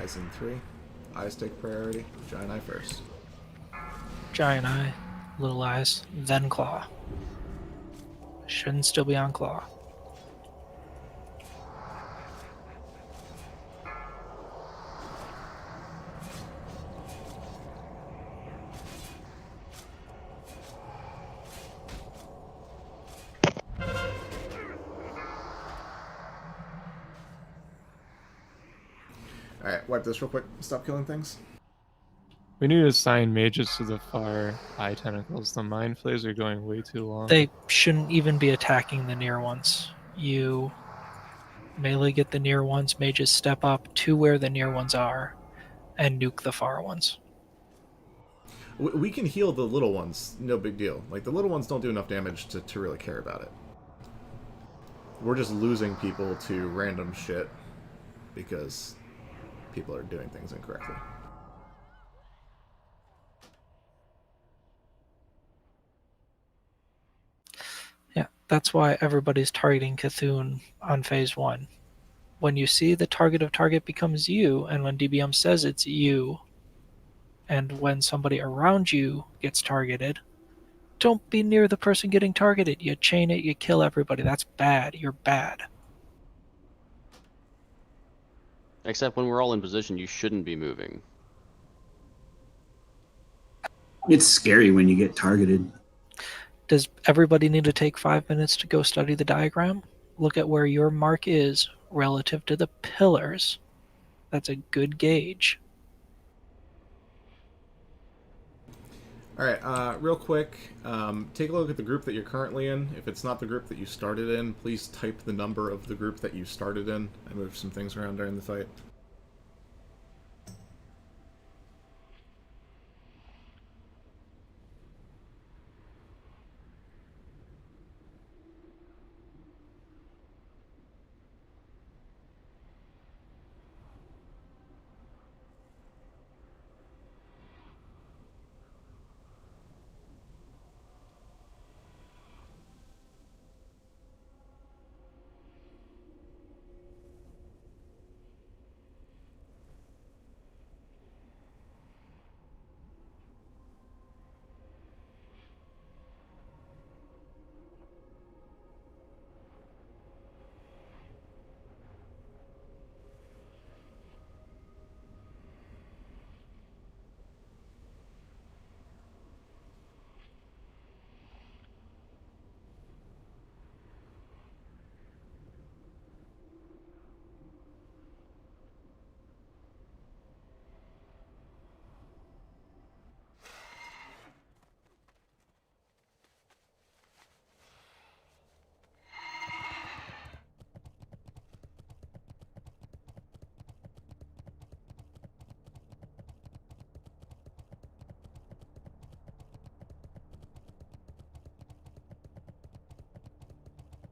Eyes in 3. Eyes take priority. Giant eye first.
Giant eye, little eyes, then claw. Shouldn't still be on claw.
Alright, wipe this real quick. Stop killing things.
We need to assign mages to the far eye tentacles. The mind flays are going way too long.
They shouldn't even be attacking the near ones. You melee get the near ones, mages step up to where the near ones are, and nuke the far ones.
We can heal the little ones, no big deal. Like, the little ones don't do enough damage to really care about it. We're just losing people to random shit because people are doing things incorrectly.
Yeah, that's why everybody's targeting Cthulhu on phase 1. When you see the target of target becomes you, and when DBM says it's you, and when somebody around you gets targeted, don't be near the person getting targeted. You chain it, you kill everybody. That's bad. You're bad.
Except when we're all in position, you shouldn't be moving.
It's scary when you get targeted.
Does everybody need to take 5 minutes to go study the diagram? Look at where your mark is relative to the pillars. That's a good gauge.
Alright, real quick, take a look at the group that you're currently in. If it's not the group that you started in, please type the number of the group that you started in. I moved some things around during the fight.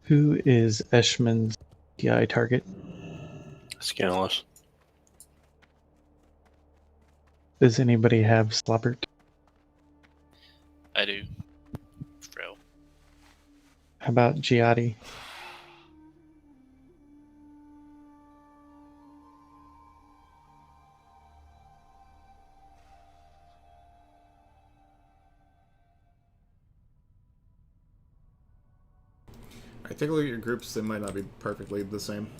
Who is Eshman's DI target?
Scanless.
Does anybody have Slobbert?
I do. Fro.
How about Giotti?
Alright, take a look at your groups. They might not be perfectly the same.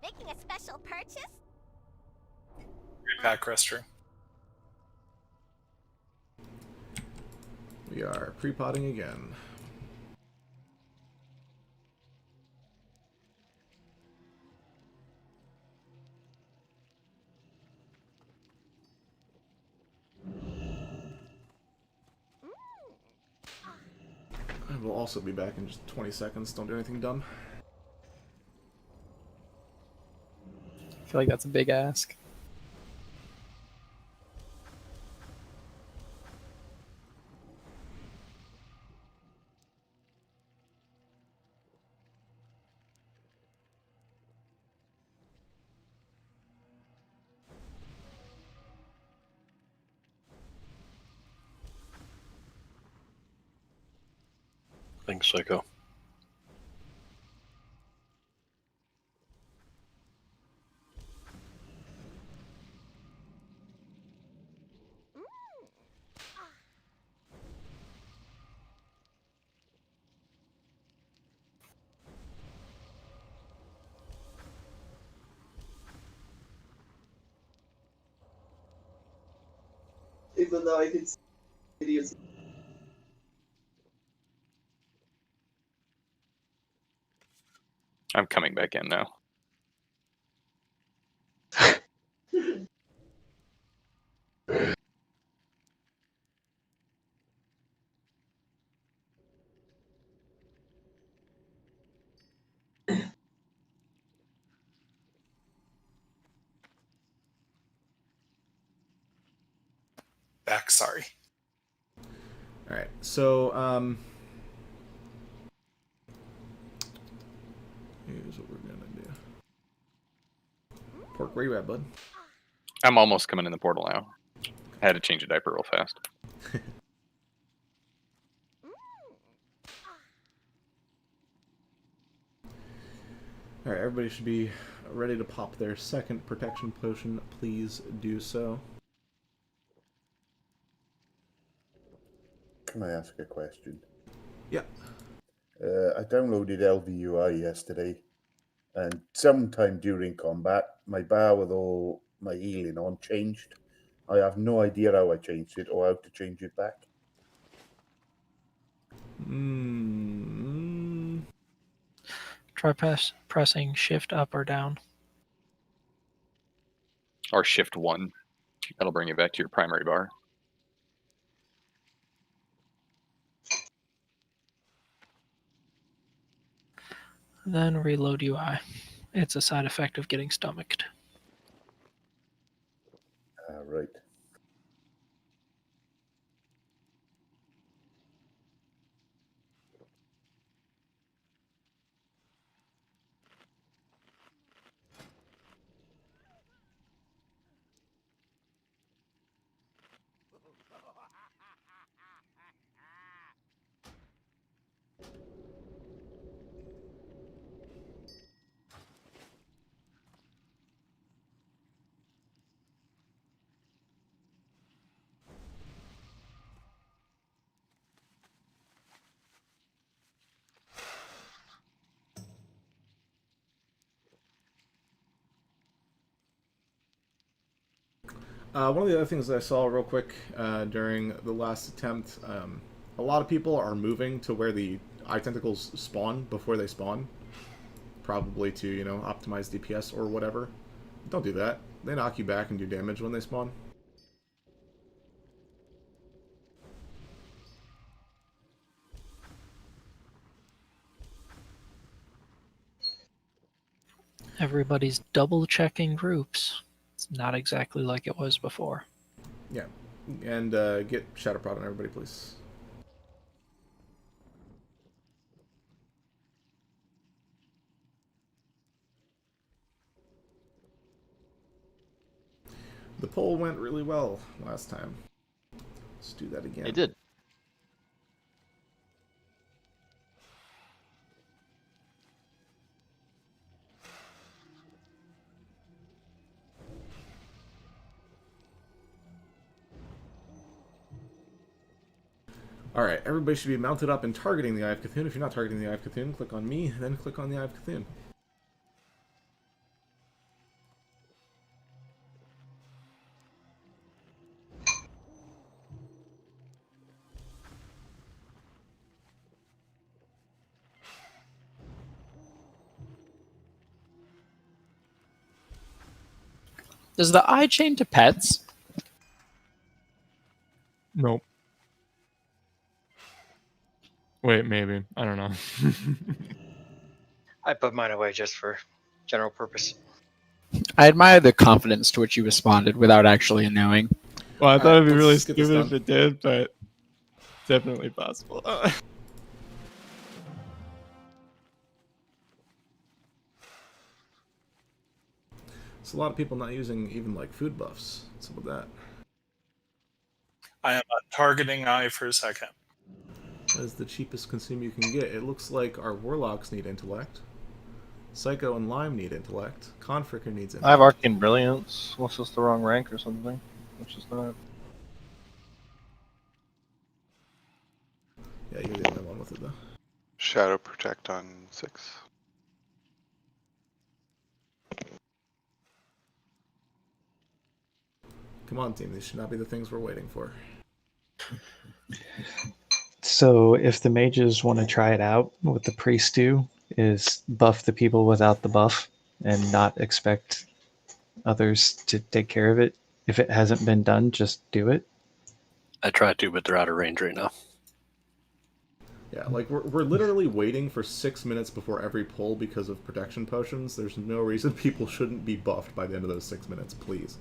Making a special purchase?
Pack restroom.
We are pre-potting again. I will also be back in just 20 seconds. Don't do anything dumb.
I feel like that's a big ask.
Thanks, Psycho.
even though I can see idiots.
I'm coming back in now.
Back, sorry.
All right, so here's what we're gonna do. Pork, where you at, bud?
I'm almost coming in the portal now. I had to change a diaper real fast.
All right, everybody should be ready to pop their second protection potion. Please do so.
Can I ask a question?
Yeah.
I downloaded LVUI yesterday, and sometime during combat, my bar with all my healing on changed. I have no idea how I changed it or how to change it back.
Try pressing shift up or down.
Or shift 1. That'll bring you back to your primary bar.
Then reload UI. It's a side effect of getting stomached.
Right.
One of the other things that I saw real quick during the last attempt, a lot of people are moving to where the eye tentacles spawn before they spawn, probably to, you know, optimize DPS or whatever. Don't do that. They knock you back and do damage when they spawn.
Everybody's double checking groups. It's not exactly like it was before.
Yeah. And get Shadow Prod on everybody, please. The poll went really well last time. Let's do that again.
It did.
Alright, everybody should be mounted up and targeting the Eye of Cthulhu. If you're not targeting the Eye of Cthulhu, click on me, then click on the Eye of Cthulhu.
Does the eye chain to pets?
Nope. Wait, maybe. I don't know.
I put mine away just for general purpose.
I admire the confidence to which you responded without actually knowing.
Well, I thought it'd be really
let's get this
stupid if
done.
it did, but definitely possible.
It's a lot of people not using even like food buffs. What's up with that?
I am targeting eye for a second.
What is the cheapest consume you can get? It looks like our warlocks need intellect. Psycho and Lime need intellect. Confricker needs intellect.
I have Arcane Brilliance. What's just the wrong rank or something? Which is not.
Yeah, you're the only one with it though.
Shadow Protect on 6.
Come on, team. These should not be the things we're waiting for.
So if the mages want to try it out, what the priests do is buff the people without the buff and not expect others to take care of it. If it hasn't been done, just do it.
I tried to, but they're out of range right now.
Yeah, like we're literally waiting for 6 minutes before every pull because of protection potions. There's no reason people shouldn't be buffed by the end of those 6 minutes, please.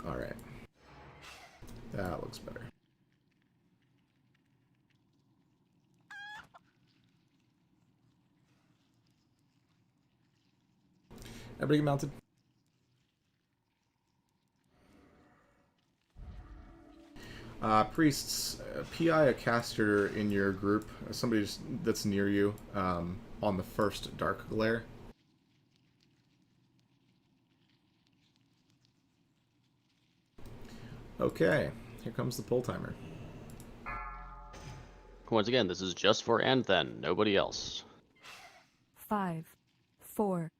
Alright. That looks better. Everybody get mounted. Priests, PI a caster in your group, somebody that's near you, on the first dark glare. Okay, here comes the pull timer.
Once again, this is just for and then, nobody else.
5, 4,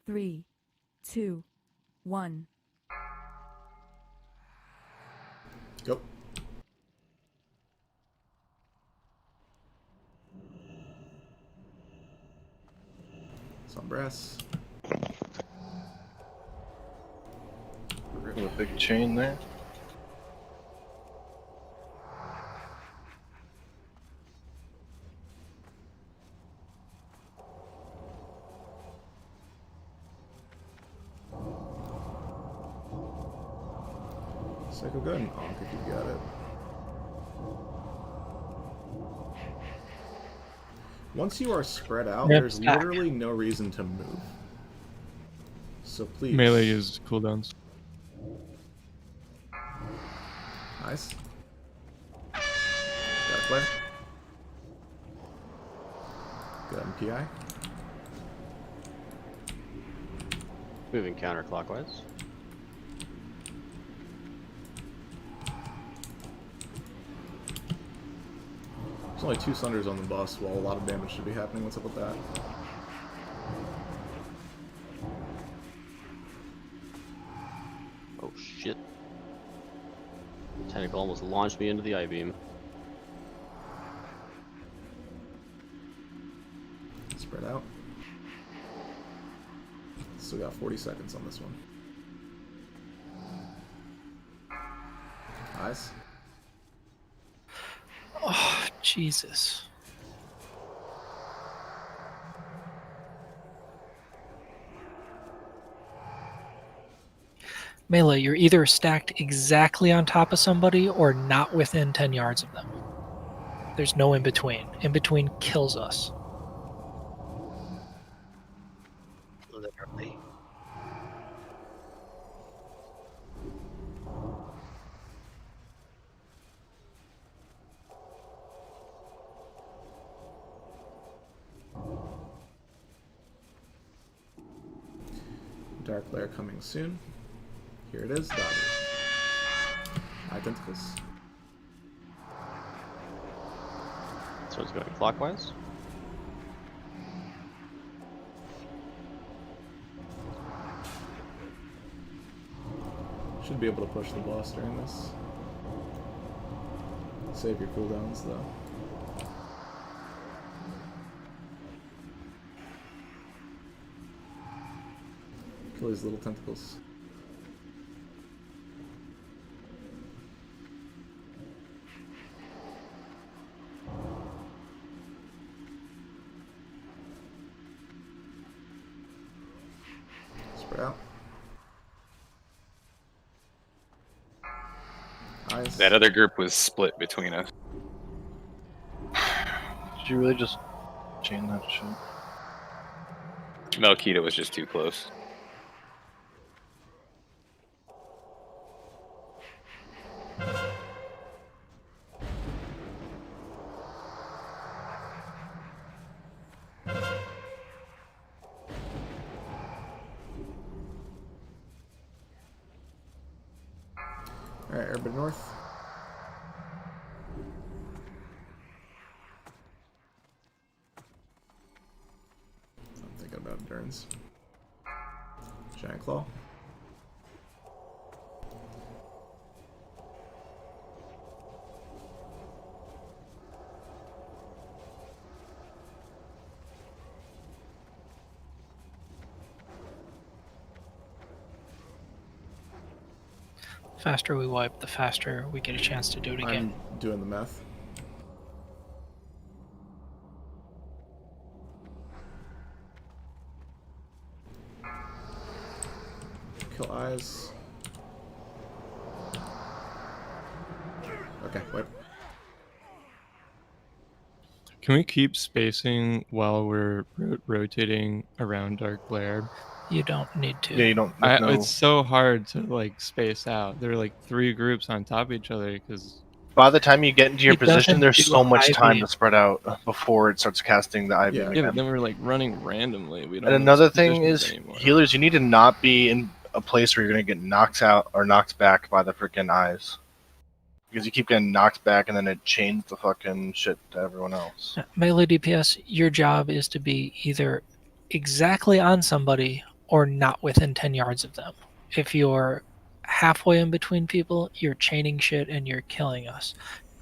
3, 2, 1.
Go. Sombras.
A big chain there.
Psycho, go ahead and onk if you got it. Once you are spread out,
Yep.
there's literally no reason to move. So please.
Melee used cooldowns.
Nice. Got a play. Good MPI.
Moving counterclockwise.
There's only 2 Sunders on the bus, while a lot of damage should be happening. What's up with that?
Oh shit. Tentacle almost launched me into the I-beam.
Spread out. Still got 40 seconds on this one. Nice.
Oh, Jesus. Melee, you're either stacked exactly on top of somebody or not within 10 yards of them. There's no in between. In between kills us.
Literally.
Dark Lair coming soon. Here it is, dotted. Identicals.
This one's going clockwise.
Should be able to push the boss during this. Save your cooldowns though. Kill these little tentacles. Spread out. Nice.
That other group was split between us.
Did you really just chain that shit?
Melkita was just too close.
Alright, everybody north. mines. Giant Claw.
The faster we wipe, the faster we get a chance to do it again.
I'm doing the math. Kill eyes. Okay, wipe.
Can we keep spacing while we're rotating around Dark Glare?
You don't need to.
Yeah, you don't.
It's so hard to like space out. There are like 3 groups on top of each other because
By the time you get into your
It
position,
doesn't
there's
do
so much time
IV.
to spread out before it starts casting the IV
Yeah.
again.
yeah, but then we're like running randomly. We don't.
And
know
another
these
thing
positions
is,
anymore.
healers, you need to not be in a place where you're going to get knocked out or knocked back by the freaking eyes. Because you keep getting knocked back and then it chains the fucking shit to everyone else.
Melee DPS, your job is to be either exactly on somebody or not within 10 yards of them. If you're halfway in between people, you're chaining shit and you're killing us.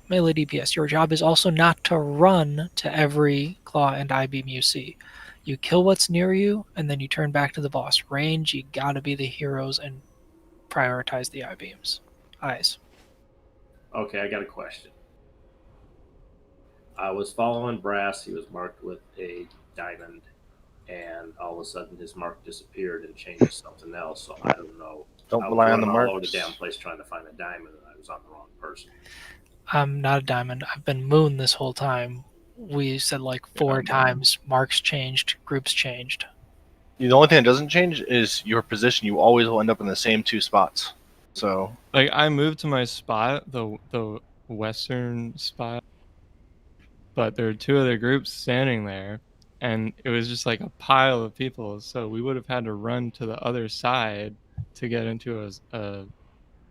Melee DPS, your job is also not to run to every claw and eye beam you see. You kill what's near you and then you turn back to the boss. Range, you gotta be the heroes and prioritize the eye beams. Eyes.
Okay, I got a question. I was following Brass. He was marked with a diamond, and all of a sudden his mark disappeared and changed to something else. So I don't know.
Don't
I was
rely on the
running all over
marks.
the damn place trying to find a diamond, and I was on the wrong person.
I'm not a diamond. I've been moon this whole time. We said like 4 times. Marks changed, groups changed.
The only thing that doesn't change is your position. You always will end up in the same 2 spots. So
Like I moved to my spot, the western spot, but there were 2 other groups standing there, and it was just like a pile of people. So we would have had to run to the other side to get into a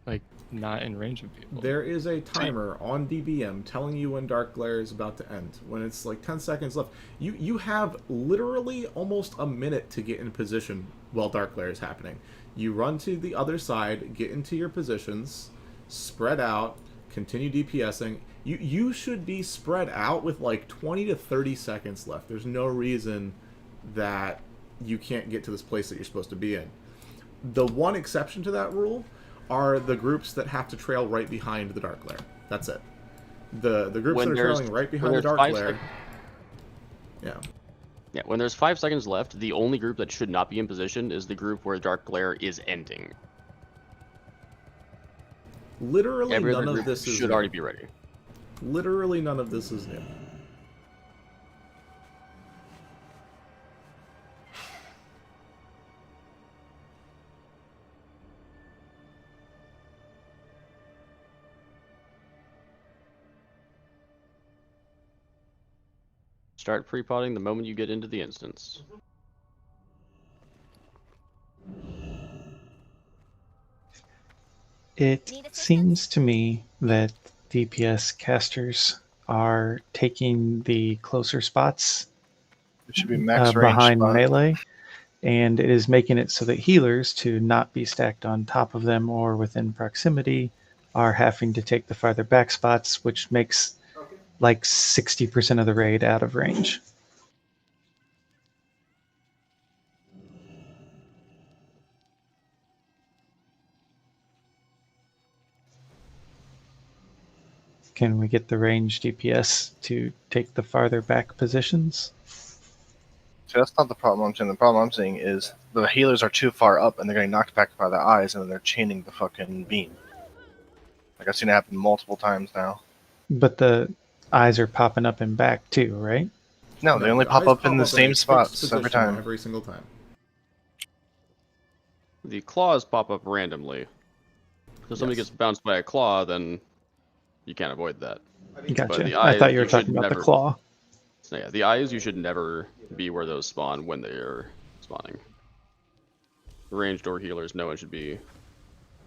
like not in range of people.
There is a timer on DBM telling you when Dark Glare is about to end. When it's like 10 seconds left, you have literally almost a minute to get in position while Dark Glare is happening. You run to the other side, get into your positions, spread out, continue DPSing. You should be spread out with like 20 to 30 seconds left. There's no reason that you can't get to this place that you're supposed to be in. The one exception to that rule are the groups that have to trail right behind the Dark Glare. That's it. The groups
When
that are
there's-
trailing right
when
behind the
there's
Dark
5
Glare. Yeah.
Yeah, when there's 5 seconds left, the only group that should not be in position is the group where Dark Glare is ending.
Literally
Every
none
other
of
group
this is
should
new.
already be ready.
Literally none of this is new.
Start pre-potting the moment you get into the instance.
It seems to me that DPS casters are taking the closer spots
it should be max range
behind
spot.
melee, and it is making it so that healers, to not be stacked on top of them or within proximity, are having to take the farther back spots, which makes like 60% of the raid out of range. Can we get the range DPS to take the farther back positions?
So that's not the problem I'm saying. The problem I'm saying is the healers are too far up and they're getting knocked back by the eyes and then they're chaining the fucking beam. Like I've seen it happen multiple times now.
But the eyes are popping up and back too, right?
No, they only
the
pop
eyes
up in the
a
same
fixed
spots every
position
time.
Every single time.
The claws pop up randomly. So if somebody gets bounced by a claw, then you can't avoid that.
Gotcha.
But the
I
eyes,
thought you were
should
talking about the
never-
claw.
So yeah, the eyes, you should never be where those spawn when they're spawning. Ranged or healers, no one should be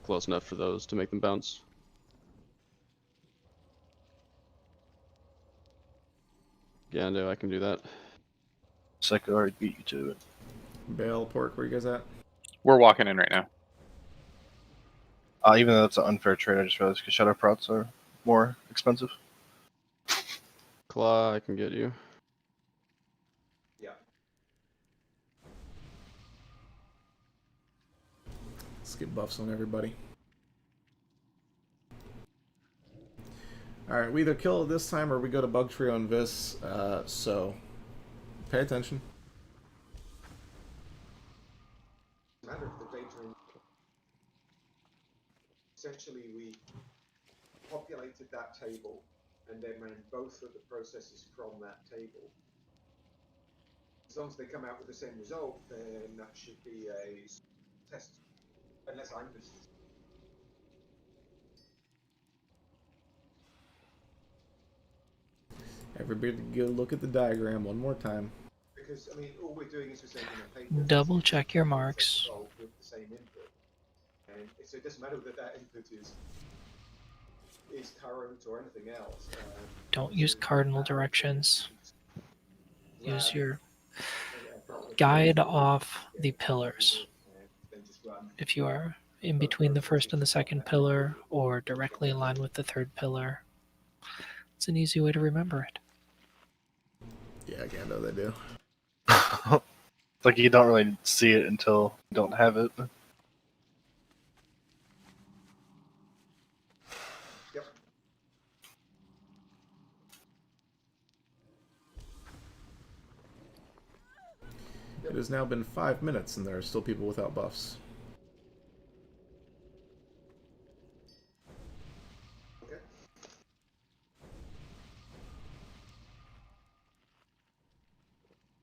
close enough for those to make them bounce. Yeah, no, I can do that.
Psycho already beat you to it.
Bale, Pork, where you guys at?
We're walking in right now.
Even though it's an unfair trade, I just realized because shadow prots are more expensive.
Claw, I can get you.
Yeah.
Let's get buffs on everybody. Alright, we either kill it this time or we go to Bug Trio and Vis, so pay attention.
Matter of the data. Essentially, we populated that table and then ran both of the processes from that table. As long as they come out with the same result, then that should be a test. Unless I'm missing.
Everybody go look at the diagram one more time.
Because, I mean, all we're doing is presenting a paper.
Double check your marks.
With the same input. And so it doesn't matter that that input is current or anything else.
Don't use cardinal directions. Use your guide off the pillars. If you are in between the first and the second pillar or directly in line with the third pillar, it's an easy way to remember it.
Yeah, Gando, they do.
It's like you don't really see it until you don't have it.
Yep.
It has now been 5 minutes and there are still people without buffs.
Okay.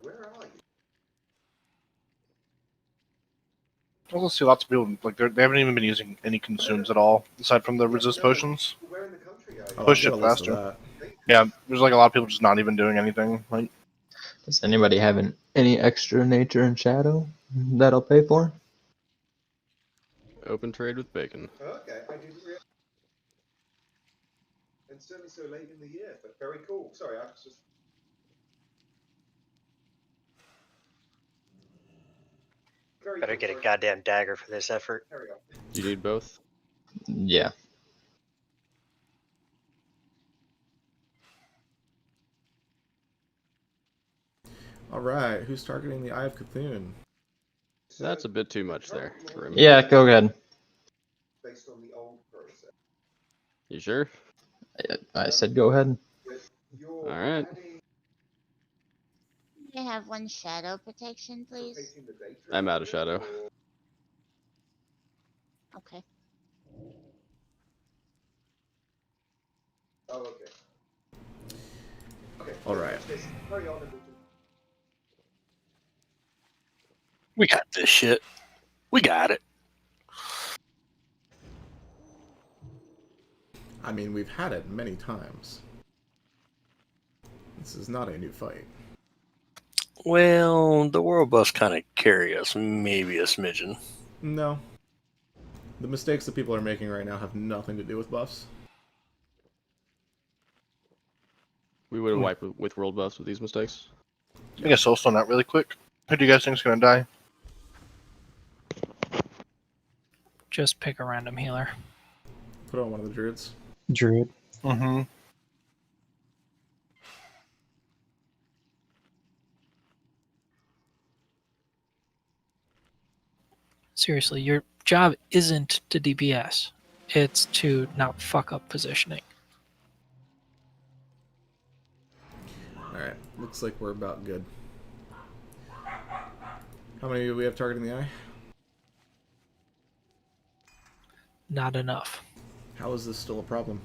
Where are you?
I also see lots of people like they haven't even been using any consumes at all aside from the resist potions.
Where in the country are you?
Oh,
Push
I've
it
got a list of
faster.
that.
Yeah, there's like a lot of people just not even doing anything. Like,
Does anybody have any extra nature and shadow that I'll pay for?
Open trade with bacon.
Okay, I didn't realize. And certainly so late in the year, but very cool. Sorry, I was just. Very
Better
cool,
get a
sorry.
goddamn dagger for this effort.
Carry on.
You need both?
Yeah.
Alright, who's targeting the Eye of Cthulhu?
That's a bit too much there.
Yeah, go ahead.
Based on the old process.
You sure?
I said go ahead.
All right.
Can I have one shadow protection, please?
I'm out of shadow.
Okay.
Oh, okay. Okay.
Alright.
Carry on and we can.
We got this shit. We got it.
I mean, we've had it many times. This is not a new fight.
Well, the world buffs kind of carry us, maybe a smidgen.
No. The mistakes that people are making right now have nothing to do with buffs.
We would have wiped with world buffs with these mistakes.
I guess also not really quick. Who do you guys think is gonna die?
Just pick a random healer.
Put on one of the druids.
Druid.
Mm-hmm.
Seriously, your job isn't to DPS. It's to not fuck up positioning.
Alright, looks like we're about good. How many do we have targeting the eye?
Not enough.
How is this still a problem?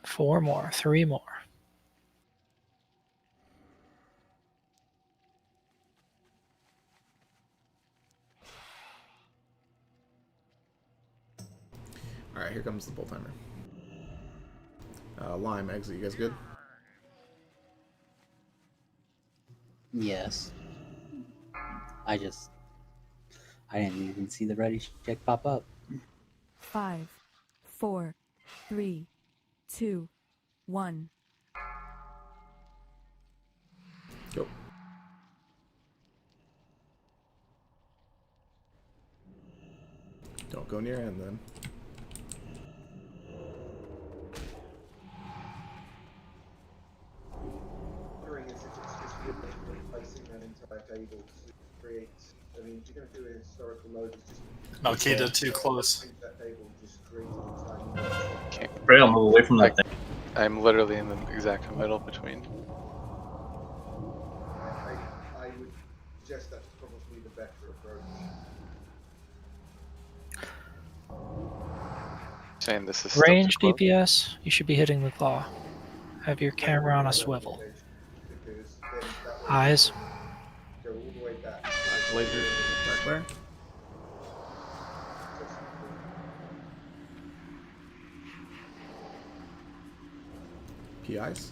Four more, three more.
Alright, here comes the bull timer. Lime, exit, you guys good?
Yes. I didn't even see the ready check pop up.
5, 4, 3, 2, 1.
Go. Don't go near end then.
Wondering if it's just replacing that entire table to create. I mean, if you're going to do a historical load, it's just.
Malkita too close.
Change that table, just create an entire new one.
Can't.
Right, I'll move away from that thing.
I'm literally in the exact middle between.
I would suggest that's probably the better approach.
Saying this is
Range
still too close.
DPS, you should be hitting the claw. Have your camera on a swivel.
Because then that way
Eyes.
go all the way back.
Laser.
Dark flare. PIs.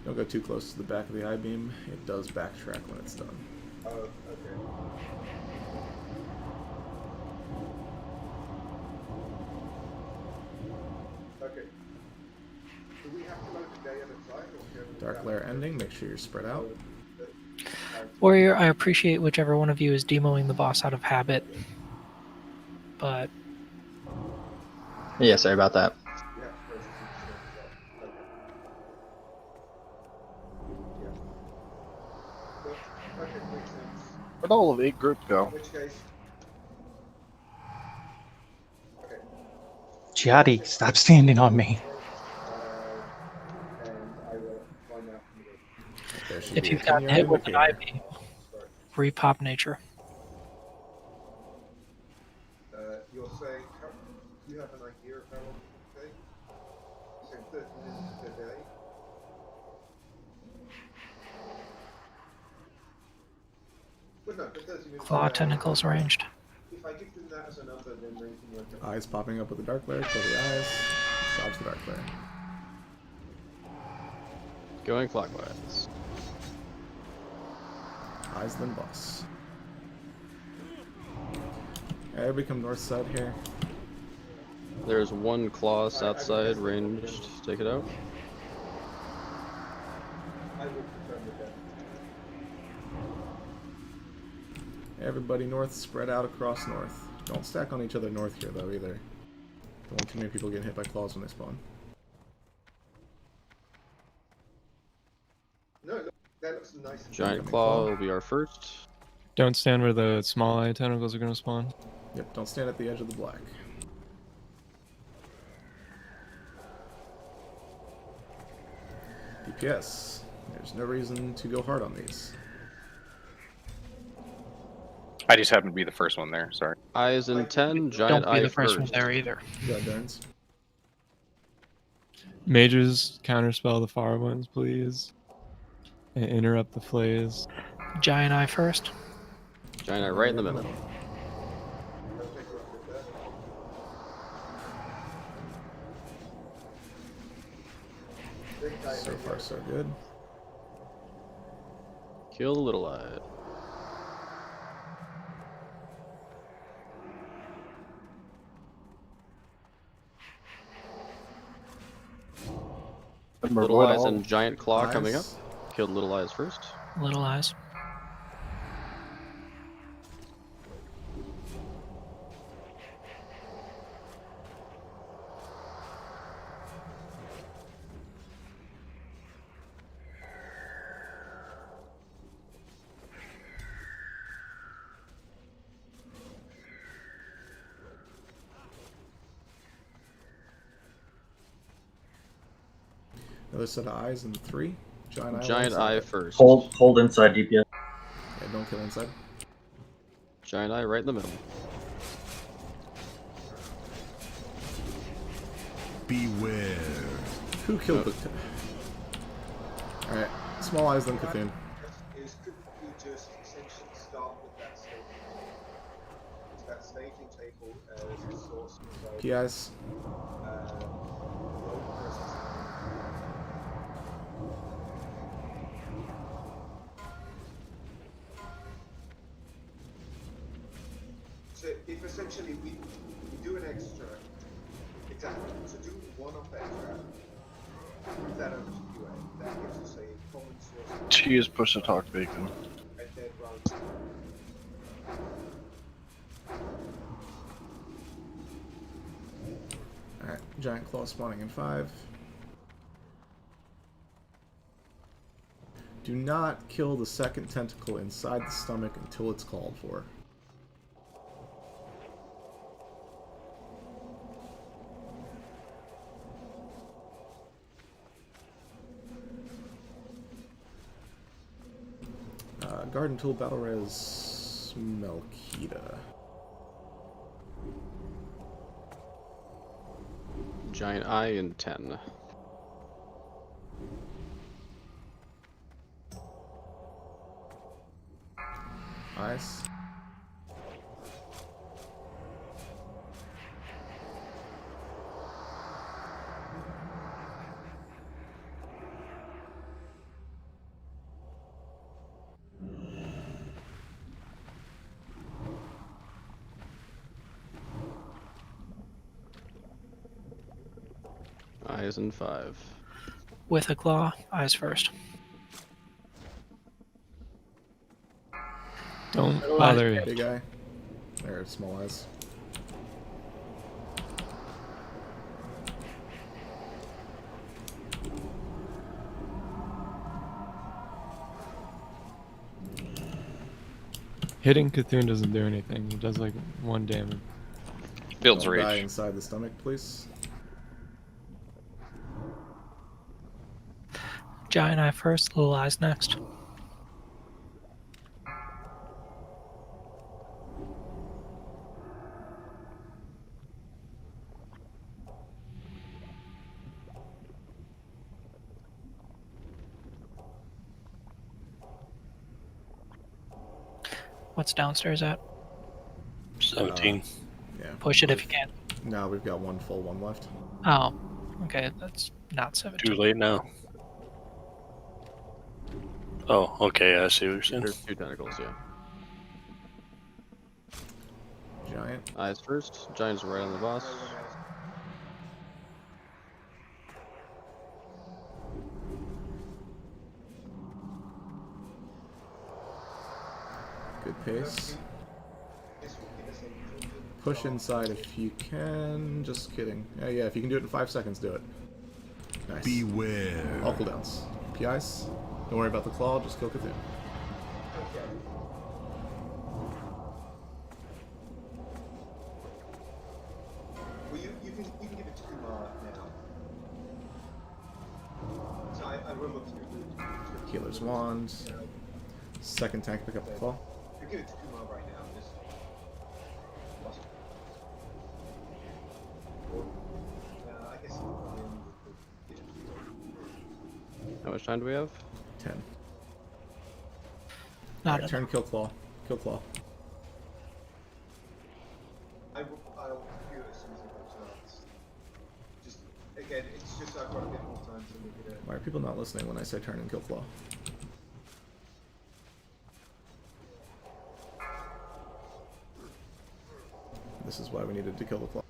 Don't go too close to the back of the eye beam. It does backtrack when it's done.
Oh, okay. Okay. Do we have to load the day at a time, or can we
Dark layer ending. Make sure you're spread out.
Warrior, I appreciate whichever one of you is demoing the boss out of habit. But
Yeah, sorry about that.
You have to process each step as well. Okay. Yeah. Okay, makes sense.
Where'd all of 8 group go?
In which case. Okay.
Giatti, stop standing on me.
And I will find out from you.
There should
if
be
you've
a
gotten
10-yard
hit with an eye
indicator.
beam, repop nature.
You're saying you have an idea of how long it will take? You're saying 30 minutes per day? Well, no, but 30 minutes
Claw
per day.
tentacles ranged.
If I give them that as a number, then they can work out.
Eyes popping up with the dark layer. Kill the eyes. Stops the dark layer.
Going clockwise.
Eyes then boss. Everybody come north side here.
There's one claw south side ranged. Take it out.
I will confirm with them.
Everybody north, spread out across north. Don't stack on each other north here though either. Don't want too many people getting hit by claws when they spawn.
No, look, that looks nice. And
Giant claw will be our first.
Don't stand where the small eye tentacles are going to spawn.
Yep, don't stand at the edge of the black. DPS. There's no reason to go hard on these.
I just happened to be the first one there. Sorry.
Eyes in 10. Giant
Don't be
eye
the first one
first.
there either.
You got Durns.
Mages counterspell the far ones, please. And interrupt the flays.
Giant eye first.
Giant eye right in the middle.
So far, so good.
Kill the little eye. Little eyes and giant claw coming up. Killed little eyes first.
Little eyes.
Another set of eyes in 3.
Giant eye first.
Hold inside DPS.
Yeah, don't kill inside.
Giant eye right in the middle.
Beware.
Who killed the... Alright, small eyes then Cthulhu.
Is could you just essentially start with that staging table? Use that staging table as a source of
PIs.
load processing. So if essentially we do an extract, it Exactly. So do one off extra. Move that over to UA. That gives us a common source.
Cheese push to talk bacon.
And then run.
Alright, giant claw spawning in 5. Do not kill the second tentacle inside the stomach until it's called for. Garden Tool Battle Res Melkita.
Giant eye in 10.
Eyes.
Eyes in 5.
With a claw, eyes first.
Don't bother.
Big eye. Or small eyes.
Hitting Cthulhu doesn't do anything. It does like 1 damage.
Builds
Don't die
rage.
inside the stomach, please.
Giant eye first, little eyes next. What's downstairs at?
17.
Yeah.
Push it if you can.
No, we've got one full one left.
Oh, okay, that's not 17.
Too late now. Oh, okay, I see what you're saying.
There's 2 tentacles, yeah.
Giant.
Eyes first. Giant's right on the boss.
Good pace. Push inside if you can. Just kidding. Yeah, if you can do it in 5 seconds, do it. Nice.
Beware.
All cooldowns. PIs. Don't worry about the claw, just kill Cthulhu.
Okay. Well, you can give it to Kumar now. So I will look through.
Healer's Wand. Second tank, pick up the claw.
You give it to Kumar right now. Just. I guess.
How much time do we have?
10.
Not
Alright, turn, kill claw. Kill claw.
I'll do it as soon as I get a chance. Just again, it's just I've got a bit more time to look at it.
Why are people not listening when I say turn and kill claw? This is why we needed to kill the claw.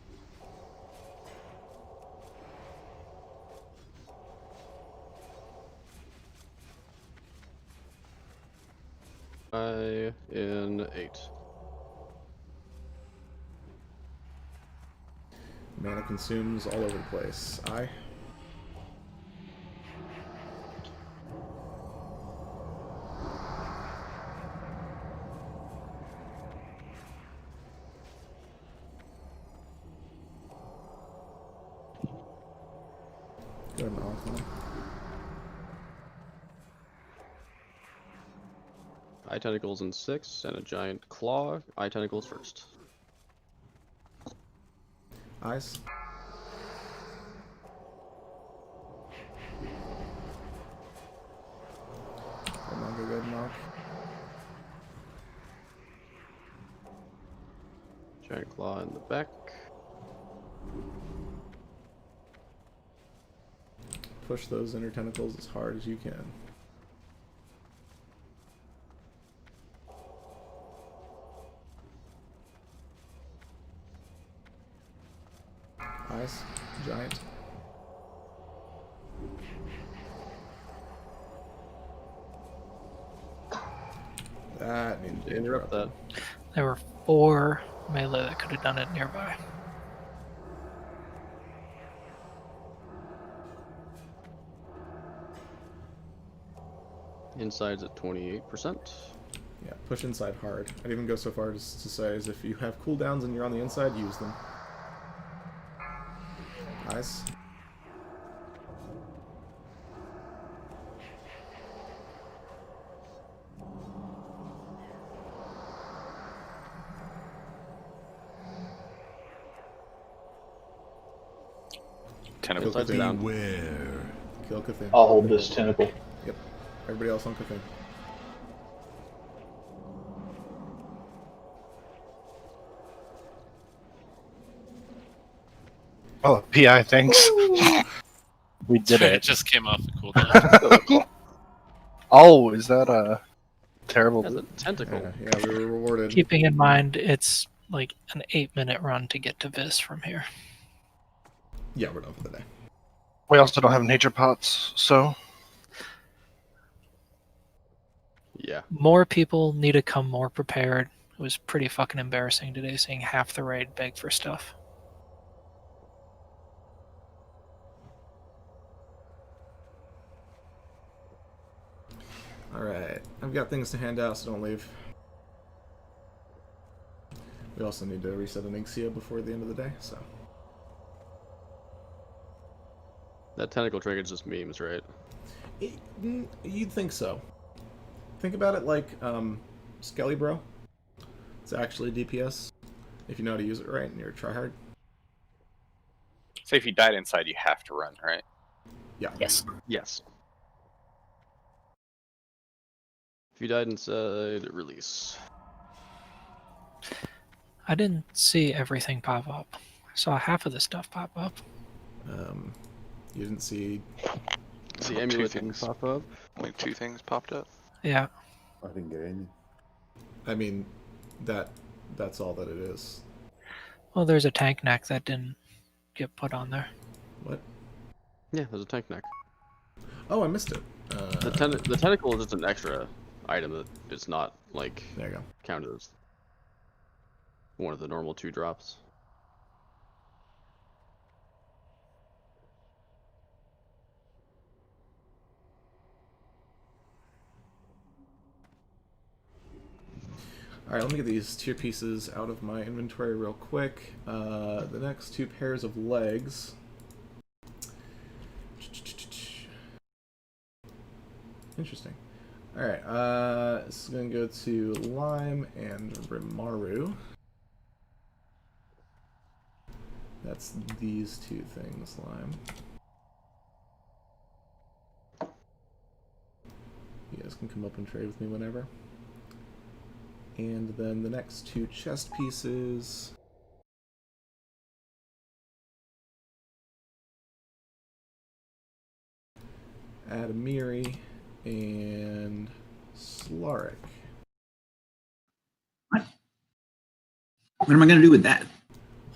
Eye in 8.
Mana consumes all over the place. Eye. Go ahead and off now.
Eye tentacles in 6, and a giant claw. Eye tentacles first.
Eyes. Come on, go good, Mark.
Giant claw in the back.
Push those inner tentacles as hard as you can. Eyes. That needed to be
Interrupt
interrupted.
There were 4 melee that could have done it nearby.
Inside's at 28%.
Yeah, push inside hard. I'd even go so far as to say is if you have cooldowns and you're on the inside, use them. Nice.
Tentacle
Kill
down.
Beware. Kill Cthulhu.
I'll hold this tentacle.
Yep. Everybody else on Cthulhu.
Oh, PI, thanks. We did
It
it.
just came off the cooldown.
Oh, is that a terrible?
That's a tentacle.
Yeah, we were rewarded.
Keeping in mind it's like an 8-minute run to get to Vis from here.
Yeah, we're done for the day.
We also don't have nature pots, so
Yeah.
More people need to come more prepared. It was pretty fucking embarrassing today seeing half the raid beg for stuff.
Alright, I've got things to hand out, so don't leave. We also need to reset an Inxia before the end of the day, so.
That tentacle trinket is just memes, right?
You'd think so. Think about it like Skelly Bro. It's actually DPS if you know how to use it right and you're a tryhard.
So if you died inside, you have to run, right?
Yeah.
Yes. Yes. If you died inside, release.
I didn't see everything pop up. I saw half of the stuff pop up.
You didn't see.
See
Two
amulet
things
pop up.
Only 2 things popped up.
Yeah.
I didn't get any.
I mean, that's all that it is.
Well, there's a tank neck that didn't get put on there.
What?
Yeah, there's a tank neck.
Oh, I missed it.
The tentacle is just an extra item that it's not like
there you go.
Counted as one of the normal 2 drops.
Alright, let me get these tier pieces out of my inventory real quick. The next 2 pairs of legs. Interesting. Alright, this is going to go to Lime and Rimaru. That's these 2 things, Lime. You guys can come up and trade with me whenever. And then the next 2 chest pieces. Adamiri and Slaric.
What am I going to do with that?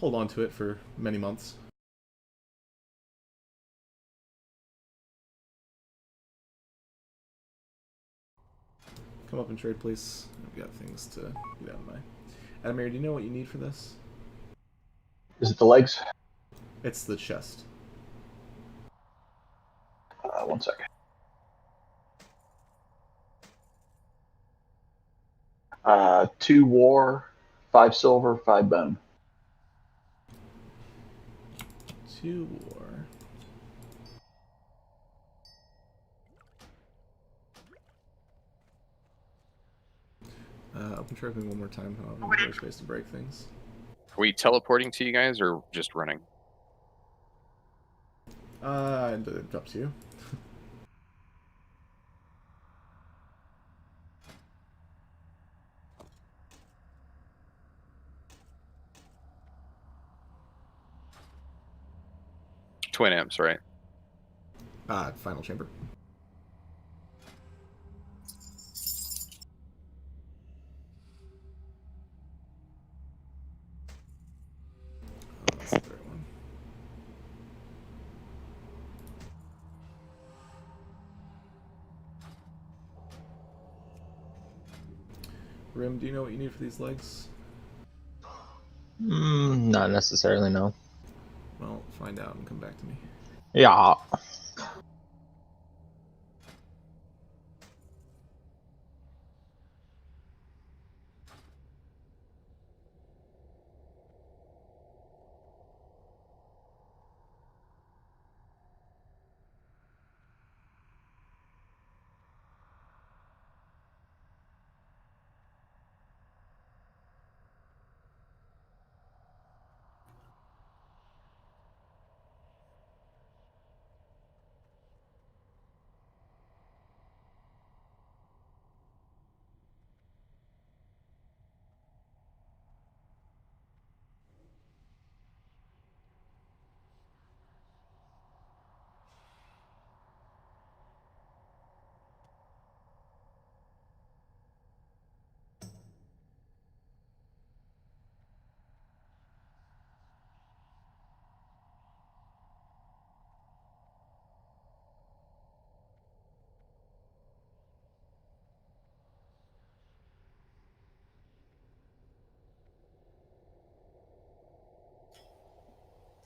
Hold on to it for many months. Come up and trade, please. I've got things to get out of my... Adamir, do you know what you need for this?
Is it the legs?
It's the chest.
1 second. 2 war, 5 silver, 5 bone.
2 war. Open trade me one more time. I'll have inventory space to break things.
Are we teleporting to you guys or just running?
It's up to you.
Twin amps, right?
Final chamber. That's the third one. Rim, do you know what you need for these legs?
Not necessarily, no.
Well, find out and come back to me.
Yeah.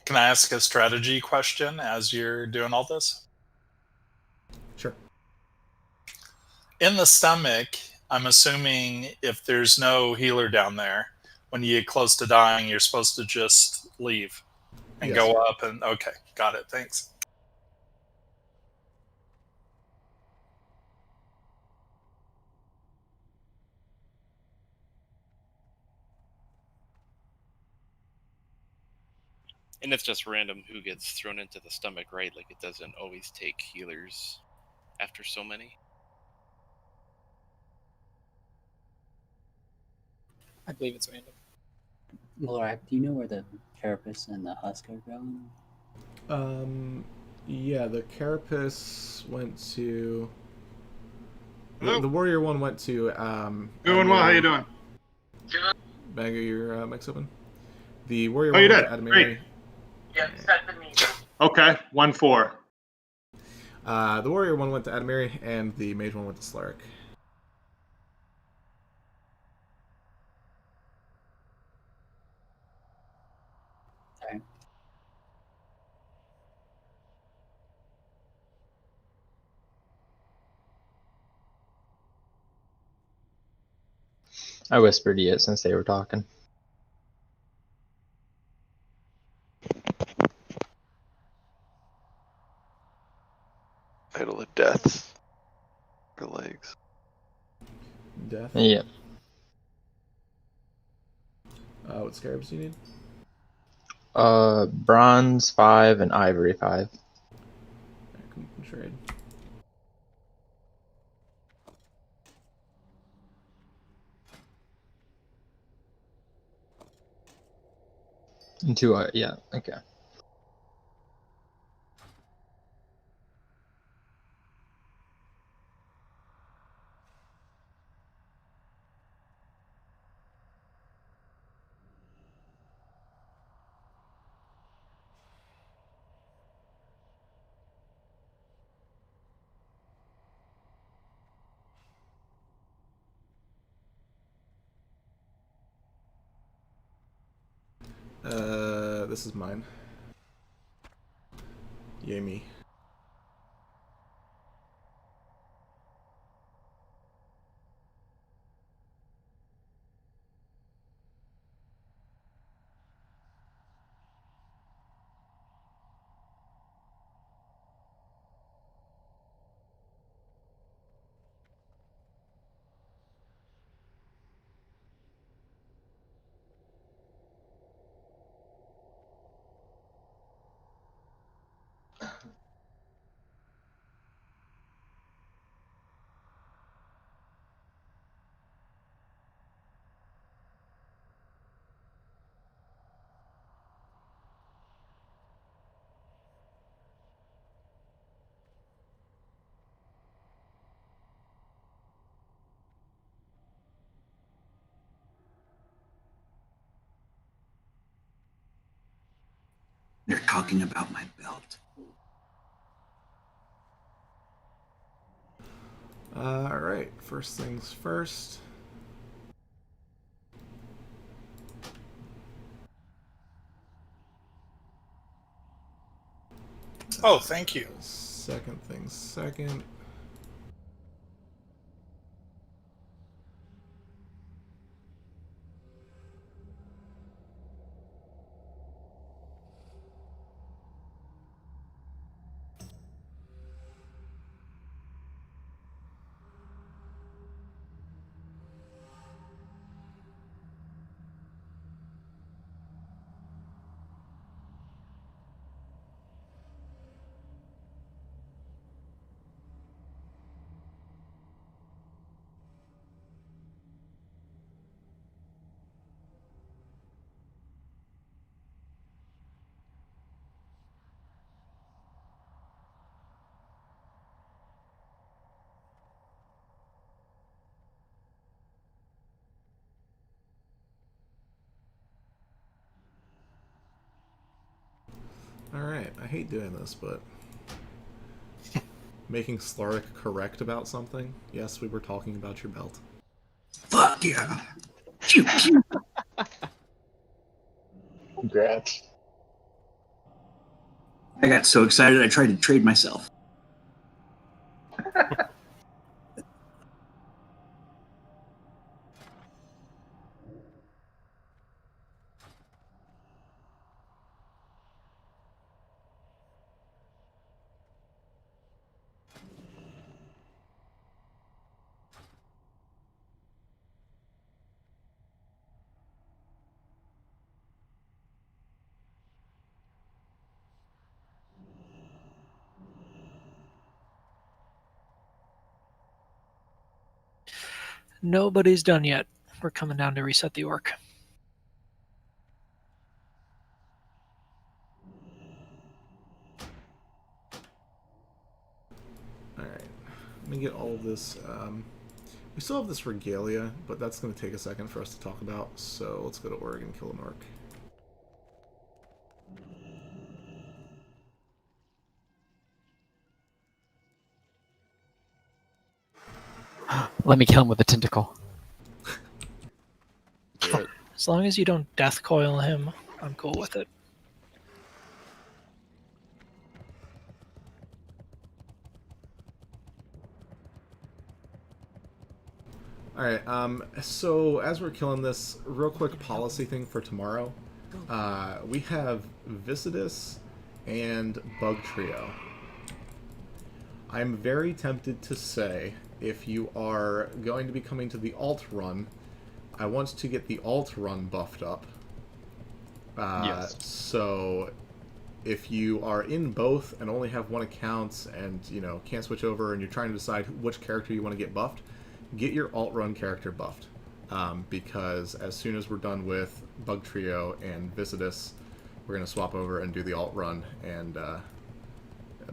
Can I ask a strategy question as you're doing all this?
Sure.
In the stomach, I'm assuming if there's no healer down there, when you get close to dying, you're supposed to just leave and
Yes.
go up and okay, got it. Thanks.
And it's just random who gets thrown into the stomach, right? Like it doesn't always take healers after so many.
I believe it's random. Lorak, do you know where the carapace and the husk are going?
Yeah, the carapace went to.
Hello?
The warrior one went to.
Doing well. How you doing?
Bag of your mix open. The warrior
Oh,
one
you
went
did?
to Adamiri.
Great. Okay, 1-4.
The warrior one went to Adamiri, and the mage one went to Slaric.
Okay.
I whispered it since they were talking.
Idol of deaths for legs.
Death.
Yeah.
What scarabs do you need?
Bronze 5 and ivory 5.
I can trade.
And 2, yeah, okay.
This is mine. Yay me.
They're talking about my belt.
Alright, first things first.
Oh, thank you.
Second thing second. Alright, I hate doing this, but making Slaric correct about something. Yes, we were talking about your belt.
Fuck yeah. Pew, pew.
Congrats.
I got so excited I tried to trade myself.
Nobody's done yet. We're coming down to reset the orc.
Alright, let me get all of this. We still have this regalia, but that's going to take a second for us to talk about, so let's go to Oregon, kill an orc.
Let me kill him with a tentacle.
As long as you don't death coil him, I'm cool with it.
Alright, so as we're killing this, real quick policy thing for tomorrow. We have Viscidus and Bug Trio. I'm very tempted to say, if you are going to be coming to the alt run, I want to get the alt run buffed up.
Yes.
So if you are in both and only have one account and, you know, can't switch over and you're trying to decide which character you want to get buffed, get your alt run character buffed. Because as soon as we're done with Bug Trio and Viscidus, we're going to swap over and do the alt run, and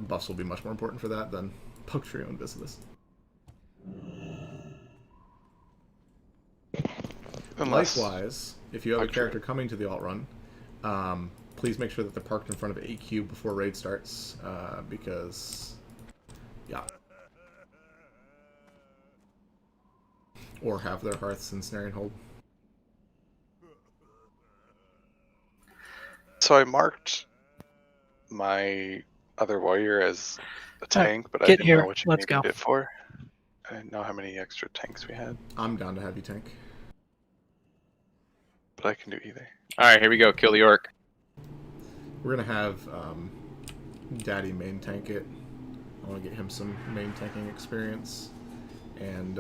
buffs will be much more important for that than Bug Trio and Viscidus. Likewise, if you have a character coming to the alt run, please make sure that they're parked in front of AQ before raid starts, because, yeah. Or have their hearths in snare and hold.
So I marked my other warrior as a tank, but I
get
didn't
here.
know what you
Let's
needed
go.
it for. I didn't know how many extra tanks we had,
I'm down to have you tank.
but I can do either.
Alright, here we go. Kill the orc.
We're gonna have Daddy main tank it. I want to get him some main tanking experience, and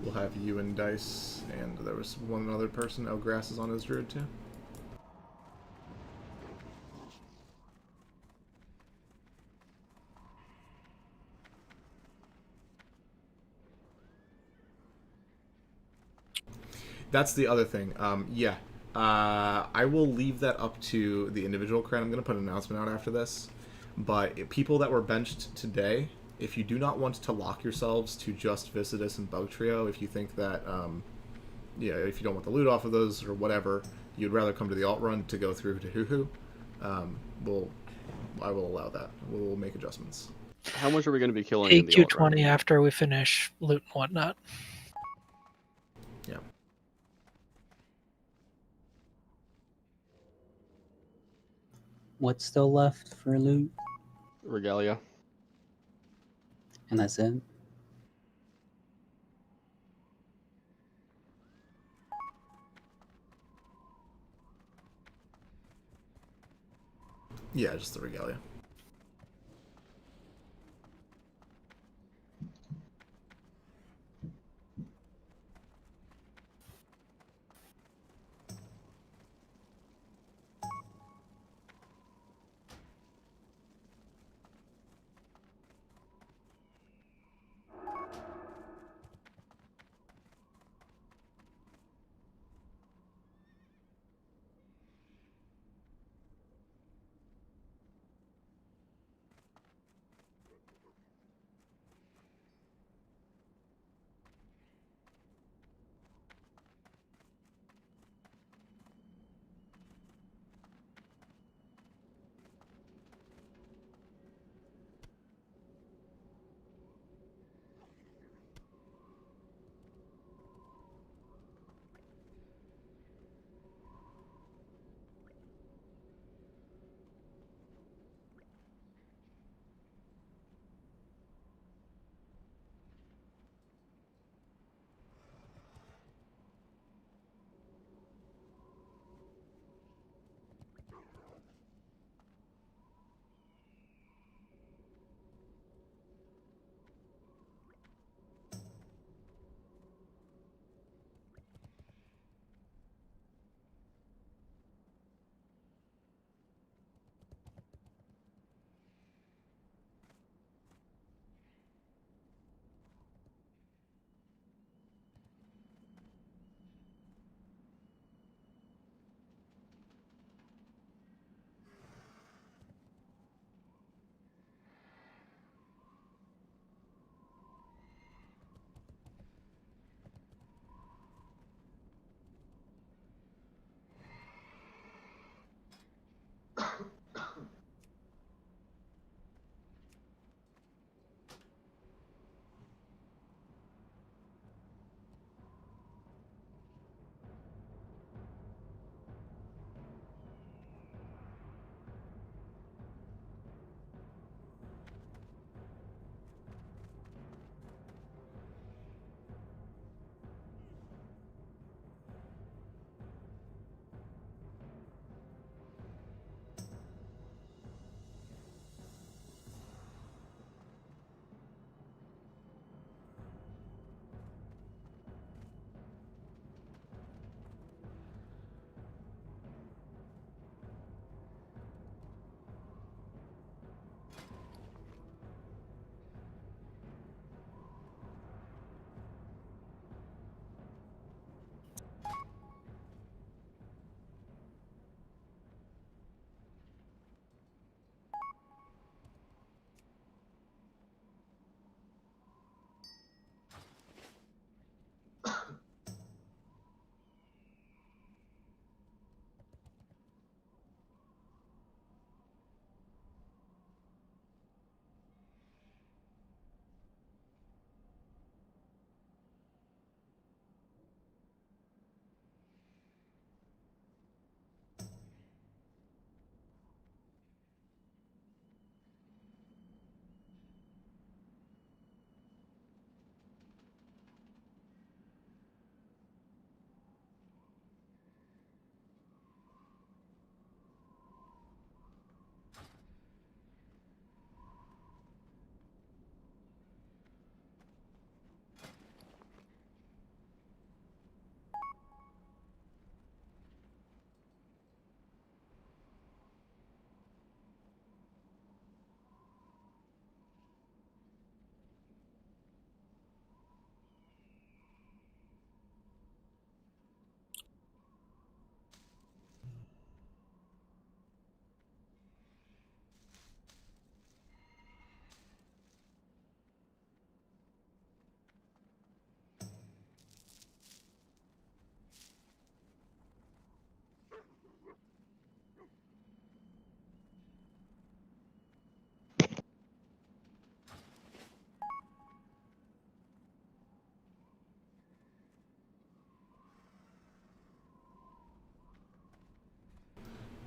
we'll have you and Dice, and there was one other person. Oh, Grass is on his druid too. That's the other thing. Yeah. I will leave that up to the individual crowd. I'm going to put an announcement out after this. But people that were benched today, if you do not want to lock yourselves to just Viscidus and Bug Trio, if you think that, yeah, if you don't want the loot off of those or whatever, you'd rather come to the alt run to go through to Hoo-Hoo, I will allow that. We'll make adjustments.
How much are we going to be killing in the alt run?
AQ20 after we finish loot and whatnot.
Yeah.
What's still left for loot?
Regalia.
And that's it?
Yeah, just the regalia.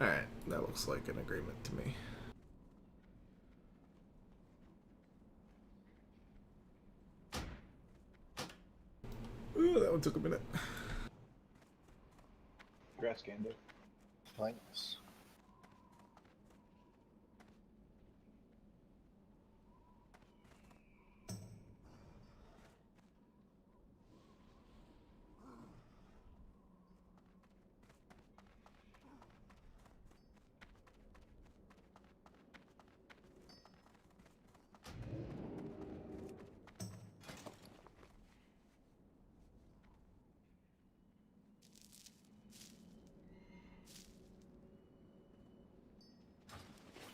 Alright, That looks like an agreement to me. Ooh, that one took a minute.
Congrats, Gambit. Thanks.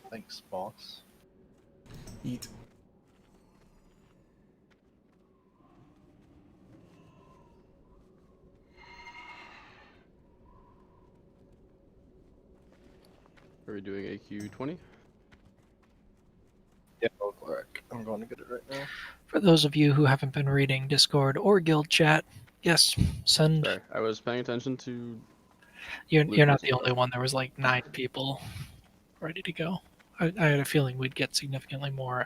Thanks, boss.
Eat.
Are we doing AQ20?
Yeah, Clark. I'm going to get it right now.
For those of you who haven't been reading Discord or Guild chat, yes, send.
Sorry, I was paying attention to.
You're not the only one. There was like 9 people ready to go. I had a feeling we'd get significantly more